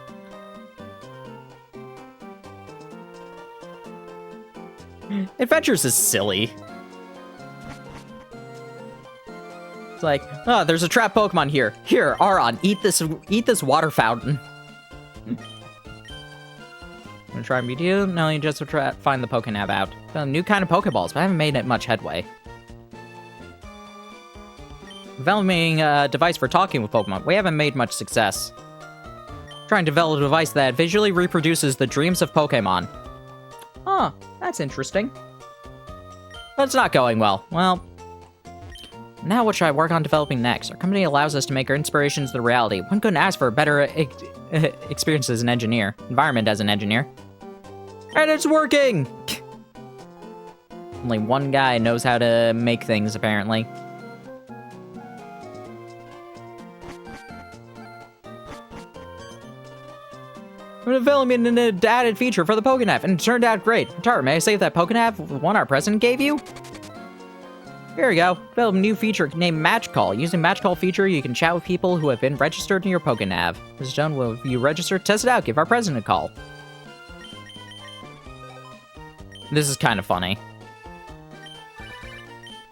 Adventures is silly. It's like, oh, there's a trap Pokemon here. Here, Aron, eat this water fountain. I'm gonna try and beat you. No, you just find the Pokénav out. A new kind of Pokeballs, but I haven't made it much headway. Developing a device for talking with Pokemon. We haven't made much success. Trying to develop a device that visually reproduces the dreams of Pokemon. Huh, that's interesting. But it's not going well. Well, now what should I work on developing next? Our company allows us to make our inspirations the reality. One couldn't ask for a better experience as an engineer. Environment as an engineer. And it's working! Only one guy knows how to make things, apparently. I'm developing an added feature for the Pokénav, and it turned out great. Tara, may I save that Pokénav, the one our president gave you? Here we go. Develop a new feature named Match Call. Using Match Call feature, you can chat with people who have been registered in your Pokénav. This is done. Will you register? Test it out. Give our president a call. This is kind of funny.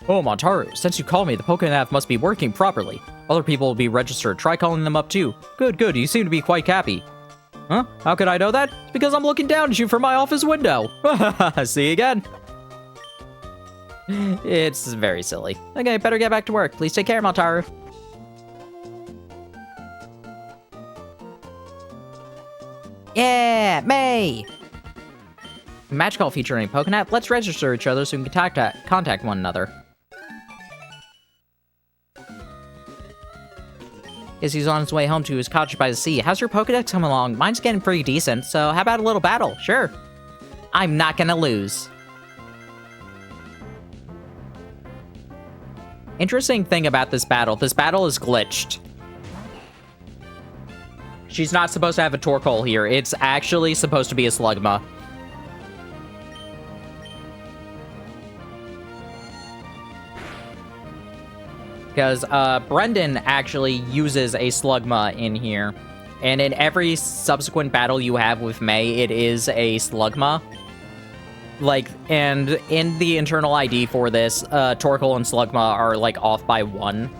Oh, Montaru, since you called me, the Pokénav must be working properly. Other people will be registered. Try calling them up too. Good, good. You seem to be quite happy. Huh? How could I know that? It's because I'm looking down at you from my office window. See you again. It's very silly. Okay, better get back to work. Please take care, Montaru. Yeah, May! Match call feature in Pokénav. Let's register each other so we can contact one another. Guess he's on his way home to his cottage by the sea. How's your Pokédex coming along? Mine's getting pretty decent, so how about a little battle? Sure. I'm not gonna lose. Interesting thing about this battle is glitched. She's not supposed to have a Torkoal here. It's actually supposed to be a Slugma. Because Brendan actually uses a Slugma in here. And in every subsequent battle you have with May, it is a Slugma. Like, and in the internal ID for this, Torkoal and Slugma are, like, off by 1.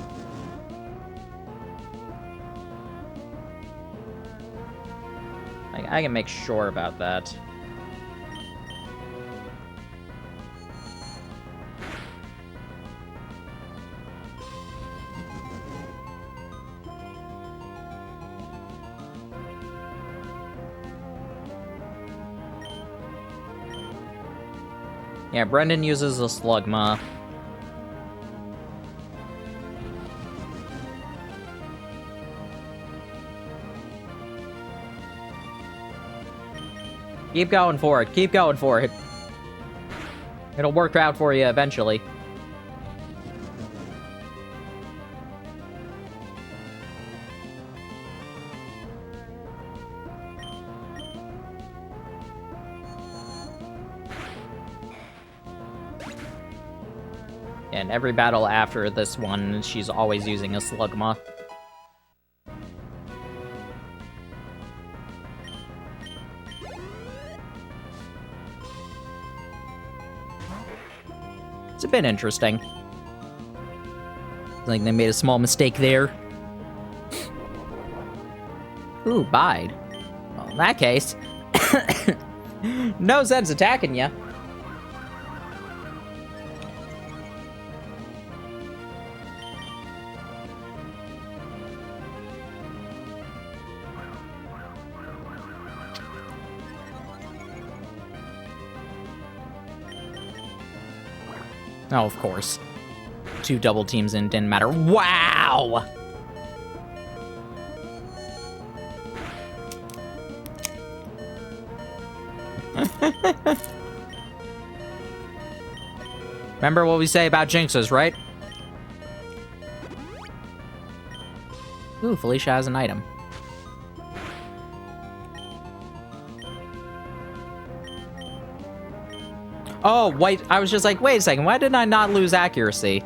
I can make sure about that. Yeah, Brendan uses a Slugma. Keep going for it. Keep going for it. It'll work out for you eventually. And every battle after this one, she's always using a Slugma. It's a bit interesting. Like they made a small mistake there. Ooh, bide. Well, in that case, no sense attacking ya. Oh, of course. 2 double teams in didn't matter. Wow! Remember what we say about Jinxes, right? Ooh, Felicia has an item. Oh, wait, I was just like, wait a second, why did I not lose accuracy?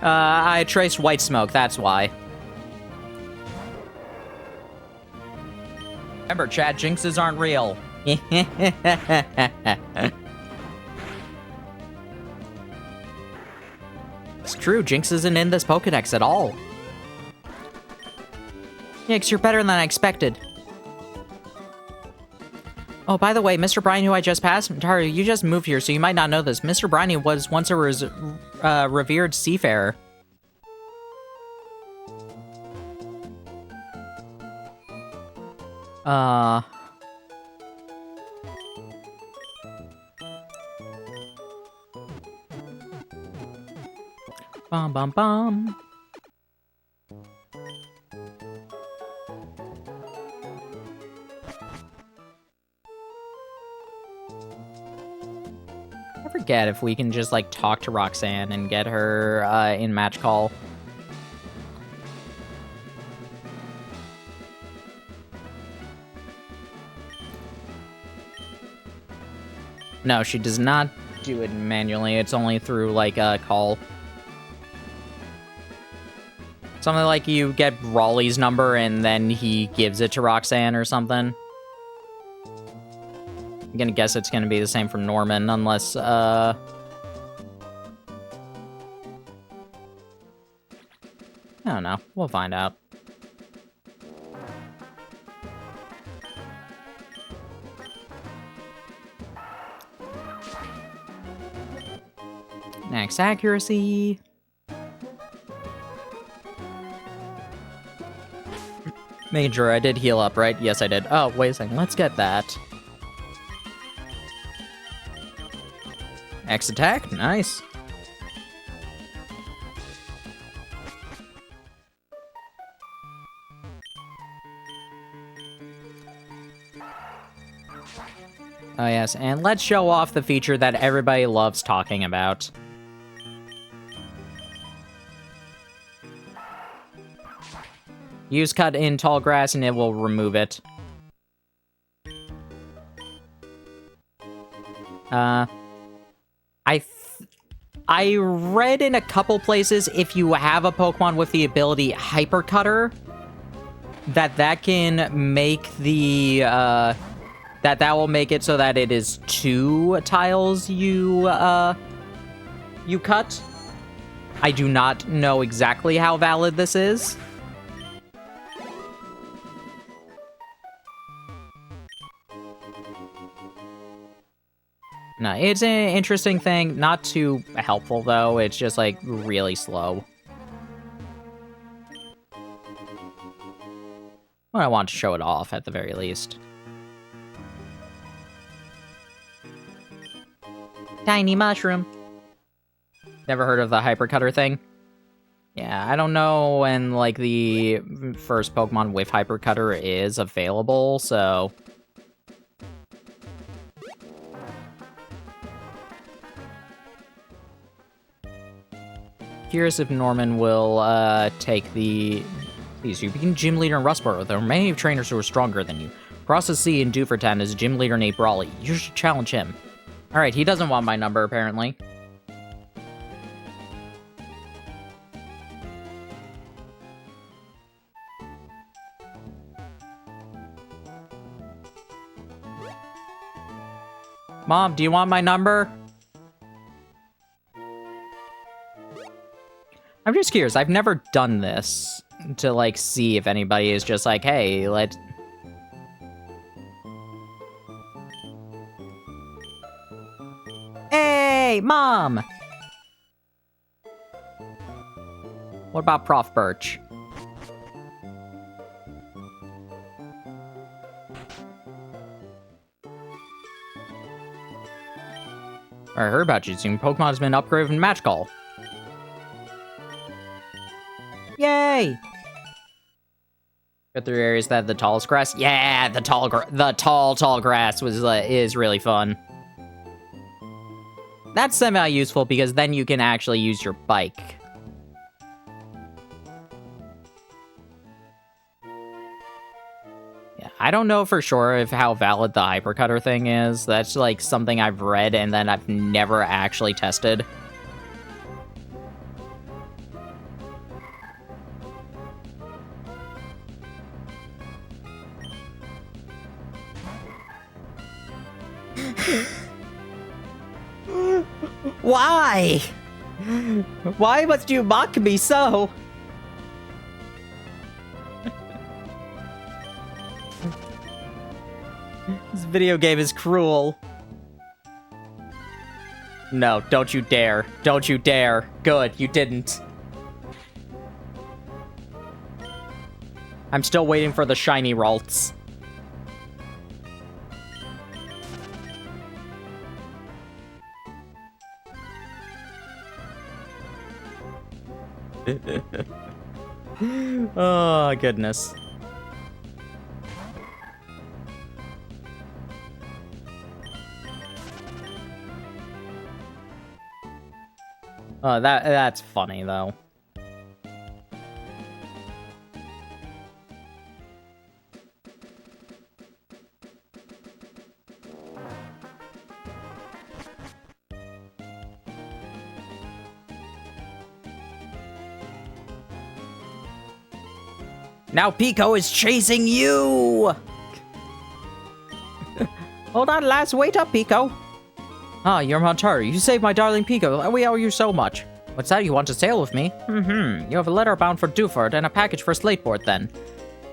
I traced white smoke, that's why. Remember, chat, jinxes aren't real. It's true, Jinx isn't in this Pokedex at all. Yeah, 'cause you're better than I expected. Oh, by the way, Mr. Briny, who I just passed, Taru, you just moved here, so you might not know this. Mr. Briny was once a revered seafarer. Bum bum bum. I forget if we can just, like, talk to Roxanne and get her, in match call. No, she does not do it manually. It's only through, like, a call. Something like you get Raleigh's number and then he gives it to Roxanne or something. I'm gonna guess it's gonna be the same for Norman, unless, I don't know. We'll find out. Max accuracy. Making sure I did heal up, right? Yes, I did. Oh, wait a second. Let's get that. X attack. Nice. Oh, yes. And let's show off the feature that everybody loves talking about. Use cut in tall grass and it will remove it. I read in a couple places if you have a Pokemon with the ability Hyper Cutter, that can make the, that will make it so that it is 2 tiles you cut. I do not know exactly how valid this is. No, it's an interesting thing. Not too helpful, though. It's just, like, really slow. Well, I want to show it off, at the very least. Tiny mushroom. Never heard of the hypercutter thing? Yeah, I don't know when, like, the first Pokemon with hypercutter is available, so... Curious if Norman will, take the... Please, you became gym leader in Rustboro. There are many trainers who are stronger than you. Cross the sea in Dufertown is gym leader Nate Brawley. You should challenge him. Alright, he doesn't want my number, apparently. Mom, do you want my number? I'm just curious. I've never done this to, like, see if anybody is just like, hey, let's... Hey, Mom! What about Prof. Birch? I heard about you. Soon Pokemon has been upgraded in Match Call. Yay! Got through areas that have the tallest grass. Yeah, the tall grass was is really fun. That's semi-useful because then you can actually use your bike. Yeah, I don't know for sure if how valid the hypercutter thing is. That's like something I've read and then I've never actually tested. Why? Why must you mock me so? This video game is cruel. No, don't you dare. Don't you dare. Good, you didn't. I'm still waiting for the shiny Ralts. Oh, goodness. Oh, that's funny, though. Now Pico is chasing you! Hold on, lass. Wait up, Pico. Ah, you're Montaru. You saved my darling Pico. We owe you so much. What's that? You want to sail with me? You have a letter bound for Dewford and a package for Slateport, then.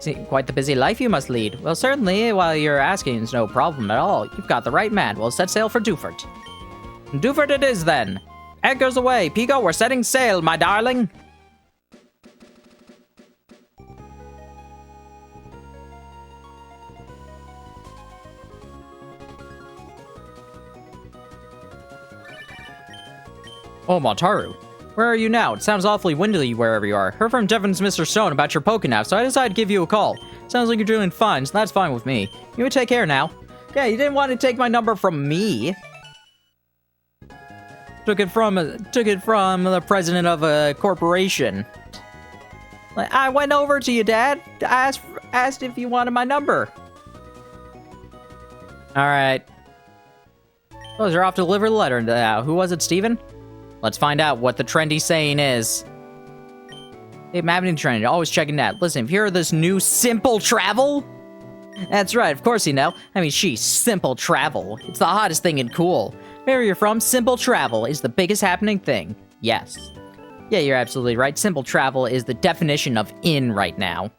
See, quite the busy life you must lead. Well, certainly, while you're asking, it's no problem at all. You've got the right man. We'll set sail for Dewford. Dewford it is, then. Anchors away. Pico, we're setting sail, my darling. Oh, Montaru. Where are you now? It sounds awfully windy wherever you are. Heard from Devon's Mr. Stone about your Pokénap, so I decided to give you a call. Sounds like you're doing fine, so that's fine with me. You would take care now. Yeah, you didn't want to take my number from me. Took it from the president of a corporation. I went over to you, Dad. I asked if you wanted my number. All right. Well, you're off to deliver the letter now. Who was it, Steven? Let's find out what the trendy saying is. Hey, Mavin Trendy, always checking that. Listen, if you hear this new Simple Travel? That's right, of course you know. I mean, she's Simple Travel. It's the hottest thing in cool. Where you're from, Simple Travel is the biggest happening thing. Yes. Yeah, you're absolutely right. Simple Travel is the definition of in right now.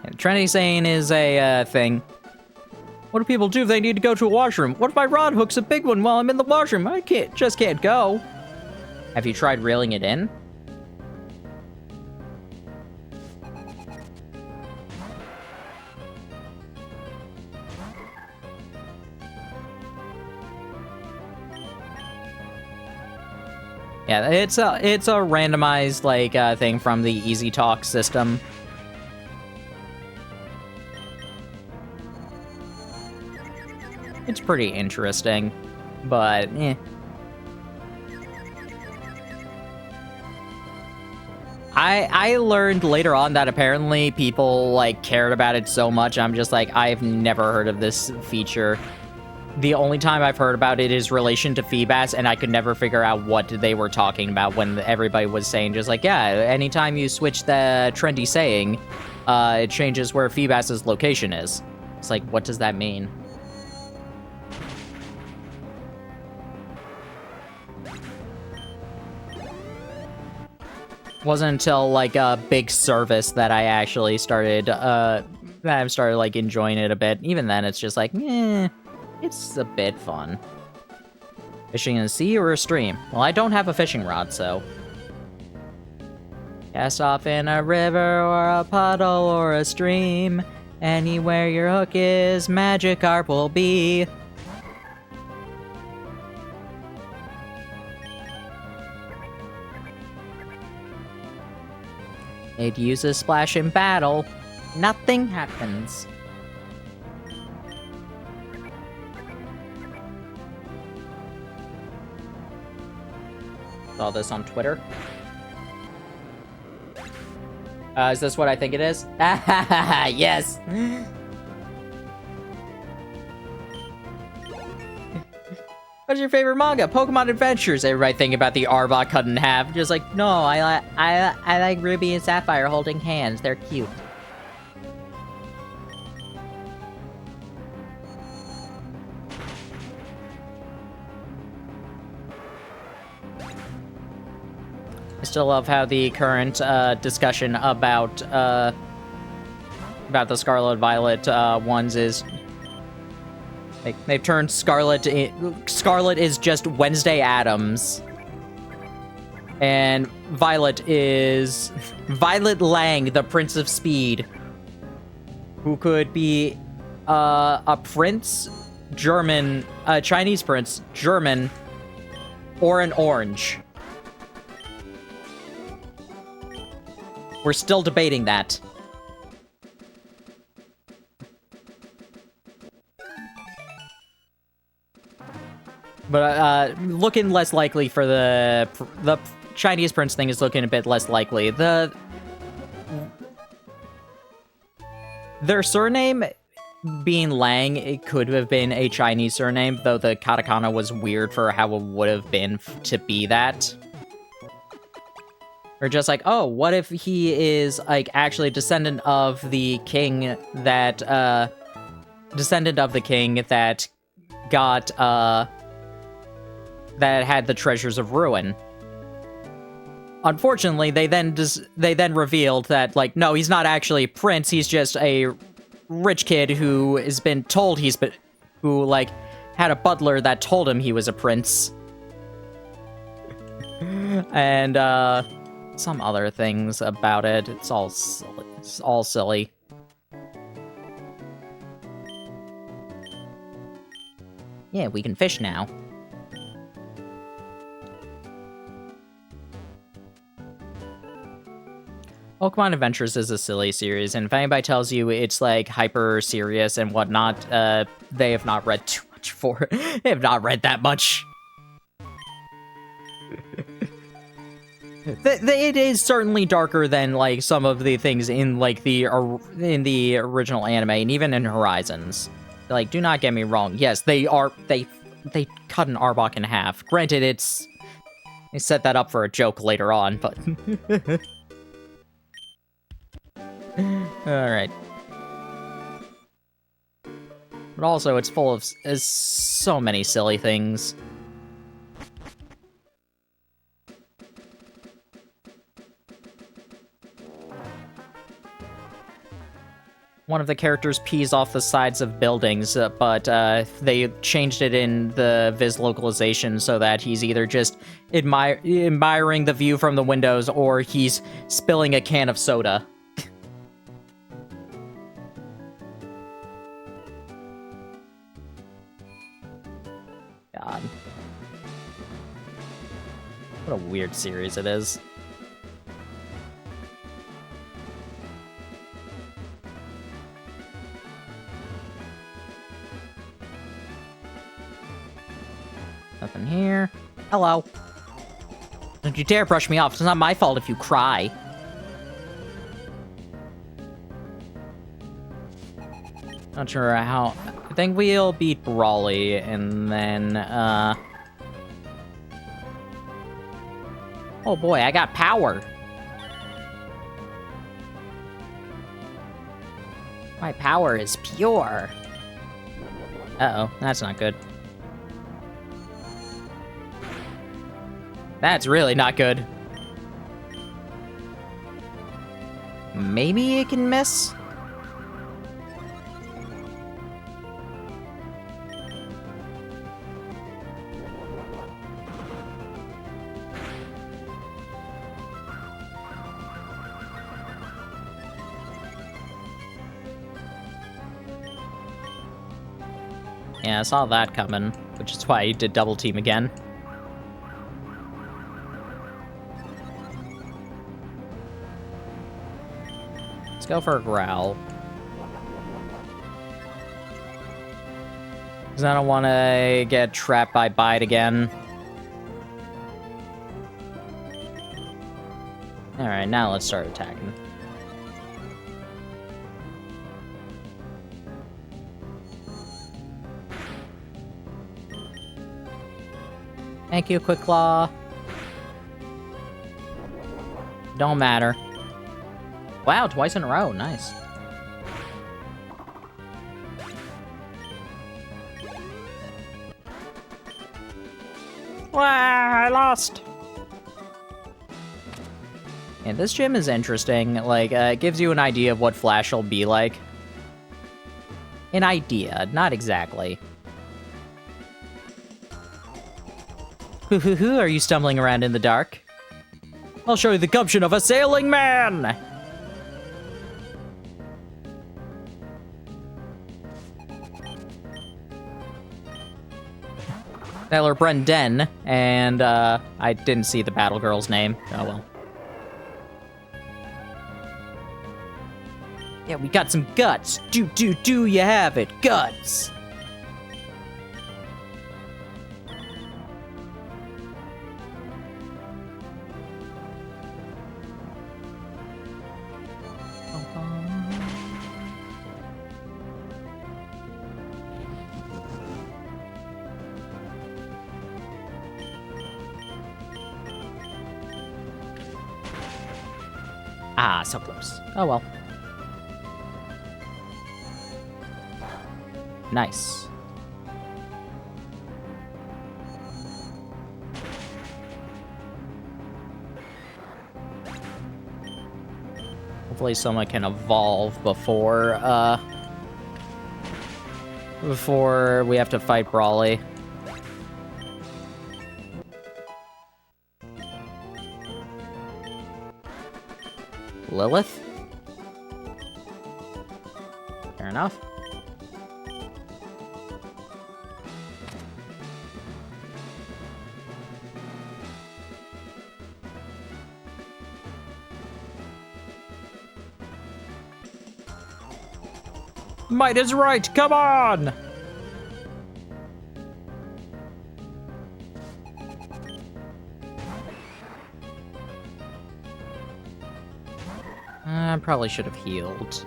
And trendy saying is a thing. What do people do if they need to go to a washroom? What if my rod hook's a big one while I'm in the washroom? I can't go. Have you tried reeling it in? Yeah, it's a randomized, like, thing from the Easy Talk system. It's pretty interesting, but, eh. I learned later on that apparently people, like, cared about it so much, I'm just like, I've never heard of this feature. The only time I've heard about it is relation to Feebas, and I could never figure out what they were talking about when everybody was saying, just like, yeah, anytime you switch the trendy saying, it changes where Feebas's location is. It's like, what does that mean? Wasn't until, like, a big service that I actually started, like, enjoying it a bit. Even then, it's just like, eh, it's a bit fun. Fishing in a sea or a stream? Well, I don't have a fishing rod, so... Cast off in a river or a puddle or a stream. Anywhere your hook is, Magikarp will be. It uses Splash in battle. Nothing happens. Saw this on Twitter. Is this what I think it is? Yes! What's your favorite manga? Pokemon Adventures. Everybody thinking about the Arbok cut in half. Just like, no, I like Ruby and Sapphire holding hands. They're cute. I still love how the current discussion about the Scarlet Violet ones is they've turned Scarlet is just Wednesday Addams, and Violet is Violet Lang, the Prince of Speed, who could be a prince, German, a Chinese prince, German, or an orange. We're still debating that. But, looking less likely for the Chinese prince thing is looking a bit less likely. Their surname being Lang, it could have been a Chinese surname, though the katakana was weird for how it would have been to be that. Or just like, oh, what if he is, like, actually a descendant of the king that, got, that had the treasures of ruin. Unfortunately, they then revealed that, like, no, he's not actually a prince, he's just a rich kid who has been told who, like, had a butler that told him he was a prince. And, some other things about it. It's all silly. It's all silly. Yeah, we can fish now. Pokemon Adventures is a silly series, and if anybody tells you it's, like, hyper serious and whatnot, they have not read too much for it. They have not read that much. It is certainly darker than, like, some of the things in, like, the original anime, and even in Horizons. Like, do not get me wrong. Yes, they cut an Arbok in half. Granted, they set that up for a joke later on, but... Alright. But also, it's full of so many silly things. one of the characters pees off the sides of buildings, but they changed it in the Viz localization so that he's either just admiring the view from the windows or he's spilling a can of soda. God. What a weird series it is. Nothing here. Hello. Don't you dare brush me off. It's not my fault if you cry. Not sure how... I think we'll beat Brawly, and then, oh boy, I got power. My power is pure. Uh-oh, that's not good. That's really not good. Maybe it can miss? Yeah, I saw that coming, which is why I did double team again. Let's go for a growl. Because I don't want to get trapped by Bite again. Alright, now let's start attacking. Thank you, Quick Claw. Don't matter. Wow, twice in a row. Nice. Wow, I lost. Yeah, this gym is interesting. Like, it gives you an idea of what Flash will be like. An idea, not exactly. Hoo-hoo-hoo, are you stumbling around in the dark? I'll show you the gumption of a sailing man! Tyler Brendan, and, I didn't see the battle girl's name. Oh, well. Yeah, we got some guts. Do you have it? Guts! Ah, so close. Oh well. Nice. Hopefully someone can evolve before we have to fight Brawly. Lilith? Fair enough. Might is right, come on! I probably should have healed.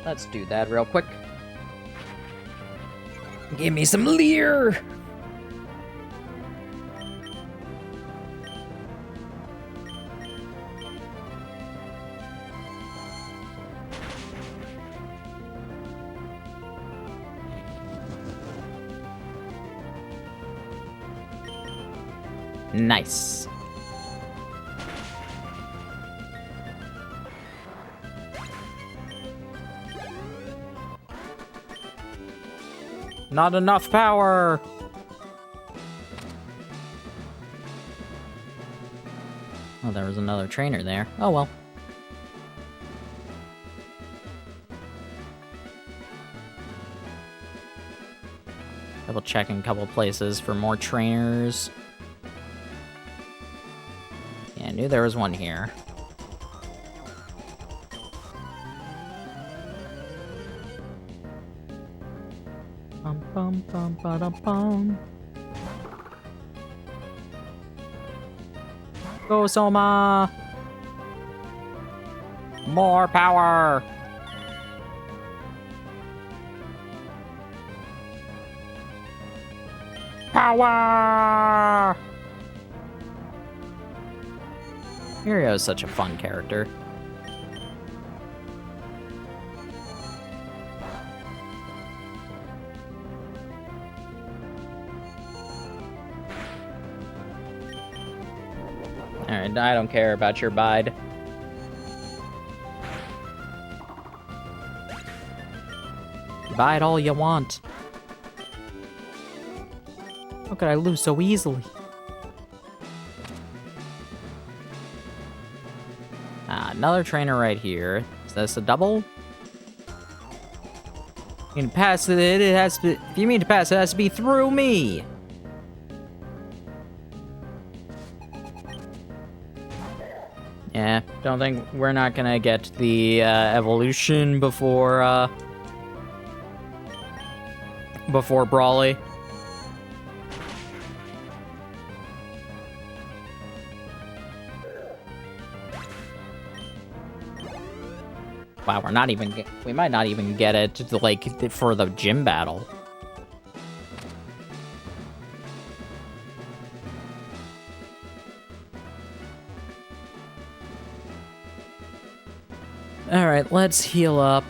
Let's do that real quick. Give me some Leer! Nice. Not enough power! Oh, there was another trainer there. Oh well. Double checking a couple places for more trainers. Yeah, I knew there was one here. Bum bum bum ba dum bum. Go Soma! More power! Power! Mirio is such a fun character. Alright, I don't care about your bide. Bide all you want. How could I lose so easily? Another trainer right here. Is this a double? You can pass it, it has to... If you mean to pass it, has to be through me! Yeah, don't think we're not gonna get the evolution before Brawly. Wow, we might not even get it, like, for the gym battle. Alright, let's heal up.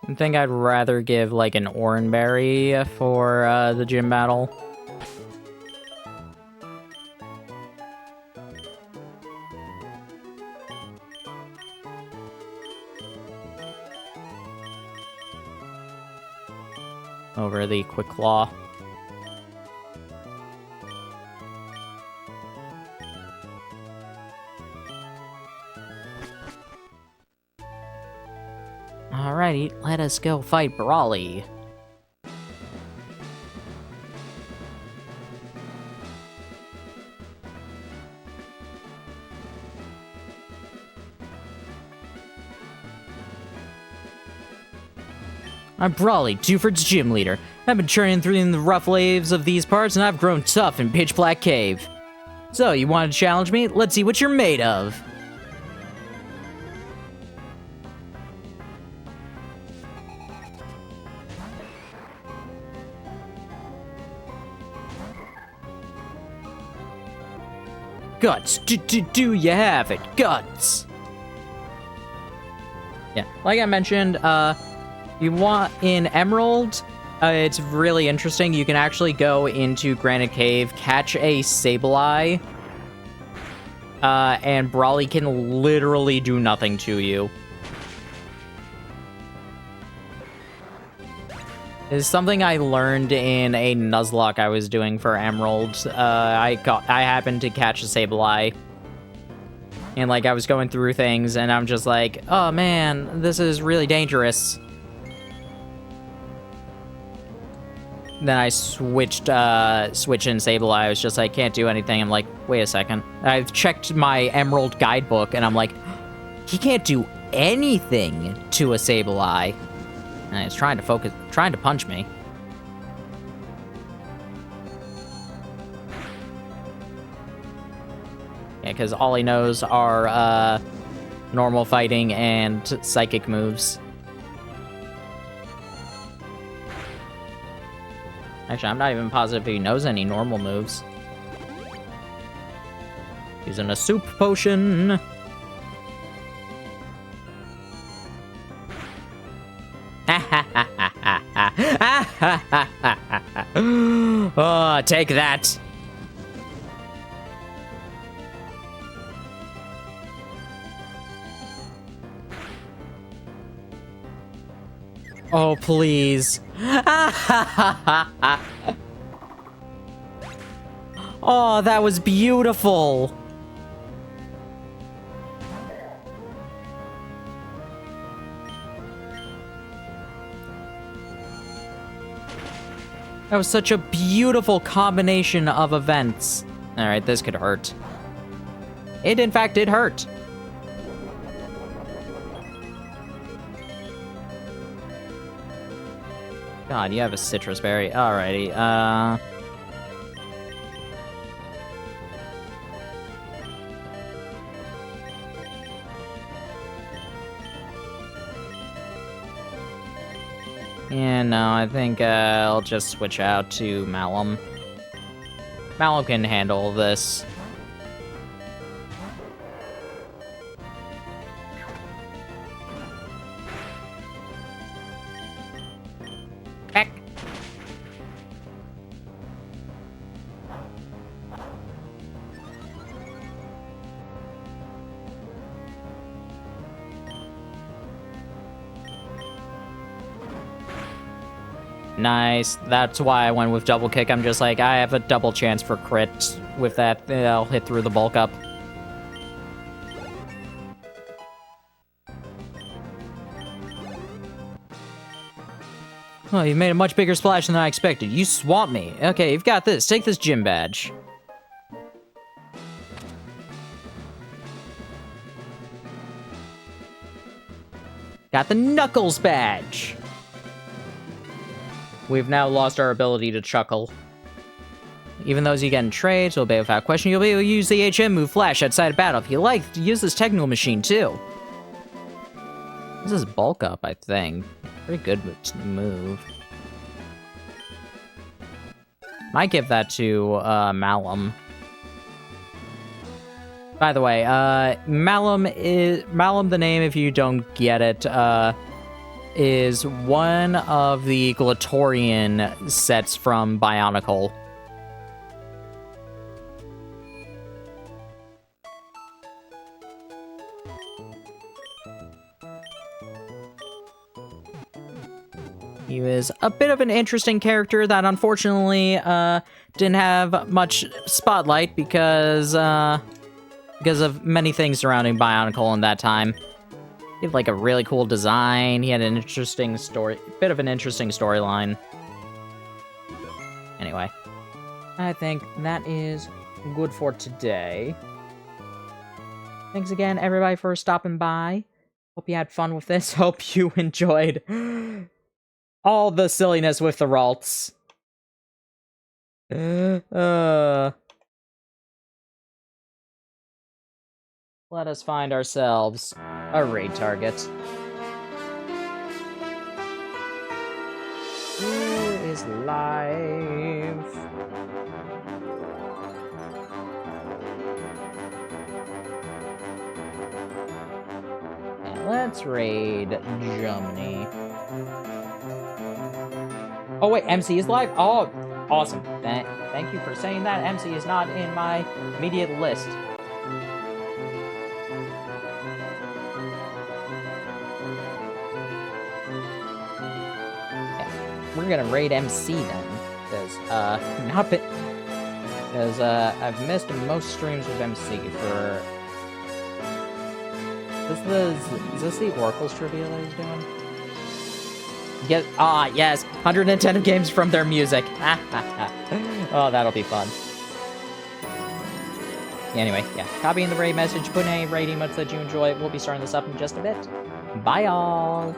I think I'd rather give, like, an Oranberry for the gym battle. Over the Quick Claw. Alrighty, let us go fight Brawly. I'm Brawly, Dewford's gym leader. I've been churning through in the rough waves of these parts, and I've grown tough in Pitch Black Cave. So, you want to challenge me? Let's see what you're made of. Guts, do you have it? Guts! Yeah, like I mentioned, you want, in Emerald, it's really interesting. You can actually go into Granite Cave, catch a Sableye, and Brawly can literally do nothing to you. It's something I learned in a Nuzlocke I was doing for Emerald. I happened to catch a Sableye. And, like, I was going through things, and I'm just like, oh, man, this is really dangerous. Then I switched in Sableye. I was just like, can't do anything. I'm like, wait a second. I've checked my Emerald guidebook, and I'm like, he can't do anything to a Sableye. And he's trying to punch me. Yeah, because all he knows are normal fighting and psychic moves. Actually, I'm not even positive if he knows any normal moves. Using a soup potion. Oh, take that. Oh, please. Oh, that was beautiful. That was such a beautiful combination of events. All right, this could hurt. It, in fact, did hurt. God, you have a citrus berry. Alrighty, yeah, no, I think, I'll just switch out to Malum. Malum can handle this. Heck. Nice. That's why I went with double kick. I'm just like, I have a double chance for crit with that. I'll hit through the bulk up. Oh, you made a much bigger splash than I expected. You swamped me. Okay, you've got this. Take this gym badge. Got the Knuckles badge. We've now lost our ability to chuckle. Even those you get in trades will be without question. You'll be able to use the HM move Flash outside of battle. If you like, use this technical machine too. This is bulk up, I think. Pretty good move. Might give that to Malum. By the way, Malum the name, if you don't get it, is one of the Glatorian sets from Bionicle. He was a bit of an interesting character that unfortunately didn't have much spotlight because of many things surrounding Bionicle in that time. He had like a really cool design. He had an interesting bit of an interesting storyline. Anyway, I think that is good for today. Thanks again, everybody, for stopping by. Hope you had fun with this. Hope you enjoyed all the silliness with the Ralts. Let us find ourselves a raid target. Who is live? And let's raid Germany. Oh wait, MC is live? Oh, awesome. Thank you for saying that. MC is not in my immediate list. We're gonna raid MC then, because I've missed most streams with MC for. Is this the Oracle's trivia that he's doing? Yes, 110 games from their music. Oh, that'll be fun. Anyway, yeah, copying the raid message, put in any raid emotes that you enjoy. We'll be starting this up in just a bit. Bye, all.